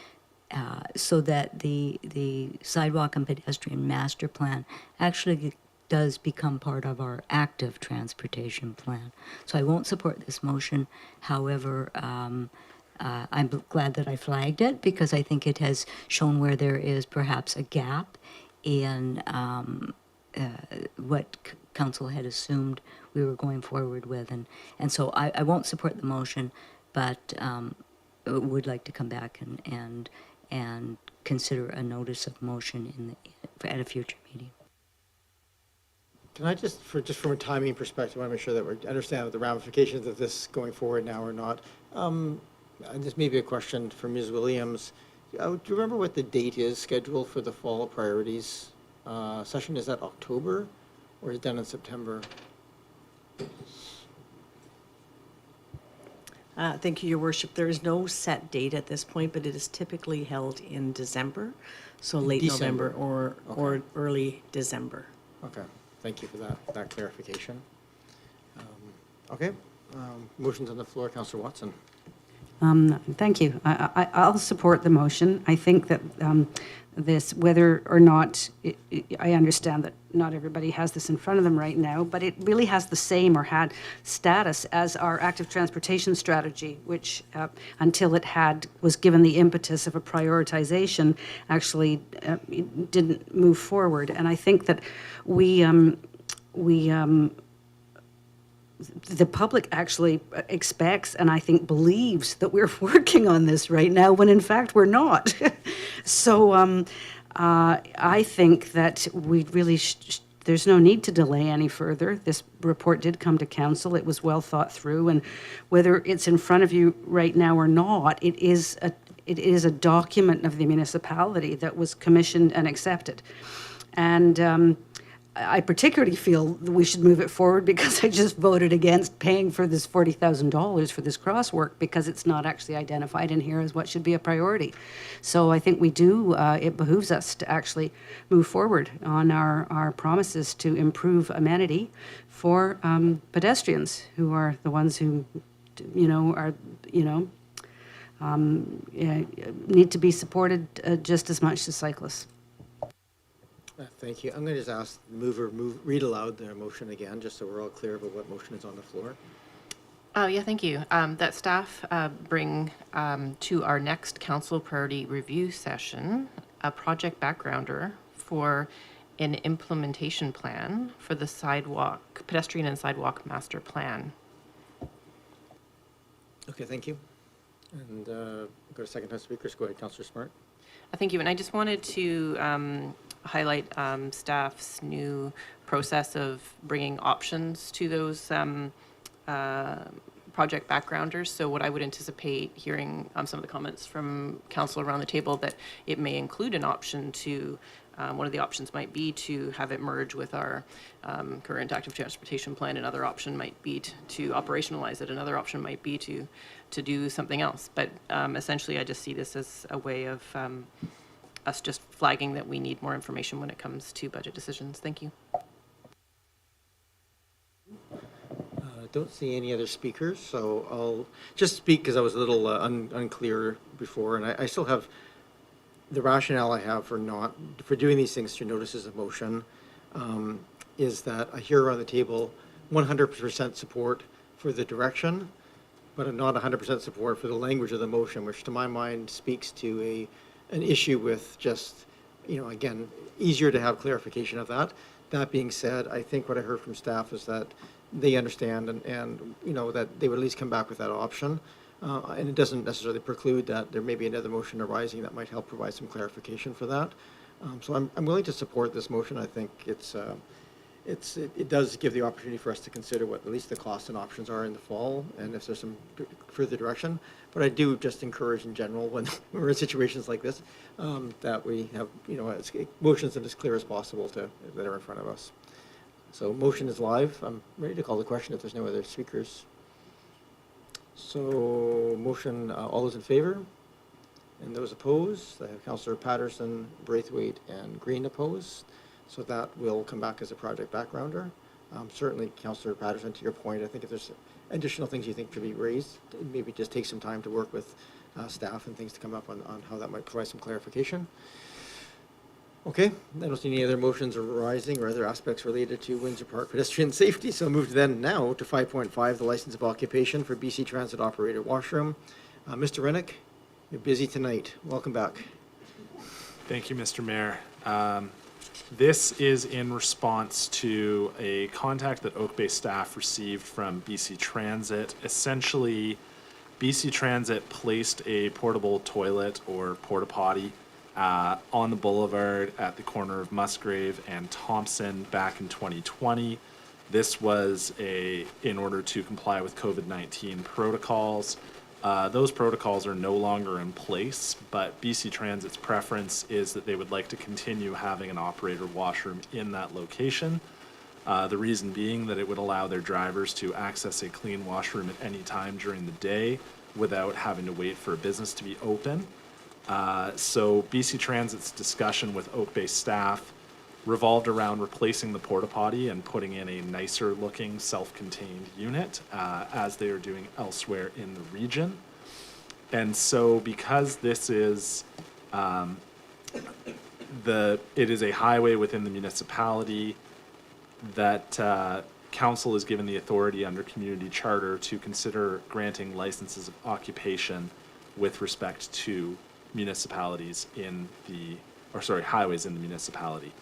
so that the sidewalk and pedestrian master plan actually does become part of our active transportation plan. So I won't support this motion. However, I'm glad that I flagged it, because I think it has shown where there is perhaps a gap in what council had assumed we were going forward with. And so I won't support the motion, but would like to come back and consider a notice of motion at a future meeting. Can I just from a timing perspective, I want to make sure that we understand the ramifications of this going forward now or not. And this may be a question for Ms. Williams. Do you remember what the date is scheduled for the fall priorities session? Is that October, or is it done in September? Thank you, Your Worship. There is no set date at this point, but it is typically held in December, so late December. November or early December. Okay, thank you for that clarification. Okay, motions on the floor, Councillor Watson. Thank you. I'll support the motion. I think that this, whether or not, I understand that not everybody has this in front of them right now, but it really has the same or had status as our active transportation strategy, which until it was given the impetus of a prioritization, actually didn't move forward. And I think that the public actually expects and I think believes that we're working on this right now, when in fact we're not. So I think that we really there's no need to delay any further. This report did come to council. It was well thought through, and whether it's in front of you right now or not, it is a document of the municipality that was commissioned and accepted. And I particularly feel that we should move it forward because I just voted against paying for this $40,000 for this crosswalk because it's not actually identified in here as what should be a priority. So I think it behooves us to actually move forward on our promises to improve amenity for pedestrians who are the ones who, need to be supported just as much as cyclists. Thank you. I'm going to just ask the mover, read aloud their motion again, just so we're all clear about what motion is on the floor. Oh, yeah, thank you. That staff bring to our next council priority review session a project backgrounder for an implementation plan for the pedestrian and sidewalk master plan. Okay, thank you. And go to second time speakers. Go ahead, Councillor Smart. Thank you. And I just wanted to highlight staff's new process of bringing options to those project backgrounders. So what I would anticipate hearing some of the comments from council around the table, that it may include an option to, one of the options might be to have it merge with our current active transportation plan. Another option might be to operationalize it. Another option might be to do something else. But essentially, I just see this as a way of us just flagging that we need more information when it comes to budget decisions. Thank you. Don't see any other speakers, so I'll just speak because I was a little unclear before, and I still have the rationale I have for doing these things through notices of motion is that I hear around the table 100% support for the direction, but not 100% support for the language of the motion, which to my mind speaks to an issue with just, again, easier to have clarification of that. That being said, I think what I heard from staff is that they understand and that they would at least come back with that option. And it doesn't necessarily preclude that there may be another motion arising that might help provide some clarification for that. So I'm willing to support this motion. I think it does give the opportunity for us to consider what at least the costs and options are in the fall, and if there's some further direction. But I do just encourage in general when we're in situations like this that we have motions that as clear as possible that are in front of us. So motion is live. I'm ready to call the question if there's no other speakers. So motion, all those in favor? And those opposed? I have Councillor Patterson, Braithwaite, and Green opposed. So that will come back as a project backgrounder. Certainly, Councillor Patterson, to your point, I think if there's additional things you think should be raised, maybe just take some time to work with staff and things to come up on how that might provide some clarification. Okay, I don't see any other motions arising or other aspects related to Windsor Park pedestrian safety, so move then now to 5.5, the license of occupation for BC Transit Operator Washroom. Mr. Rennick, you're busy tonight. Welcome back. Thank you, Mr. Mayor. This is in response to a contact that Oak Bay staff received from BC Transit. Essentially, BC Transit placed a portable toilet or porta potty on the boulevard at the corner of Musgrave and Thompson back in 2020. This was in order to comply with COVID-19 protocols. Those protocols are no longer in place, but BC Transit's preference is that they would like to continue having an operator washroom in that location. The reason being that it would allow their drivers to access a clean washroom at any time during the day without having to wait for a business to be open. So BC Transit's discussion with Oak Bay staff revolved around replacing the porta potty and putting in a nicer looking self-contained unit as they are doing elsewhere in the region. And so because this is it is a highway within the municipality, that council is given the authority under community charter to consider granting licenses of occupation with respect to municipalities highways in the municipality.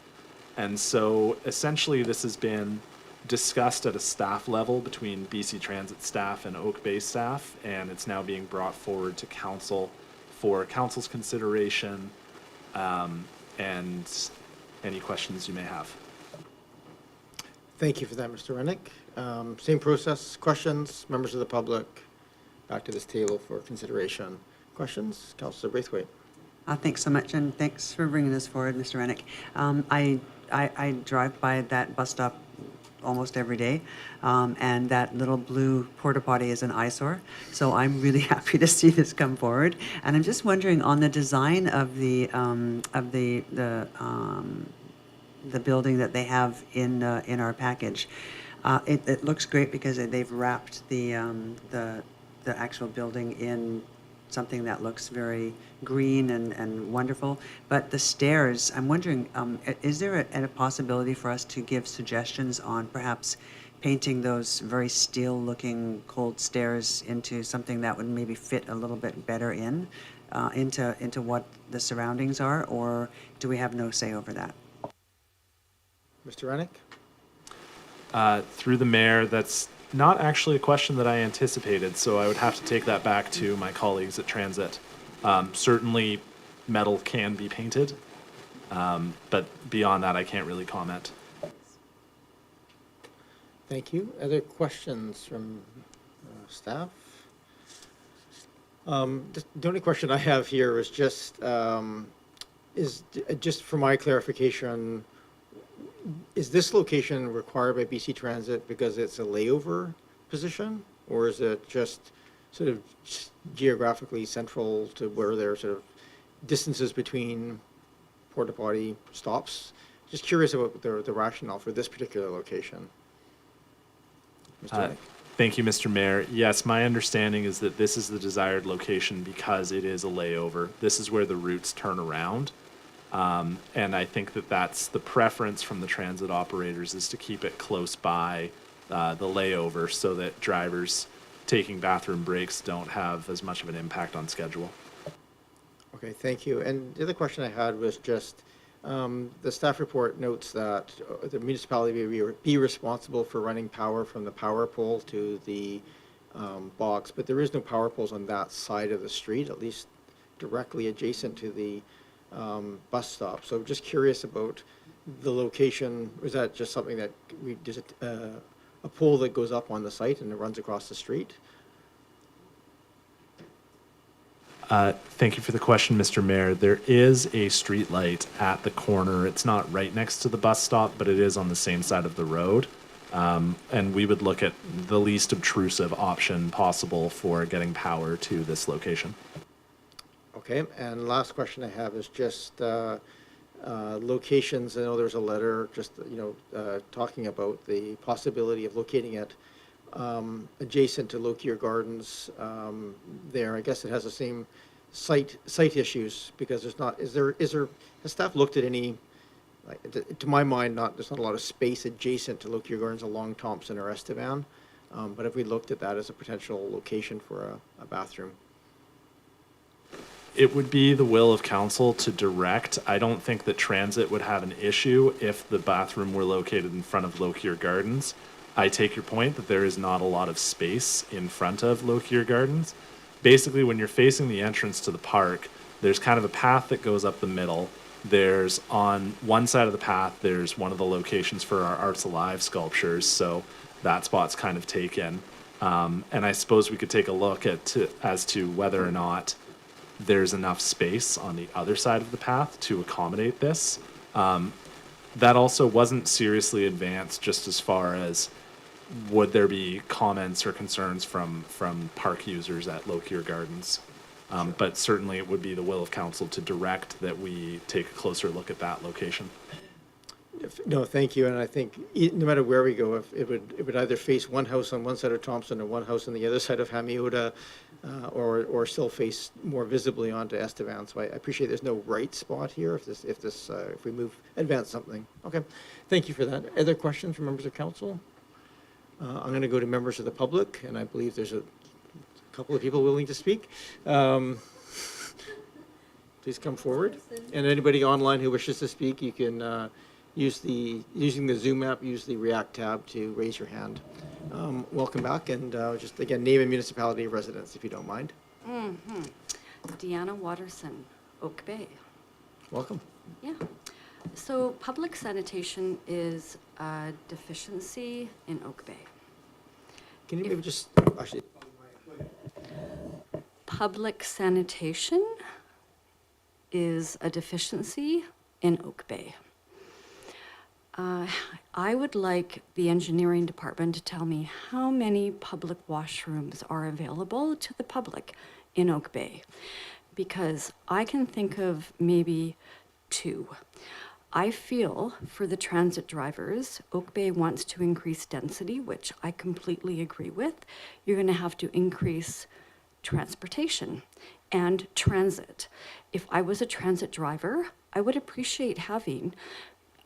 And so essentially this has been discussed at a staff level between BC Transit staff and Oak Bay staff, and it's now being brought forward to council for council's consideration and any questions you may have. Thank you for that, Mr. Rennick. Same process, questions, members of the public, back to this table for consideration. Questions? Councillor Braithwaite. Thanks so much, and thanks for bringing this forward, Mr. Rennick. I drive by that bus stop almost every day, and that little blue porta potty is an eyesore. So I'm really happy to see this come forward. And I'm just wondering on the design of the building that they have in our package. It looks great because they've wrapped the actual building in something that looks very green and wonderful. But the stairs, I'm wondering, is there a possibility for us to give suggestions on perhaps painting those very steel-looking cold stairs into something that would maybe fit a little bit better into what the surroundings are, or do we have no say over that? Mr. Rennick? Through the mayor, that's not actually a question that I anticipated, so I would have to take that back to my colleagues at Transit. Certainly, metal can be painted, but beyond that, I can't really comment. Thank you. Other questions from staff? The only question I have here is just for my clarification, is this location required by BC Transit because it's a layover position, or is it just sort of geographically central to where there are sort of distances between porta potty stops? Just curious about the rationale for this particular location. Mr. Rennick. Thank you, Mr. Mayor. Yes, my understanding is that this is the desired location because it is a layover. This is where the routes turn around. And I think that that's the preference from the transit operators, is to keep it close by the layover so that drivers taking bathroom breaks don't have as much of an impact on schedule. Okay, thank you. And the other question I had was just, the staff report notes that the municipality may be responsible for running power from the power pole to the box, but there is no power poles on that side of the street, at least directly adjacent to the bus stop. So just curious about the location. Is that just something that does a pole that goes up on the site and it runs across the street? Thank you for the question, Mr. Mayor. There is a street light at the corner. It's not right next to the bus stop, but it is on the same side of the road. And we would look at the least obtrusive option possible for getting power to this location. Okay, and last question I have is just locations. I know there's a letter just, talking about the possibility of locating it adjacent to Lokier Gardens there. I guess it has the same site issues because there's not, has staff looked at any, like, to my mind, there's not a lot of space adjacent to Lokier Gardens along Thompson or Estevan, but have we looked at that as a potential location for a bathroom? It would be the will of council to direct. I don't think that transit would have an issue if the bathroom were located in front of Lokier Gardens. I take your point that there is not a lot of space in front of Lokier Gardens. Basically, when you're facing the entrance to the park, there's kind of a path that goes up the middle. There's on one side of the path, there's one of the locations for our Arts Alive sculptures, so that spot's kind of taken. And I suppose we could take a look as to whether or not there's enough space on the other side of the path to accommodate this. That also wasn't seriously advanced just as far as would there be comments or concerns from park users at Lokier Gardens. But certainly it would be the will of council to direct that we take a closer look at that location. No, thank you. And I think no matter where we go, if it would either face one house on one side of Thompson or one house on the other side of Hamiota, or still face more visibly onto Estevan. So I appreciate there's no right spot here if we advance something. Okay, thank you for that. Other questions from members of council? I'm going to go to members of the public, and I believe there's a couple of people willing to speak. Please come forward. And anybody online who wishes to speak, you can using the Zoom app, use the React tab to raise your hand. Welcome back, and just again, name and municipality of residence, if you don't mind. Deanna Watterson, Oak Bay. Welcome. Yeah. So public sanitation is a deficiency in Oak Bay. Can you maybe just, actually, Public sanitation is a deficiency in Oak Bay. I would like the engineering department to tell me how many public washrooms are available to the public in Oak Bay, because I can think of maybe 2. I feel for the transit drivers, Oak Bay wants to increase density, which I completely agree with. You're going to have to increase transportation and transit. If I was a transit driver, I would appreciate having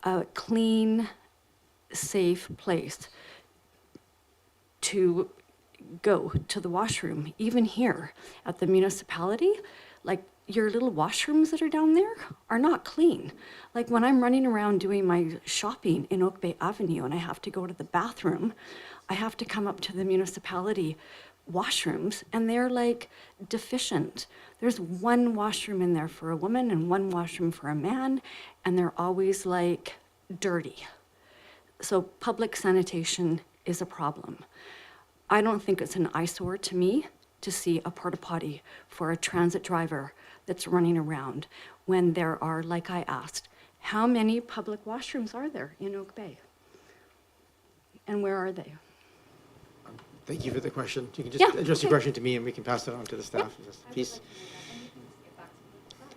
a clean, safe place to go to the washroom. Even here at the municipality, like your little washrooms that are down there are not clean. Like when I'm running around doing my shopping in Oak Bay Avenue and I have to go to the bathroom, I have to come up to the municipality washrooms and they're like deficient. There's one washroom in there for a woman and one washroom for a man, and they're always like dirty. So public sanitation is a problem. I don't think it's an eyesore to me to see a porta potty for a transit driver that's running around when there are, like I asked, how many public washrooms are there in Oak Bay? And where are they? thank you for the question. You can just Yeah, address your okay. question to me and we can pass it on to the staff. This piece.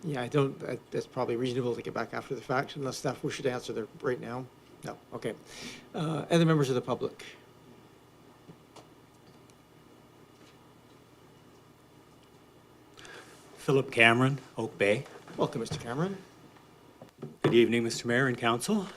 Yeah, that's probably reasonable to get back after the fact unless staff wish to answer there right now. No, okay. Other members of the public? Philip Cameron, Oak Bay. Welcome, Mr. Cameron. Good evening, Mr. Mayor and Council.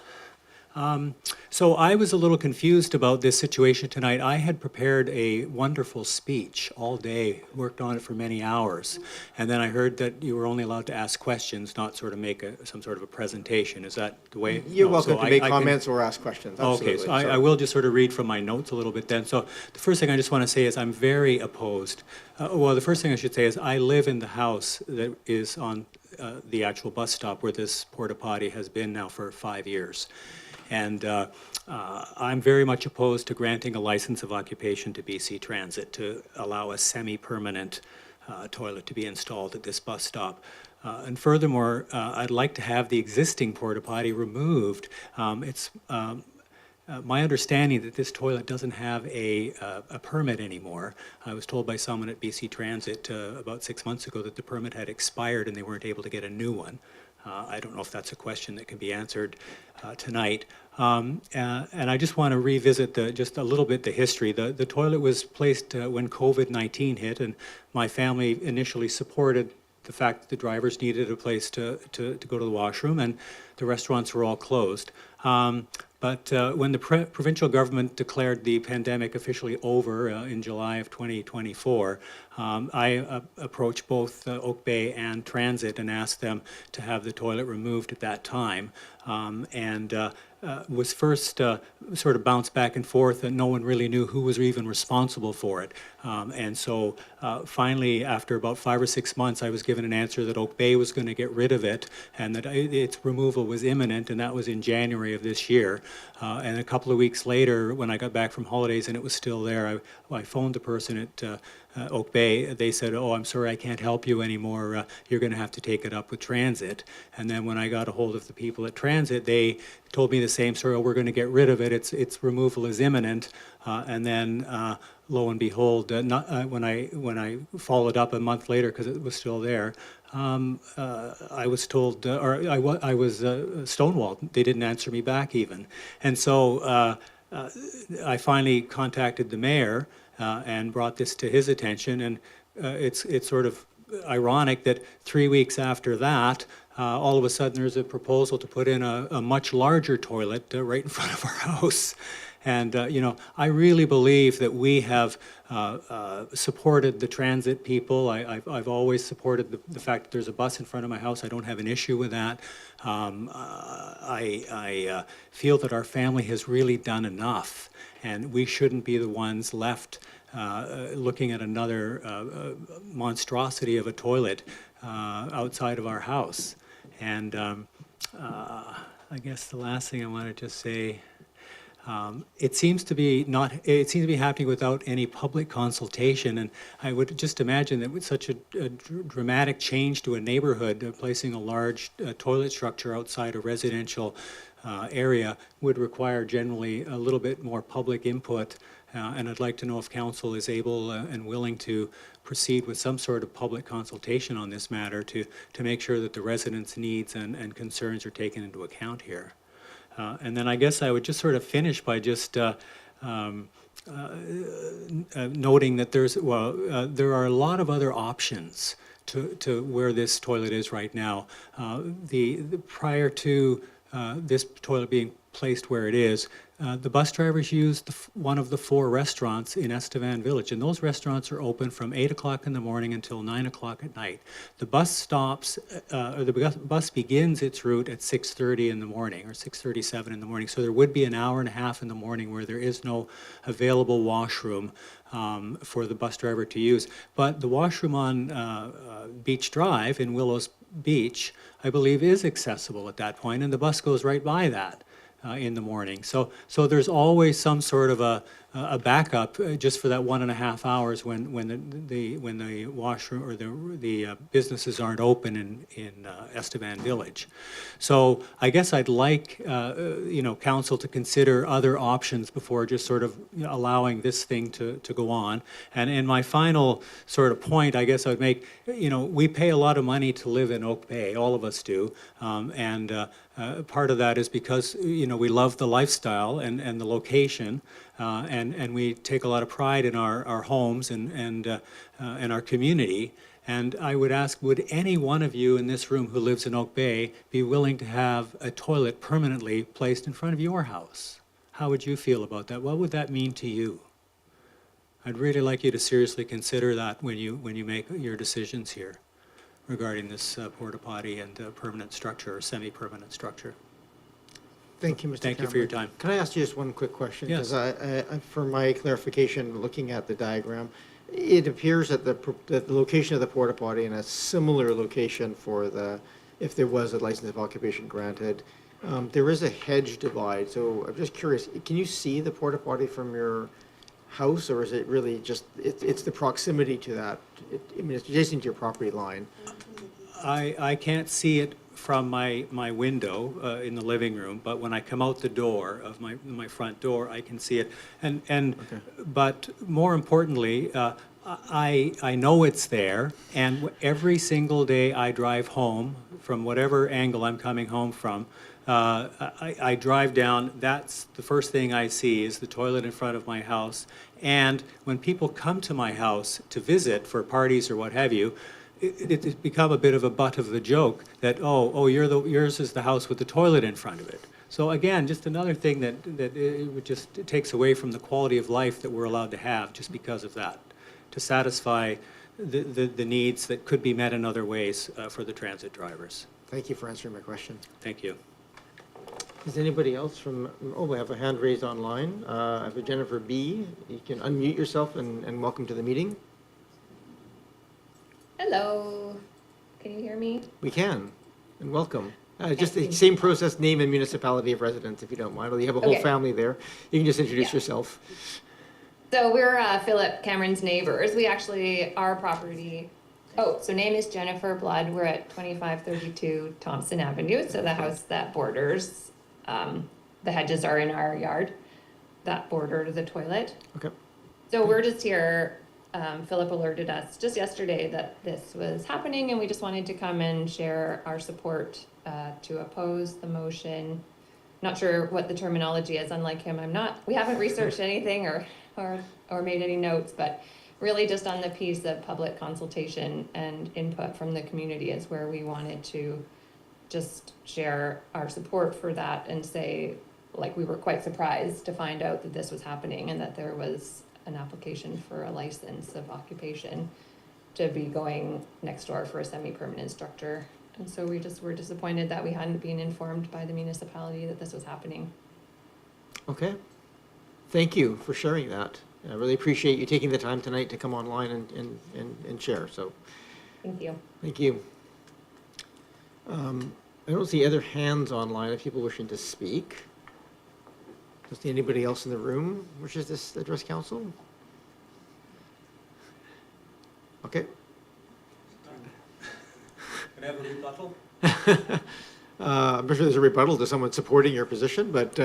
So I was a little confused about this situation tonight. I had prepared a wonderful speech all day, worked on it for many hours, and then I heard that you were only allowed to ask questions, not sort of make some sort of a presentation. Is that the way? You're No, welcome so to make I can- comments or ask questions, absolutely. Okay, so I will just sort of read from my notes a little bit then. So the first thing I just want to say is I'm very opposed. Well, the first thing I should say is I live in the house that is on the actual bus stop where this porta potty has been now for 5 years. And I'm very much opposed to granting a license of occupation to BC Transit to allow a semi-permanent toilet to be installed at this bus stop. And furthermore, I'd like to have the existing porta potty removed. It's my understanding that this toilet doesn't have a permit anymore. I was told by someone at BC Transit about 6 months ago that the permit had expired and they weren't able to get a new one. I don't know if that's a question that can be answered tonight. And I just want to revisit just a little bit the history. The toilet was placed when COVID-19 hit, and my family initially supported the fact that the drivers needed a place to go to the washroom, and the restaurants were all closed. But when the provincial government declared the pandemic officially over in July of 2024, I approached both Oak Bay and Transit and asked them to have the toilet removed at that time. And was first sort of bounced back and forth, and no one really knew who was even responsible for it. And so finally, after about 5 or 6 months, I was given an answer that Oak Bay was going to get rid of it and that its removal was imminent, and that was in January of this year. And a couple of weeks later, when I got back from holidays and it was still there, I phoned the person at Oak Bay. They said, "Oh, I'm sorry, I can't help you anymore. You're going to have to take it up with Transit." And then when I got a hold of the people at Transit, they told me the same story. "Oh, we're going to get rid of it. Its removal is imminent." And then, lo and behold, when I followed up a month later because it was still there, I was told, or I was stonewalled. They didn't answer me back even. And so I finally contacted the mayor and brought this to his attention. And it's sort of ironic that 3 weeks after that, all of a sudden there's a proposal to put in a much larger toilet right in front of our house. And, I really believe that we have supported the transit people. I've always supported the fact that there's a bus in front of my house. I don't have an issue with that. I feel that our family has really done enough, and we shouldn't be the ones left looking at another monstrosity of a toilet outside of our house. And I guess the last thing I want to just say, it seems to be happening without any public consultation, and I would just imagine that with such a dramatic change to a neighborhood, placing a large toilet structure outside a residential area would require generally a little bit more public input, and I'd like to know if council is able and willing to proceed with some sort of public consultation on this matter to make sure that the residents' needs and concerns are taken into account here. And then I guess I would just sort of finish by just noting that there are a lot of other options to where this toilet is right now. Prior to this toilet being placed where it is, the bus drivers use one of the 4 restaurants in Estevan Village, and those restaurants are open from 8 o'clock in the morning until 9 o'clock at night. The bus stops, or the bus begins its route at 6:30 in the morning, or 6:37 in the morning, so there would be an hour and a half in the morning where there is no available washroom for the bus driver to use. But the washroom on Beach Drive in Willows Beach, I believe, is accessible at that point, and the bus goes right by that in the morning. So there's always some sort of a backup just for that 1.5 hours when the washroom or the businesses aren't open in Estevan Village. So I guess I'd like council to consider other options before just sort of allowing this thing to go on. And in my final sort of point, I guess I would make, we pay a lot of money to live in Oak Bay, all of us do, and part of that is because we love the lifestyle and the location, and we take a lot of pride in our homes and our community. And I would ask, would any one of you in this room who lives in Oak Bay be willing to have a toilet permanently placed in front of your house? How would you feel about that? What would that mean to you? I'd really like you to seriously consider that when you make your decisions here regarding this porta potty and permanent structure or semi-permanent structure. Thank you, Mr. Thank you for your time. Can I ask you just one quick question? Yes. Because for my clarification, looking at the diagram, it appears that the location of the porta potty in a similar location if there was a license of occupation granted, there is a hedge divide. So I'm just curious, can you see the porta potty from your house, or is it really just it's the proximity to that? It's adjacent to your property line. I can't see it from my window in the living room, but when I come out the door of my front door, I can see it. But more importantly, I know it's there, and every single day I drive home from whatever angle I'm coming home from, I drive down, that's the first thing I see is the toilet in front of my house. And when people come to my house to visit for parties or what have you, it's become a bit of a butt of the joke that, yours is the house with the toilet in front of it. So again, just another thing that it takes away from the quality of life that we're allowed to have just because of that, to satisfy the needs that could be met in other ways for the transit drivers. Thank you for answering my question. Thank you. Is anybody else we have a hand raised online. I have a Jennifer B. You can unmute yourself and welcome to the meeting. Hello, can you hear me? We can, and welcome. Just the same process, name and municipality of residence, if you don't mind. You have a whole Okay. family there. You can just introduce yourself. So we're Philip Cameron's neighbors. We actually, our property, so name is Jennifer Blood. We're at 2532 Thompson Avenue. So the house that borders, the hedges are in our yard that border the toilet. Okay. So we're just here, Philip alerted us just yesterday that this was happening, and we just wanted to come and share our support to oppose the motion. Not sure what the terminology is. Unlike him, we haven't researched anything or made any notes, but really just on the piece of public consultation and input from the community is where we wanted to just share our support for that and say, like, we were quite surprised to find out that this was happening and that there was an application for a license of occupation to be going next door for a semi-permanent structure. And so we just were disappointed that we hadn't been informed by the municipality that this was happening. Okay. Thank you for sharing that. I really appreciate you taking the time tonight to come online and share. So Thank you. thank you. I don't see other hands online of people wishing to speak. Does anybody else in the room wishes to address council? Okay. Can I have a rebuttal? I'm not sure there's a rebuttal to someone supporting your position, but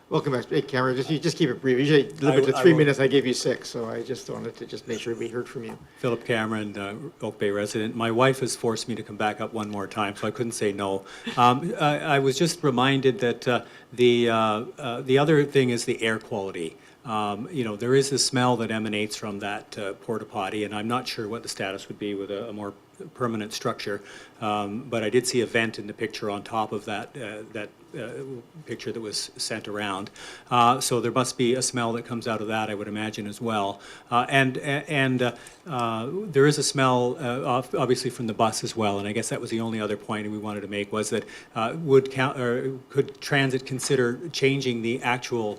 welcome back. Hey, Cameron, just keep it brief. Usually limit to 3 minutes. I gave you 6, so I just wanted to just make sure we heard from you. Philip Cameron, Oak Bay resident. My wife has forced me to come back up one more time, so I couldn't say no. I was just reminded that the other thing is the air quality. There is a smell that emanates from that porta potty, and I'm not sure what the status would be with a more permanent structure. But I did see a vent in the picture on top of that picture that was sent around. So there must be a smell that comes out of that, I would imagine, as well. And there is a smell, obviously, from the bus as well. And I guess that was the only other point we wanted to make, was that could transit consider changing the actual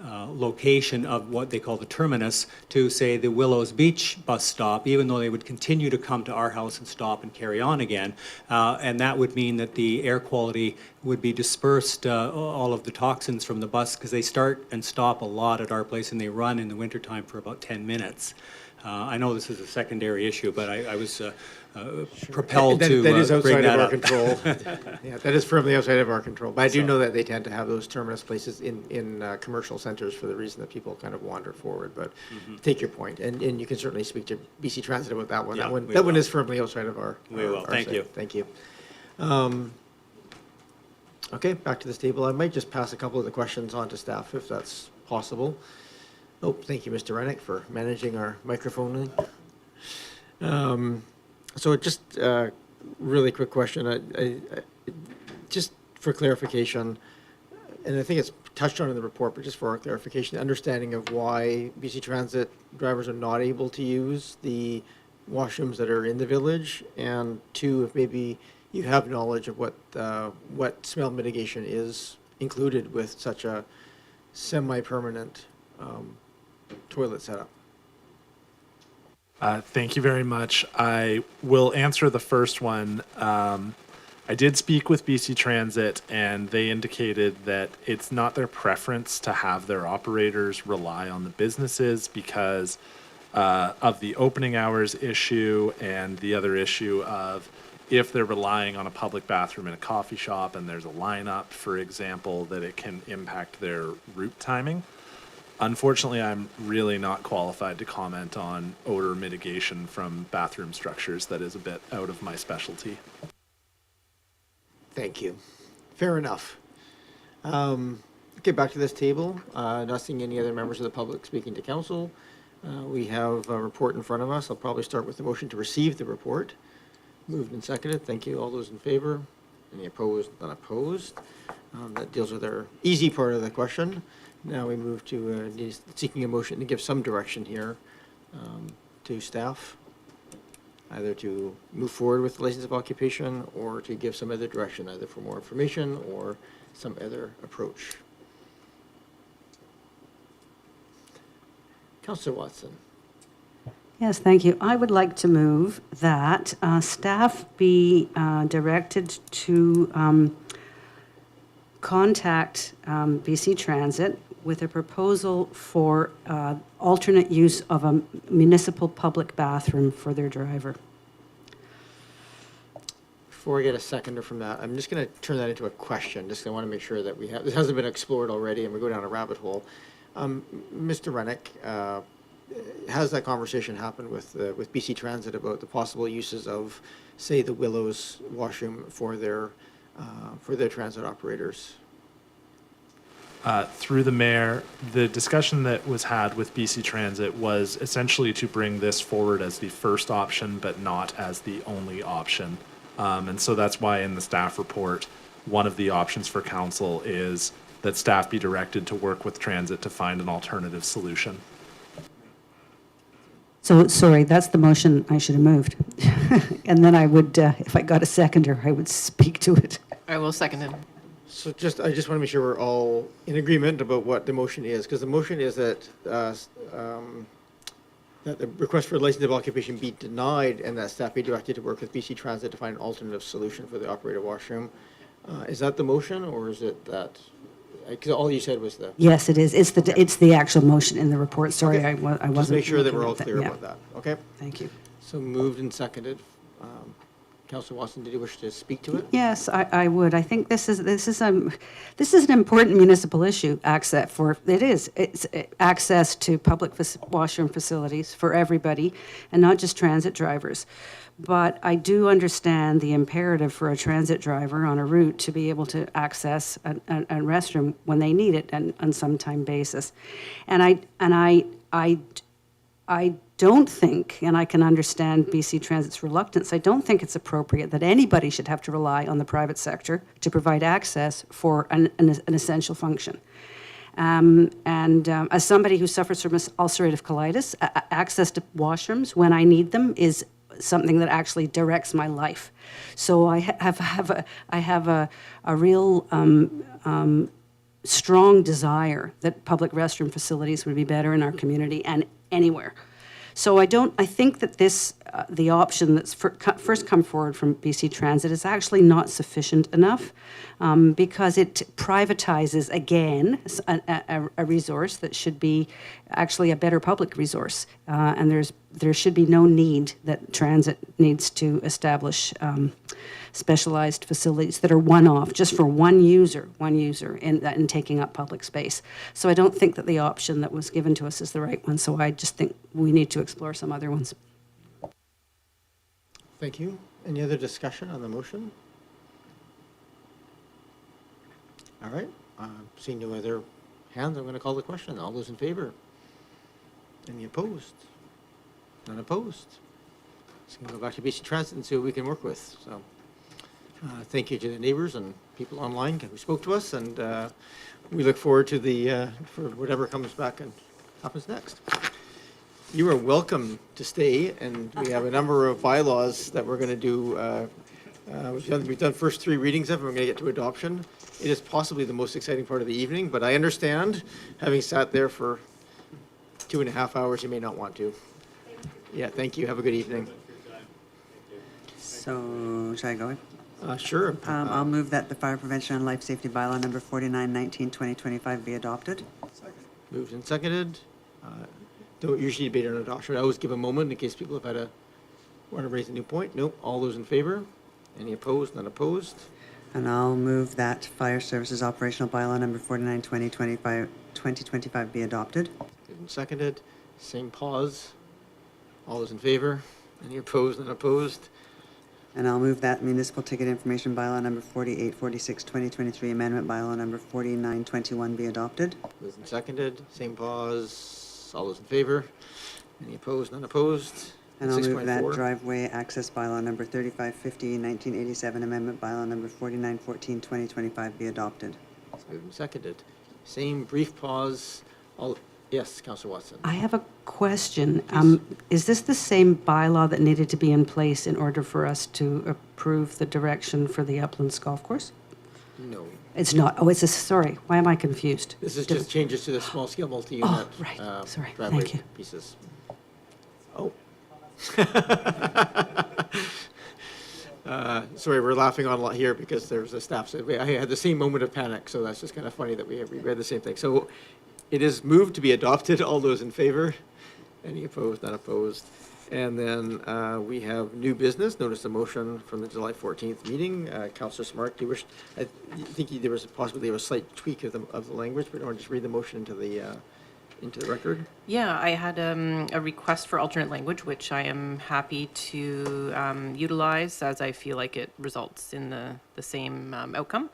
location of what they call the terminus to, say, the Willows Beach bus stop, even though they would continue to come to our house and stop and carry on again. And that would mean that the air quality would be dispersed, all of the toxins from the bus, because they start and stop a lot at our place, and they run in the wintertime for about 10 minutes. I know this is a secondary issue, but I was propelled to that is outside bring that of our up. control. Yeah, that is firmly outside of our control. But I do know that they tend to have those terminus places in commercial centers for the reason that people kind of wander forward. But take your point, and you can certainly speak to BC Transit about that one. Yeah, that one is firmly outside of our. We will. Thank side. you. Thank you. Okay, back to this table. I might just pass a couple of the questions on to staff if that's possible. Oh, thank you, Mr. Rennick, for managing our microphone. So just really quick question, just for clarification, and I think it's touched on in the report, but just for our clarification, understanding of why BC Transit drivers are not able to use the washrooms that are in the village, and 2, if maybe you have knowledge of what smell mitigation is included with such a semi-permanent toilet setup. Thank you very much. I will answer the first one. I did speak with BC Transit, and they indicated that it's not their preference to have their operators rely on the businesses because of the opening hours issue and the other issue of if they're relying on a public bathroom in a coffee shop and there's a lineup, for example, that it can impact their route timing. Unfortunately, I'm really not qualified to comment on odor mitigation from bathroom structures. That is a bit out of my specialty. Thank you. Fair enough. Okay, back to this table. Not seeing any other members of the public speaking to council. We have a report in front of us. I'll probably start with the motion to receive the report. Moved and seconded. Thank you. All those in favor? Any opposed? None opposed. That deals with our easy part of the question. Now we move to seeking a motion to give some direction here to staff, either to move forward with the license of occupation or to give some other direction, either for more information or some other approach. Councillor Watson. Yes, thank you. I would like to move that staff be directed to contact BC Transit with a proposal for alternate use of a municipal public bathroom for their driver. Before I get a seconder from that, I'm just going to turn that into a question. Just I want to make sure that we have, this hasn't been explored already and we go down a rabbit hole. Mr. Rennick, has that conversation happened with BC Transit about the possible uses of, say, the Willows washroom for their transit operators? Through the mayor, the discussion that was had with BC Transit was essentially to bring this forward as the first option, but not as the only option. And so that's why in the staff report, one of the options for council is that staff be directed to work with transit to find an alternative solution. So, sorry, that's the motion I should have moved. And then I would, if I got a seconder, I would speak to it. I will second it. So I just want to make sure we're all in agreement about what the motion is, because the motion is that that the request for a license of occupation be denied and that staff be directed to work with BC Transit to find an alternative solution for the operator washroom. Is that the motion, or is it that, because all you said was the, Yes, it is. It's the actual motion in the report. Sorry, Okay. I wasn't. just make sure that we're all looking at clear yeah. about that, okay? Thank you. So moved and seconded. Councillor Watson, did you wish to speak to it? Yes, I would. I think this is an important municipal issue. It's access to public washroom facilities for everybody, and not just transit drivers. But I do understand the imperative for a transit driver on a route to be able to access a restroom when they need it and on some time basis, and I don't think, and I can understand BC Transit's reluctance, I don't think it's appropriate that anybody should have to rely on the private sector to provide access for an essential function. As somebody who suffers from ulcerative colitis, access to washrooms when I need them is something that actually directs my life. So I have a real strong desire that public restroom facilities would be better in our community and anywhere. So I think that the option that's first come forward from BC Transit is actually not sufficient enough because it privatizes again a resource that should be actually a better public resource. And there should be no need that transit needs to establish specialized facilities that are one-off, just for one user in taking up public space. So I don't think that the option that was given to us is the right one, so I just think we need to explore some other ones. Thank you. Any other discussion on the motion? All right, seeing no other hands, I'm going to call the question. All those in favor? Any opposed? None opposed? So we'll go back to BC Transit and see what we can work with. So thank you to the neighbors and people online who spoke to us, and we look forward to for whatever comes back and happens next. You are welcome to stay, and we have a number of bylaws that we're going to do. We've done first 3 readings of, and we're going to get to adoption. It is possibly the most exciting part of the evening, but I understand, having sat there for 2.5 hours, you may not want to. Yeah, thank you. Have a good evening. So, should I go? Sure. I'll move that the fire prevention and life safety bylaw number 4919/2025 be adopted. Moved and seconded. Don't usually debate on adoption. I always give a moment in case people have want to raise a new point. Nope. All those in favor? Any opposed? None opposed? And I'll move that fire services operational bylaw number 4920/2025 be adopted. Moved and seconded. Same pause. All those in favor? Any opposed? None opposed? And I'll move that municipal ticket information bylaw number 4846/2023 amendment bylaw number 4921 be adopted. Moved and seconded. Same pause. All those in favor? Any opposed? None opposed? And I'll move that 6.4. driveway access bylaw number 3550/1987 amendment bylaw number 4914/2025 be adopted. Moved and seconded. Same brief pause. Yes, Councillor Watson. I have a question. Is this the same bylaw that needed to be in place in order for us to approve the direction for the Uplands Golf Course? No. It's not. Oh, sorry. Why am I confused? This is just changes to the small scale multi-unit right. Sorry. driveway Thank you. pieces. Oh. Sorry, we're laughing on a lot here because there's a staff. I had the same moment of panic, so that's just kind of funny that we read the same thing. So it is moved to be adopted. All those in favor? Any opposed? Not opposed. And then we have new business. Notice the motion from the July 14th meeting. Councillor Smart, do you wish? I think there was possibly a slight tweak of the language, but I want to just read the motion into the record. Yeah, I had a request for alternate language, which I am happy to utilize as I feel like it results in the same outcome.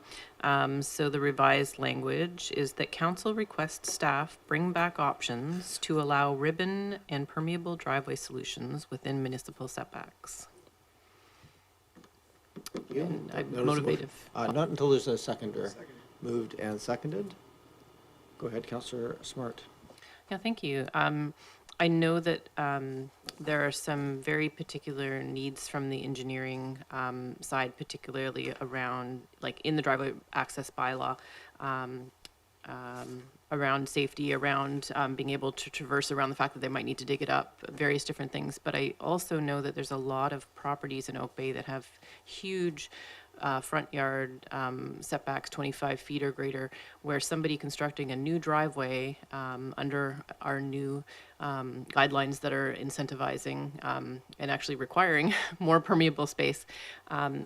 So the revised language is that council requests staff bring back options to allow ribbon and permeable driveway solutions within municipal setbacks. And I'm motivative. Not until there's a seconder. Moved and seconded. Go ahead, Councillor Smart. Yeah, thank you. I know that there are some very particular needs from the engineering side, particularly around, like in the driveway access bylaw, around safety, around being able to traverse around the fact that they might need to dig it up, various different things. But I also know that there's a lot of properties in Oak Bay that have huge front yard setbacks, 25 feet or greater, where somebody constructing a new driveway under our new guidelines that are incentivizing and actually requiring more permeable space,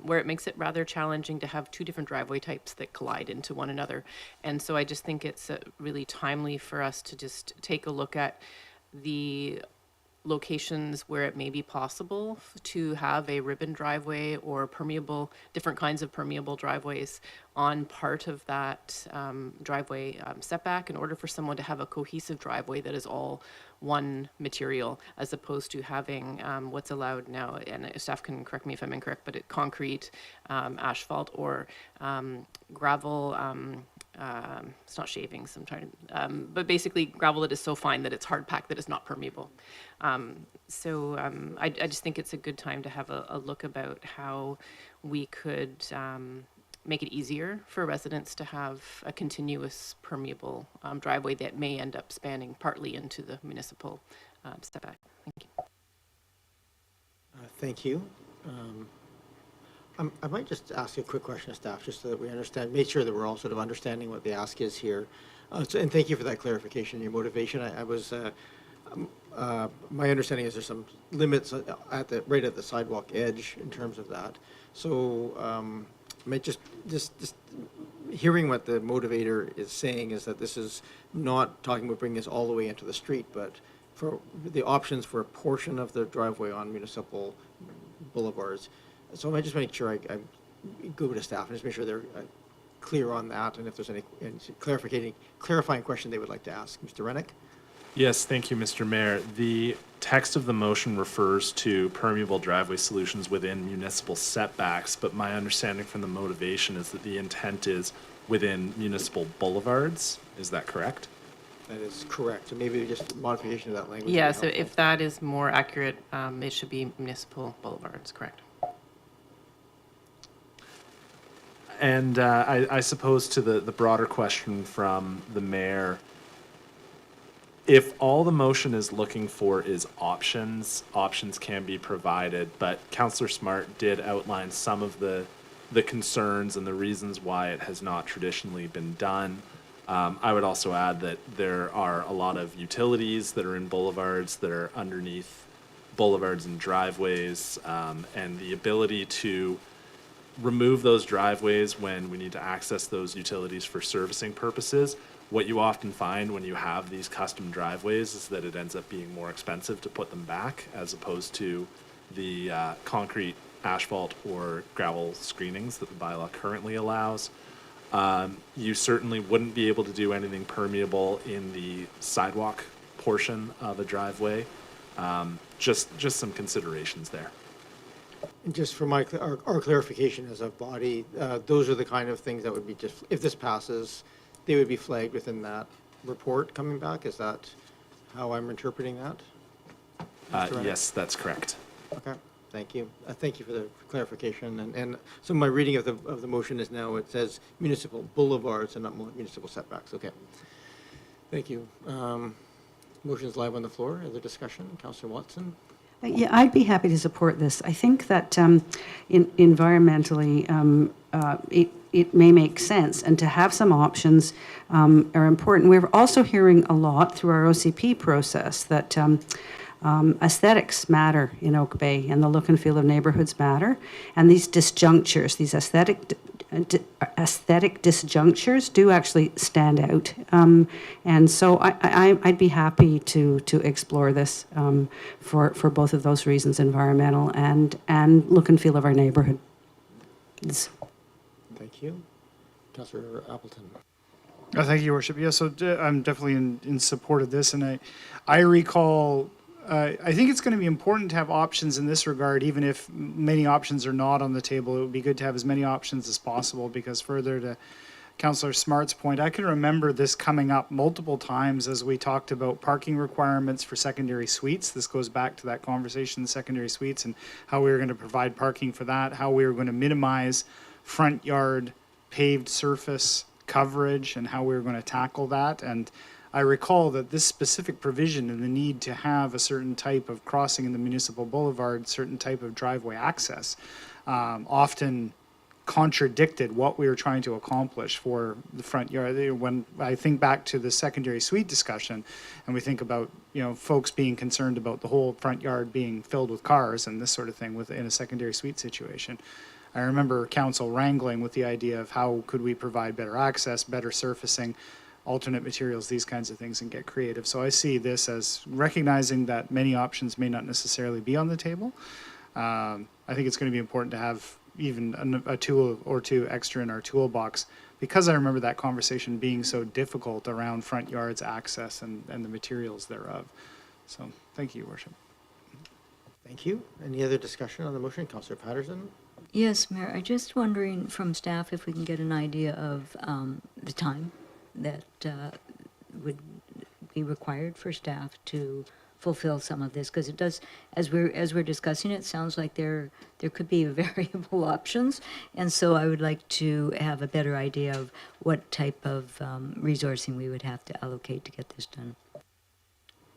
where it makes it rather challenging to have two different driveway types that collide into one another. And so I just think it's really timely for us to just take a look at the locations where it may be possible to have a ribbon driveway or permeable, different kinds of permeable driveways on part of that driveway setback in order for someone to have a cohesive driveway that is all one material, as opposed to having what's allowed now, and staff can correct me if I'm incorrect, but concrete, asphalt, or gravel. It's not shavings, I'm trying to, but basically gravel that is so fine that it's hard packed that it's not permeable. I just think it's a good time to have a look about how we could make it easier for residents to have a continuous permeable driveway that may end up spanning partly into the municipal setback. Thank you. Thank you. I might just ask a quick question of staff, just so that we understand, make sure that we're all sort of understanding what the ask is here. And thank you for that clarification and your motivation. My understanding is there's some limits right at the sidewalk edge in terms of that. So just hearing what the motivator is saying is that this is not talking about bringing this all the way into the street, but for the options for a portion of the driveway on municipal boulevards. So I just make sure I go to staff and just make sure they're clear on that, and if there's any clarifying question they would like to ask. Mr. Rennick? Yes, thank you, Mr. Mayor. The text of the motion refers to permeable driveway solutions within municipal setbacks, but my understanding from the motivation is that the intent is within municipal boulevards. Is that correct? That is correct. So maybe just a modification of that language. Yeah, so if that is more accurate, it should be municipal boulevards, correct? And I suppose to the broader question from the mayor, if all the motion is looking for is options, options can be provided, but Councillor Smart did outline some of the concerns and the reasons why it has not traditionally been done. I would also add that there are a lot of utilities that are in boulevards that are underneath boulevards and driveways, and the ability to remove those driveways when we need to access those utilities for servicing purposes. What you often find when you have these custom driveways is that it ends up being more expensive to put them back as opposed to the concrete, asphalt, or gravel screenings that the bylaw currently allows. You certainly wouldn't be able to do anything permeable in the sidewalk portion of a driveway. Just some considerations there. And just for our clarification as a body, those are the kind of things that would be just, if this passes, they would be flagged within that report coming back. Is that how I'm interpreting that? Yes, that's correct. Okay, thank you. Thank you for the clarification. And so my reading of the motion is now it says municipal boulevards and not municipal setbacks. Okay, thank you. Motion is live on the floor. Other discussion? Councillor Watson? Yeah, I'd be happy to support this. I think that environmentally, it may make sense, and to have some options are important. We're also hearing a lot through our OCP process that aesthetics matter in Oak Bay, and the look and feel of neighborhoods matter, and these disjunctures, these aesthetic disjunctures do actually stand out. And so I'd be happy to explore this for both of those reasons, environmental and look and feel of our neighborhood. Thank you. Councillor Appleton. Thank you, Your Worship. Yeah, so I'm definitely in support of this, and I recall. I think it's going to be important to have options in this regard, even if many options are not on the table. It would be good to have as many options as possible, because further to Councillor Smart's point, I can remember this coming up multiple times as we talked about parking requirements for secondary suites. This goes back to that conversation, secondary suites, and how we were going to provide parking for that, how we were going to minimize front yard paved surface coverage and how we were going to tackle that. And I recall that this specific provision and the need to have a certain type of crossing in the municipal boulevard, certain type of driveway access, often contradicted what we were trying to accomplish for the front yard. When I think back to the secondary suite discussion, and we think about, you know, folks being concerned about the whole front yard being filled with cars and this sort of thing in a secondary suite situation, I remember council wrangling with the idea of how could we provide better access, better surfacing, alternate materials, these kinds of things, and get creative. So I see this as recognizing that many options may not necessarily be on the table. I think it's going to be important to have even a tool or two extra in our toolbox, because I remember that conversation being so difficult around front yards access and the materials thereof. So thank you, Your Worship. Thank you. Any other discussion on the motion? Councillor Patterson? Yes, Mayor, I'm just wondering from staff if we can get an idea of the time that would be required for staff to fulfill some of this, because it does, as we're discussing it, sounds like there could be variable options, and so I would like to have a better idea of what type of resourcing we would have to allocate to get this done.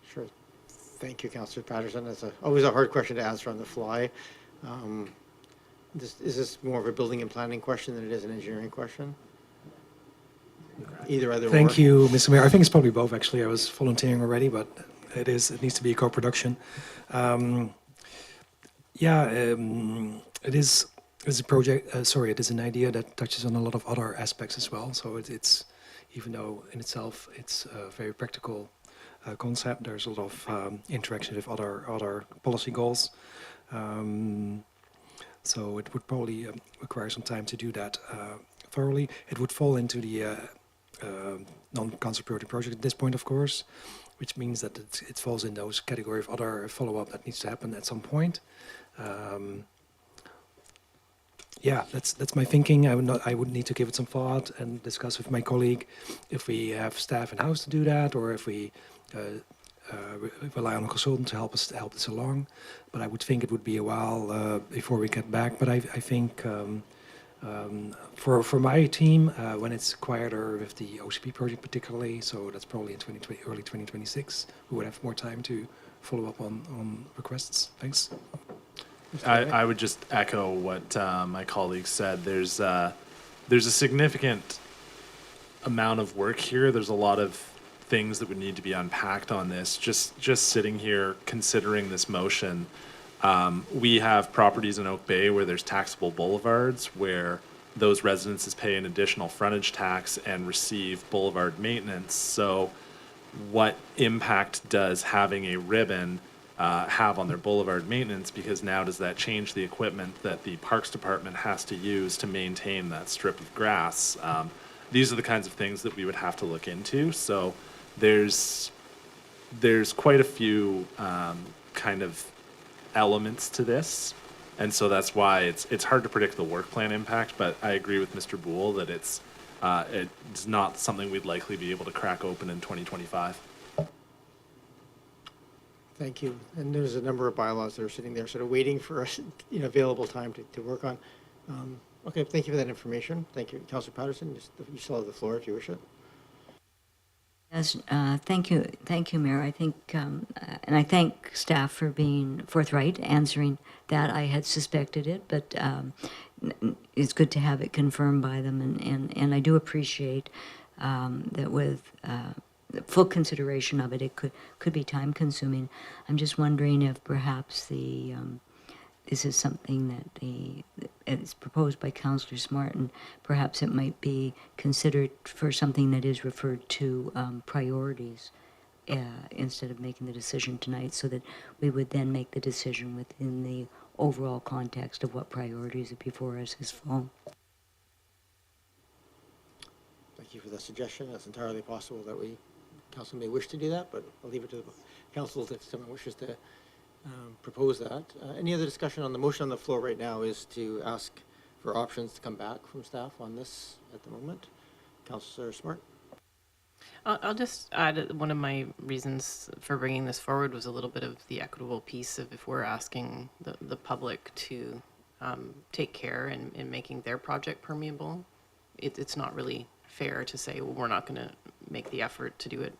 Sure. Thank you, Councillor Patterson. That's always a hard question to answer on the fly. Is this more of a building and planning question than it is an engineering question? Either Thank or. you, Mr. Mayor. I think it's probably both, actually. I was volunteering already, but it needs to be a co-production. It is a project, it is an idea that touches on a lot of other aspects as well. So it's even though in itself it's a very practical concept, there's a lot of interaction with other policy goals. So it would probably require some time to do that thoroughly. It would fall into the non-council priority project at this point, of course, which means that it falls in those category of other follow-up that needs to happen at some point. That's my thinking. I would need to give it some thought and discuss with my colleague if we have staff in-house to do that, or if we rely on a consultant to help this along. But I would think it would be a while before we get back. But I think for my team, when it's quieter with the OCP project particularly, so that's probably in early 2026, we would have more time to follow up on requests. Thanks. I would just echo what my colleague said. There's a significant amount of work here. There's a lot of things that would need to be unpacked on this. Just sitting here considering this motion, we have properties in Oak Bay where there's taxable boulevards where those residences pay an additional frontage tax and receive boulevard maintenance. So what impact does having a ribbon have on their boulevard maintenance? Because now does that change the equipment that the Parks Department has to use to maintain that strip of grass? These are the kinds of things that we would have to look into. So there's quite a few kind of elements to this, and so that's why it's hard to predict the work plan impact. But I agree with Mr. Boole that it's not something we'd likely be able to crack open in 2025. Thank you. And there's a number of bylaws that are sitting there sort of waiting for us, available time to work on. Okay, thank you for that information. Thank you. Councillor Patterson, you still have the floor if you wish it. Yes, thank you, Mayor. I think, and I thank staff for being forthright, answering that. I had suspected it, but it's good to have it confirmed by them, and I do appreciate that with full consideration of it, it could be time consuming. I'm just wondering if perhaps this is something that it's proposed by Councillor Smart, and perhaps it might be considered for something that is referred to priorities instead of making the decision tonight, so that we would then make the decision within the overall context of what priorities are before us this fall. Thank you for the suggestion. It's entirely possible that council may wish to do that, but I'll leave it to the council if someone wishes to propose that. Any other discussion on the motion on the floor right now is to ask for options to come back from staff on this at the moment. Councillor Smart. I'll just add one of my reasons for bringing this forward was a little bit of the equitable piece of if we're asking the public to take care in making their project permeable. It's not really fair to say, well, we're not going to make the effort to do it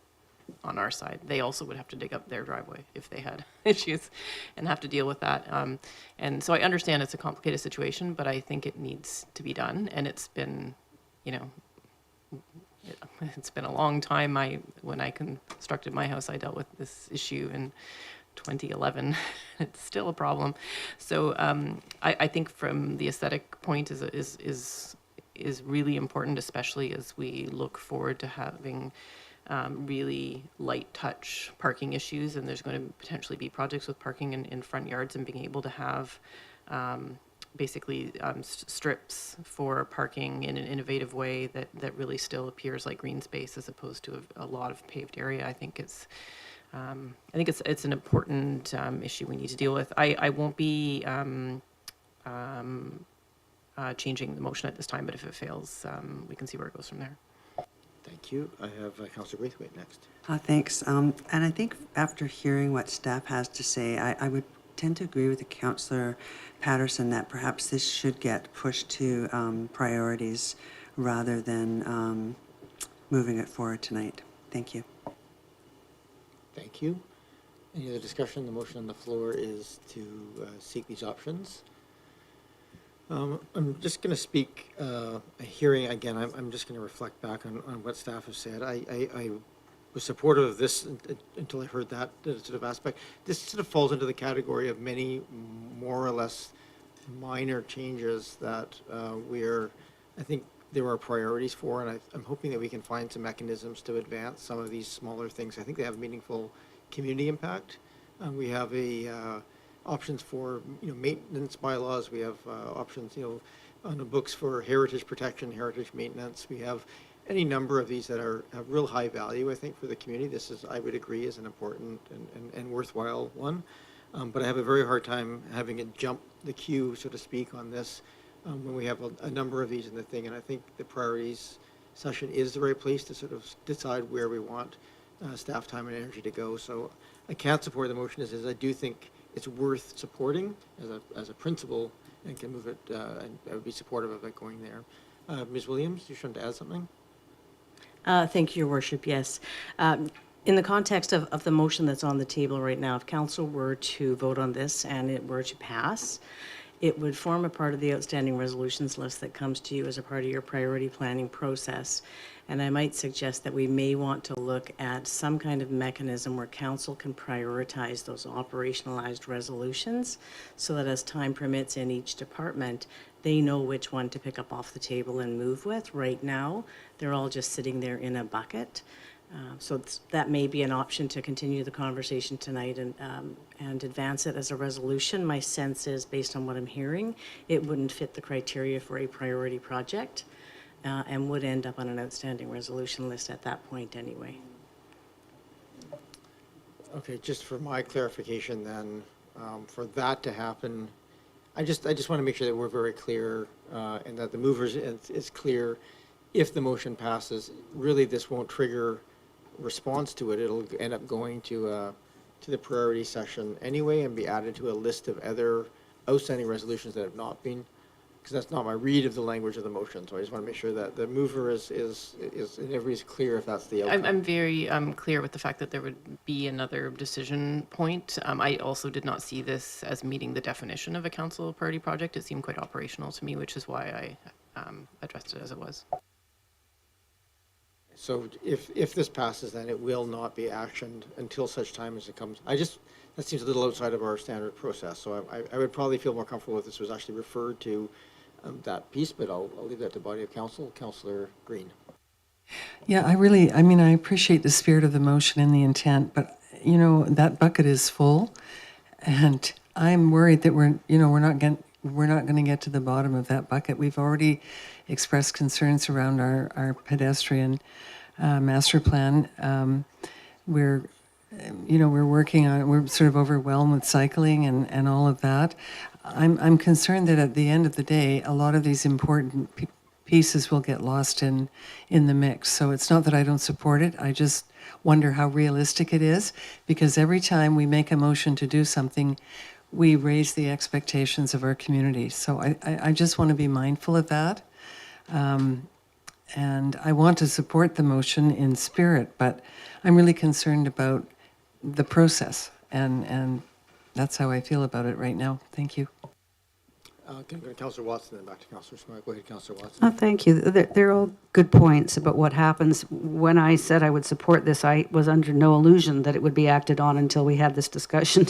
on our side. They also would have to dig up their driveway if they had issues and have to deal with that. And so I understand it's a complicated situation, but I think it needs to be done. And it's been, you know, it's been a long time. When I constructed my house, I dealt with this issue in 2011. It's still a problem. So I think from the aesthetic point is really important, especially as we look forward to having really light touch parking issues, and there's going to potentially be projects with parking in front yards, and being able to have basically strips for parking in an innovative way that really still appears like green space as opposed to a lot of paved area. I think it's an important issue we need to deal with. I won't be changing the motion at this time, but if it fails, we can see where it goes from there. Thank you. I have Councillor Braithwaite next. Thanks. And I think after hearing what staff has to say, I would tend to agree with the Councillor Patterson that perhaps this should get pushed to priorities rather than moving it forward tonight. Thank you. Thank you. Any other discussion? The motion on the floor is to seek these options. I'm just going to speak a hearing again. I'm just going to reflect back on what staff have said. I was supportive of this until I heard that sort of aspect. This sort of falls into the category of many more or less minor changes that I think there are priorities for, and I'm hoping that we can find some mechanisms to advance some of these smaller things. I think they have meaningful community impact. We have options for maintenance bylaws. We have options on the books for heritage protection, heritage maintenance. We have any number of these that have real high value, I think, for the community. This is, I would agree, is an important and worthwhile one. But I have a very hard time having it jump the queue, so to speak, on this when we have a number of these in the thing. And I think the priorities session is the right place to sort of decide where we want staff time and energy to go. So I can't support the motion as is. I do think it's worth supporting as a principle, and can move it, and I would be supportive of it going there. Ms. Williams, you should to add something? Thank you, Your Worship. Yes. In the context of the motion that's on the table right now, if council were to vote on this and it were to pass, it would form a part of the outstanding resolutions list that comes to you as a part of your priority planning process. And I might suggest that we may want to look at some kind of mechanism where council can prioritize those operationalized resolutions so that as time permits in each department, they know which one to pick up off the table and move with. Right now, they're all just sitting there in a bucket. So that may be an option to continue the conversation tonight and advance it as a resolution. My sense is, based on what I'm hearing, it wouldn't fit the criteria for a priority project and would end up on an outstanding resolution list at that point anyway. Okay, just for my clarification then, for that to happen, I just want to make sure that we're very clear and that the movers is clear. If the motion passes, really this won't trigger response to it. It'll end up going to the priority session anyway and be added to a list of other outstanding resolutions that have not been, because that's not my read of the language of the motion. So I just want to make sure that the mover is everybody's clear if that's the outcome. I'm very clear with the fact that there would be another decision point. I also did not see this as meeting the definition of a council priority project. It seemed quite operational to me, which is why I addressed it as it was. So if this passes, then it will not be actioned until such time as it comes. That seems a little outside of our standard process. So I would probably feel more comfortable if this was actually referred to that piece, but I'll leave that to body of council. Councillor Green. Yeah, I appreciate the spirit of the motion and the intent, but that bucket is full, and I'm worried that we're not going to get to the bottom of that bucket. We've already expressed concerns around our pedestrian master plan. We're working on it. We're sort of overwhelmed with cycling and all of that. I'm concerned that at the end of the day, a lot of these important pieces will get lost in the mix. So it's not that I don't support it. I just wonder how realistic it is, because every time we make a motion to do something, we raise the expectations of our community. So I just want to be mindful of that. and I want to support the motion in spirit, but I'm really concerned about the process, and that's how I feel about it right now. Thank you. Can go to Councillor Watson, then back to Councillor Smart. Go ahead, Councillor Watson. Oh, thank you. They're all good points about what happens. When I said I would support this, I was under no illusion that it would be acted on until we had this discussion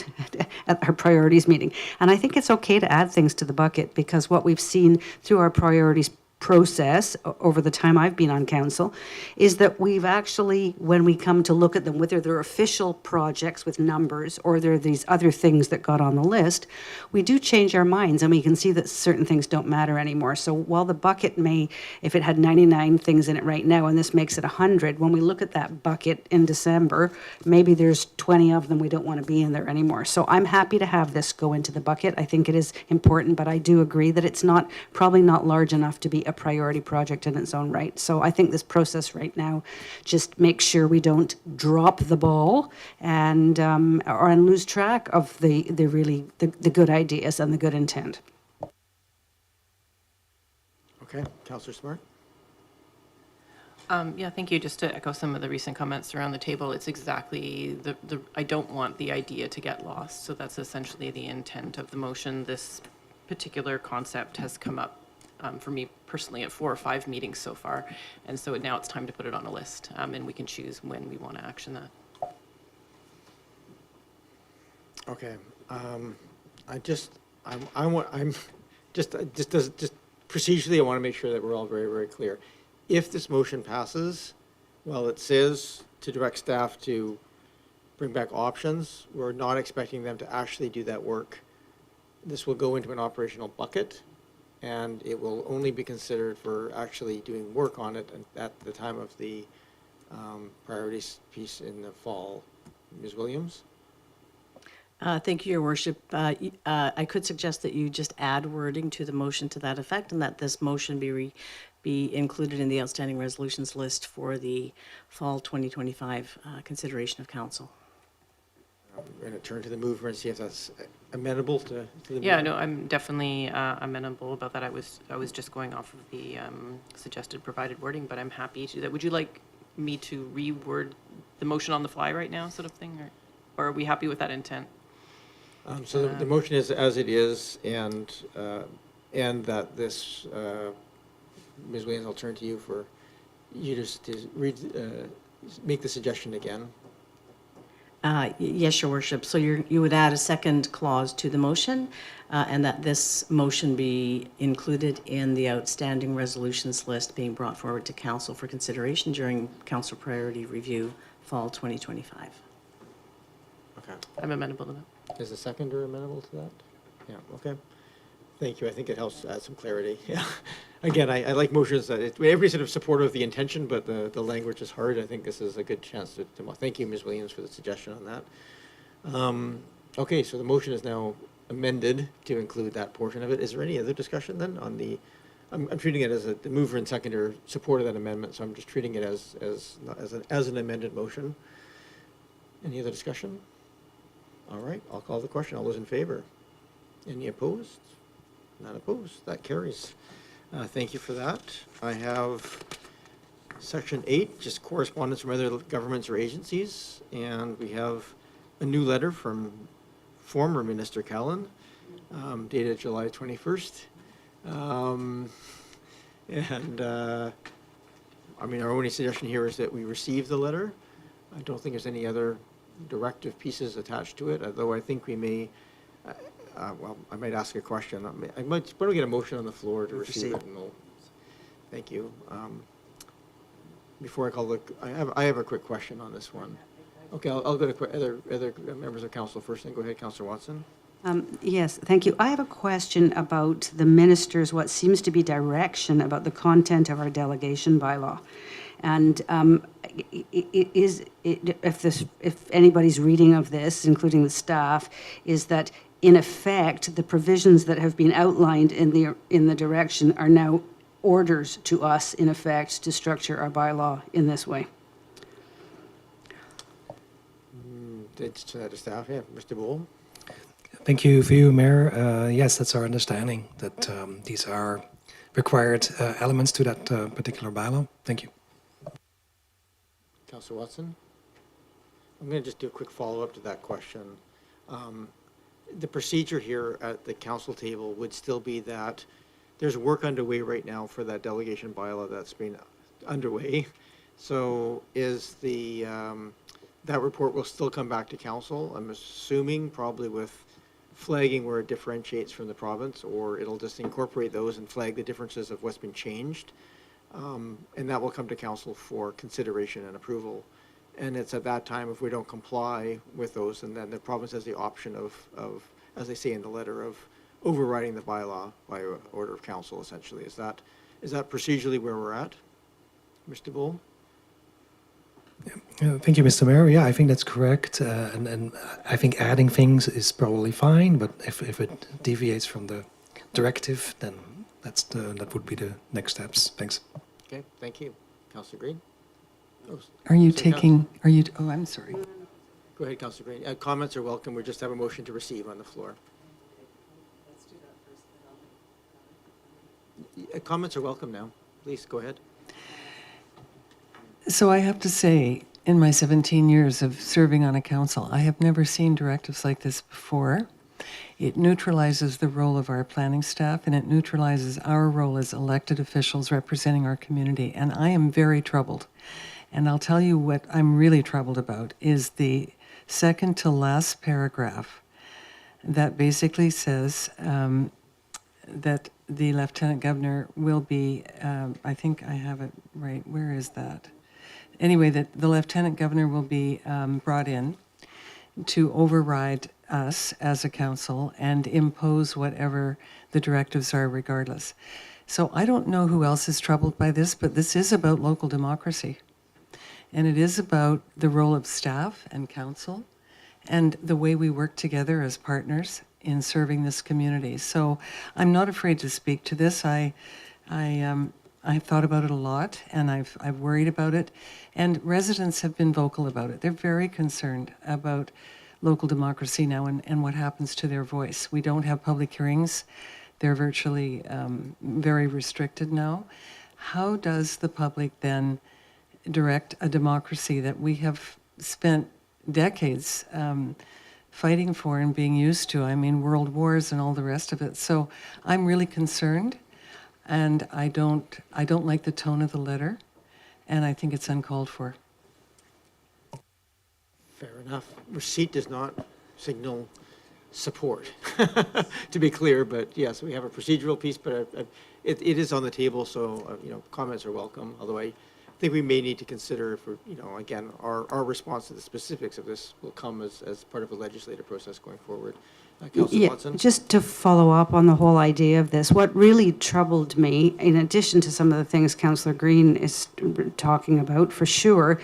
at our priorities meeting. And I think it's okay to add things to the bucket, because what we've seen through our priorities process over the time I've been on council is that we've actually, when we come to look at them, whether they're official projects with numbers or they're these other things that got on the list, we do change our minds and we can see that certain things don't matter anymore. So while the bucket may, if it had 99 things in it right now and this makes it 100, when we look at that bucket in December, maybe there's 20 of them we don't want to be in there anymore. So I'm happy to have this go into the bucket. I think it is important, but I do agree that it's probably not large enough to be a priority project in its own right. So I think this process right now just makes sure we don't drop the ball and lose track of the good ideas and the good intent. Okay, Councillor Smart. Yeah, thank you. Just to echo some of the recent comments around the table, it's exactly I don't want the idea to get lost. So that's essentially the intent of the motion. This particular concept has come up for me personally at 4 or 5 meetings so far. And so now it's time to put it on a list, and we can choose when we want to action that. Okay. Just procedurally, I want to make sure that we're all very, very clear. If this motion passes, well, it says to direct staff to bring back options. We're not expecting them to actually do that work. This will go into an operational bucket, and it will only be considered for actually doing work on it at the time of the priorities piece in the fall. Ms. Williams? Thank you, Your Worship. I could suggest that you just add wording to the motion to that effect, and that this motion be included in the outstanding resolutions list for the fall 2025 consideration of council. We're going to turn to the mover and see if that's amenable to the mover. Yeah, no, I'm definitely amenable about that. I was just going off of the suggested provided wording, but I'm happy to do that. Would you like me to reword the motion on the fly right now, sort of thing, or are we happy with that intent? So the motion is as it is, and that this, Ms. Williams, I'll turn to you for you just to read, make the suggestion again. Yes, Your Worship. So you would add a second clause to the motion, and that this motion be included in the outstanding resolutions list being brought forward to council for consideration during council priority review fall 2025. Okay. I'm amenable to that. Is the seconder amenable to that? Yeah, okay. Thank you. I think it helps add some clarity. Yeah. Again, I like motions that everybody's sort of supportive of the intention, but the language is hard. I think this is a good chance to thank you, Ms. Williams, for the suggestion on that. Okay, so the motion is now amended to include that portion of it. Is there any other discussion then on the? I'm treating it as the mover and seconder supported that amendment, so I'm just treating it as an amended motion. Any other discussion? All right, I'll call the question. All those in favor? Any opposed? Not opposed. That carries. Thank you for that. I have section 8, just correspondence from other governments or agencies, and we have a new letter from former Minister Callan, dated July 21st. Our only suggestion here is that we receive the letter. I don't think there's any other directive pieces attached to it, although I think we may, I might ask a question. Why don't we get a motion on the floor to receive it? And thank you. Before I call I have a quick question on this one. Okay, I'll go to other members of council first, then go ahead, Councillor Watson. Yes, thank you. I have a question about the minister's, what seems to be direction about the content of our delegation bylaw. And if anybody's reading of this, including the staff, is that in effect the provisions that have been outlined in the direction are now orders to us, in effect, to structure our bylaw in this way. To staff, yeah, Mr. Bull. Thank you for you, Mayor. Yes, that's our understanding, that these are required elements to that particular bylaw. Thank you. Councillor Watson? I'm going to just do a quick follow-up to that question. The procedure here at the council table would still be that there's work underway right now for that delegation bylaw that's been underway. So is the, that report will still come back to council, I'm assuming, probably with flagging where it differentiates from the province, or it'll just incorporate those and flag the differences of what's been changed. And that will come to council for consideration and approval. And it's at that time, if we don't comply with those, and then the province has the option of, as they say in the letter, of overriding the bylaw by order of council, essentially. Is that procedurally where we're at? Mr. Bull? Thank you, Mr. Mayor. Yeah, I think that's correct. And I think adding things is probably fine, but if it deviates from the directive, then that would be the next steps. Thanks. Okay, thank you. Councillor Green? Oh, Are you sorry, taking, are you, oh, I'm sorry. Go ahead, Councillor Green. Comments are welcome. We just have a motion to receive on the floor. Comments are welcome now. Please, go ahead. So I have to say, in my 17 years of serving on a council, I have never seen directives like this before. It neutralizes the role of our planning staff, and it neutralizes our role as elected officials representing our community. And I am very troubled. And I'll tell you what I'm really troubled about is the second to last paragraph that basically says that the Lieutenant Governor will be, I think I have it right, where is that? Anyway, that the Lieutenant Governor will be brought in to override us as a council and impose whatever the directives are regardless. So I don't know who else is troubled by this, but this is about local democracy. And it is about the role of staff and council and the way we work together as partners in serving this community. So I'm not afraid to speak to this. I've thought about it a lot, and I've worried about it. And residents have been vocal about it. They're very concerned about local democracy now and what happens to their voice. We don't have public hearings. They're virtually very restricted now. How does the public then direct a democracy that we have spent decades fighting for and being used to? I mean, world wars and all the rest of it. So I'm really concerned, and I don't like the tone of the letter, and I think it's uncalled for. Fair enough. Receipt does not signal support, to be clear, but yes, we have a procedural piece, but it is on the table, so, comments are welcome, although I think we may need to consider if we're, again, our response to the specifics of this will come as part of a legislative process going forward. Councillor Watson? Just to follow up on the whole idea of this, what really troubled me, in addition to some of the things Councillor Green is talking about for sure,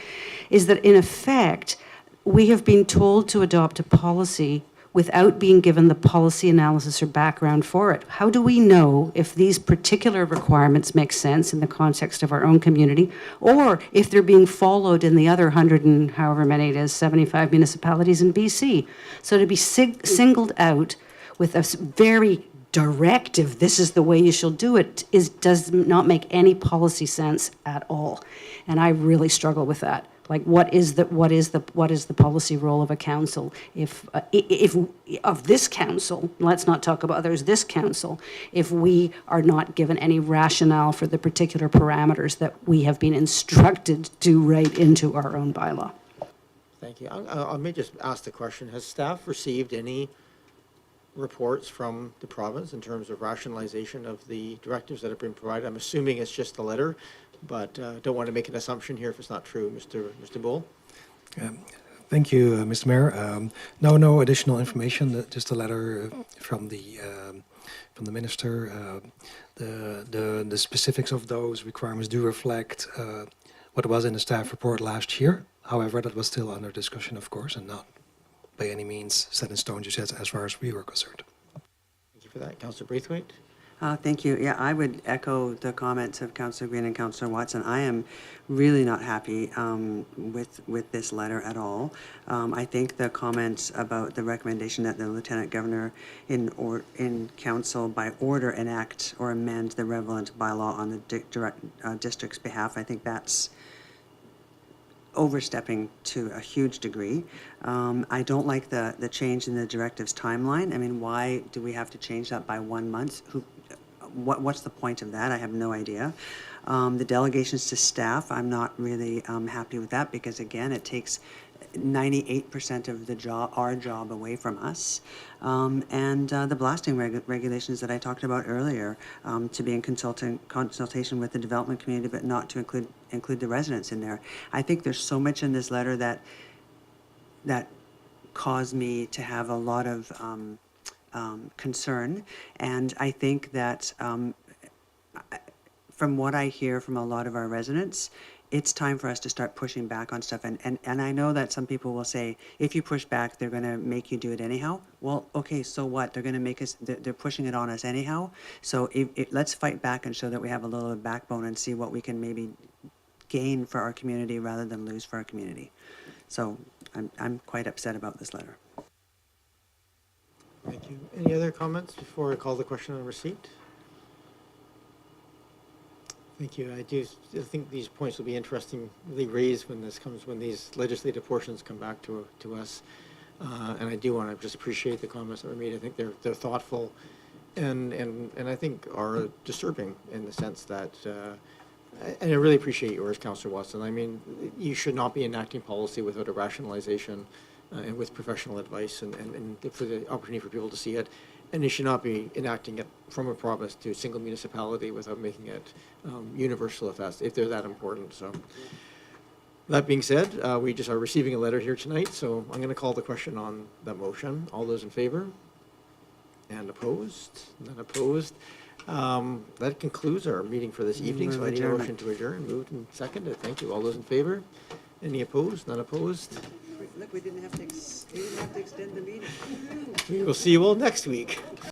is that in effect, we have been told to adopt a policy without being given the policy analysis or background for it. How do we know if these particular requirements make sense in the context of our own community, or if they're being followed in the other 100 and however many it is, 75 municipalities in BC? So to be singled out with a very directive, this is the way you shall do it, does not make any policy sense at all. And I really struggle with that. Like, what is the policy role of a council? If of this council, let's not talk about others, this council, if we are not given any rationale for the particular parameters that we have been instructed to write into our own bylaw. Thank you. I may just ask the question, has staff received any reports from the province in terms of rationalization of the directives that have been provided? I'm assuming it's just the letter, but don't want to make an assumption here if it's not true. Mr. Bull? Thank you, Mr. Mayor. No additional information, just a letter from the minister. The specifics of those requirements do reflect what was in the staff report last year. However, that was still under discussion, of course, and not by any means set in stone just as far as we were concerned. Thank you for that. Councillor Braithwaite? Thank you. Yeah, I would echo the comments of Councillor Green and Councillor Watson. I am really not happy with this letter at all. I think the comments about the recommendation that the Lieutenant Governor in Council by order enact or amend the relevant bylaw on the district's behalf, I think that's overstepping to a huge degree. I don't like the change in the directive's timeline. I mean, why do we have to change that by 1 month? What's the point of that? I have no idea. The delegations to staff, I'm not really happy with that because again, it takes 98% of the our job away from us. And the blasting regulations that I talked about earlier, to be in consultation with the development community, but not to include the residents in there. I think there's so much in this letter that caused me to have a lot of concern. And I think that from what I hear from a lot of our residents, it's time for us to start pushing back on stuff. And I know that some people will say, if you push back, they're going to make you do it anyhow. Well, okay, so what? They're going to make us, they're pushing it on us anyhow. So let's fight back and show that we have a little backbone and see what we can maybe gain for our community rather than lose for our community. So I'm quite upset about this letter. Thank you. Any other comments before I call the question on receipt? Thank you. I do think these points will be interestingly raised when these legislative portions come back to us. And I do want to just appreciate the comments that were made. I think they're thoughtful and I think are disturbing in the sense that, and I really appreciate yours, Councillor Watson. I mean, you should not be enacting policy without a rationalization and with professional advice and for the opportunity for people to see it. And you should not be enacting it from a province to a single municipality without making it universal if they're that important. So that being said, we just are receiving a letter here tonight. So I'm going to call the question on that motion. All those in favor? And opposed? None opposed. That concludes our meeting for this evening. So I need a motion to adjourn. Moved and seconded. Thank you. All those in favor? Any opposed? None opposed? Look, we didn't have to extend the meeting. We will see you all next week.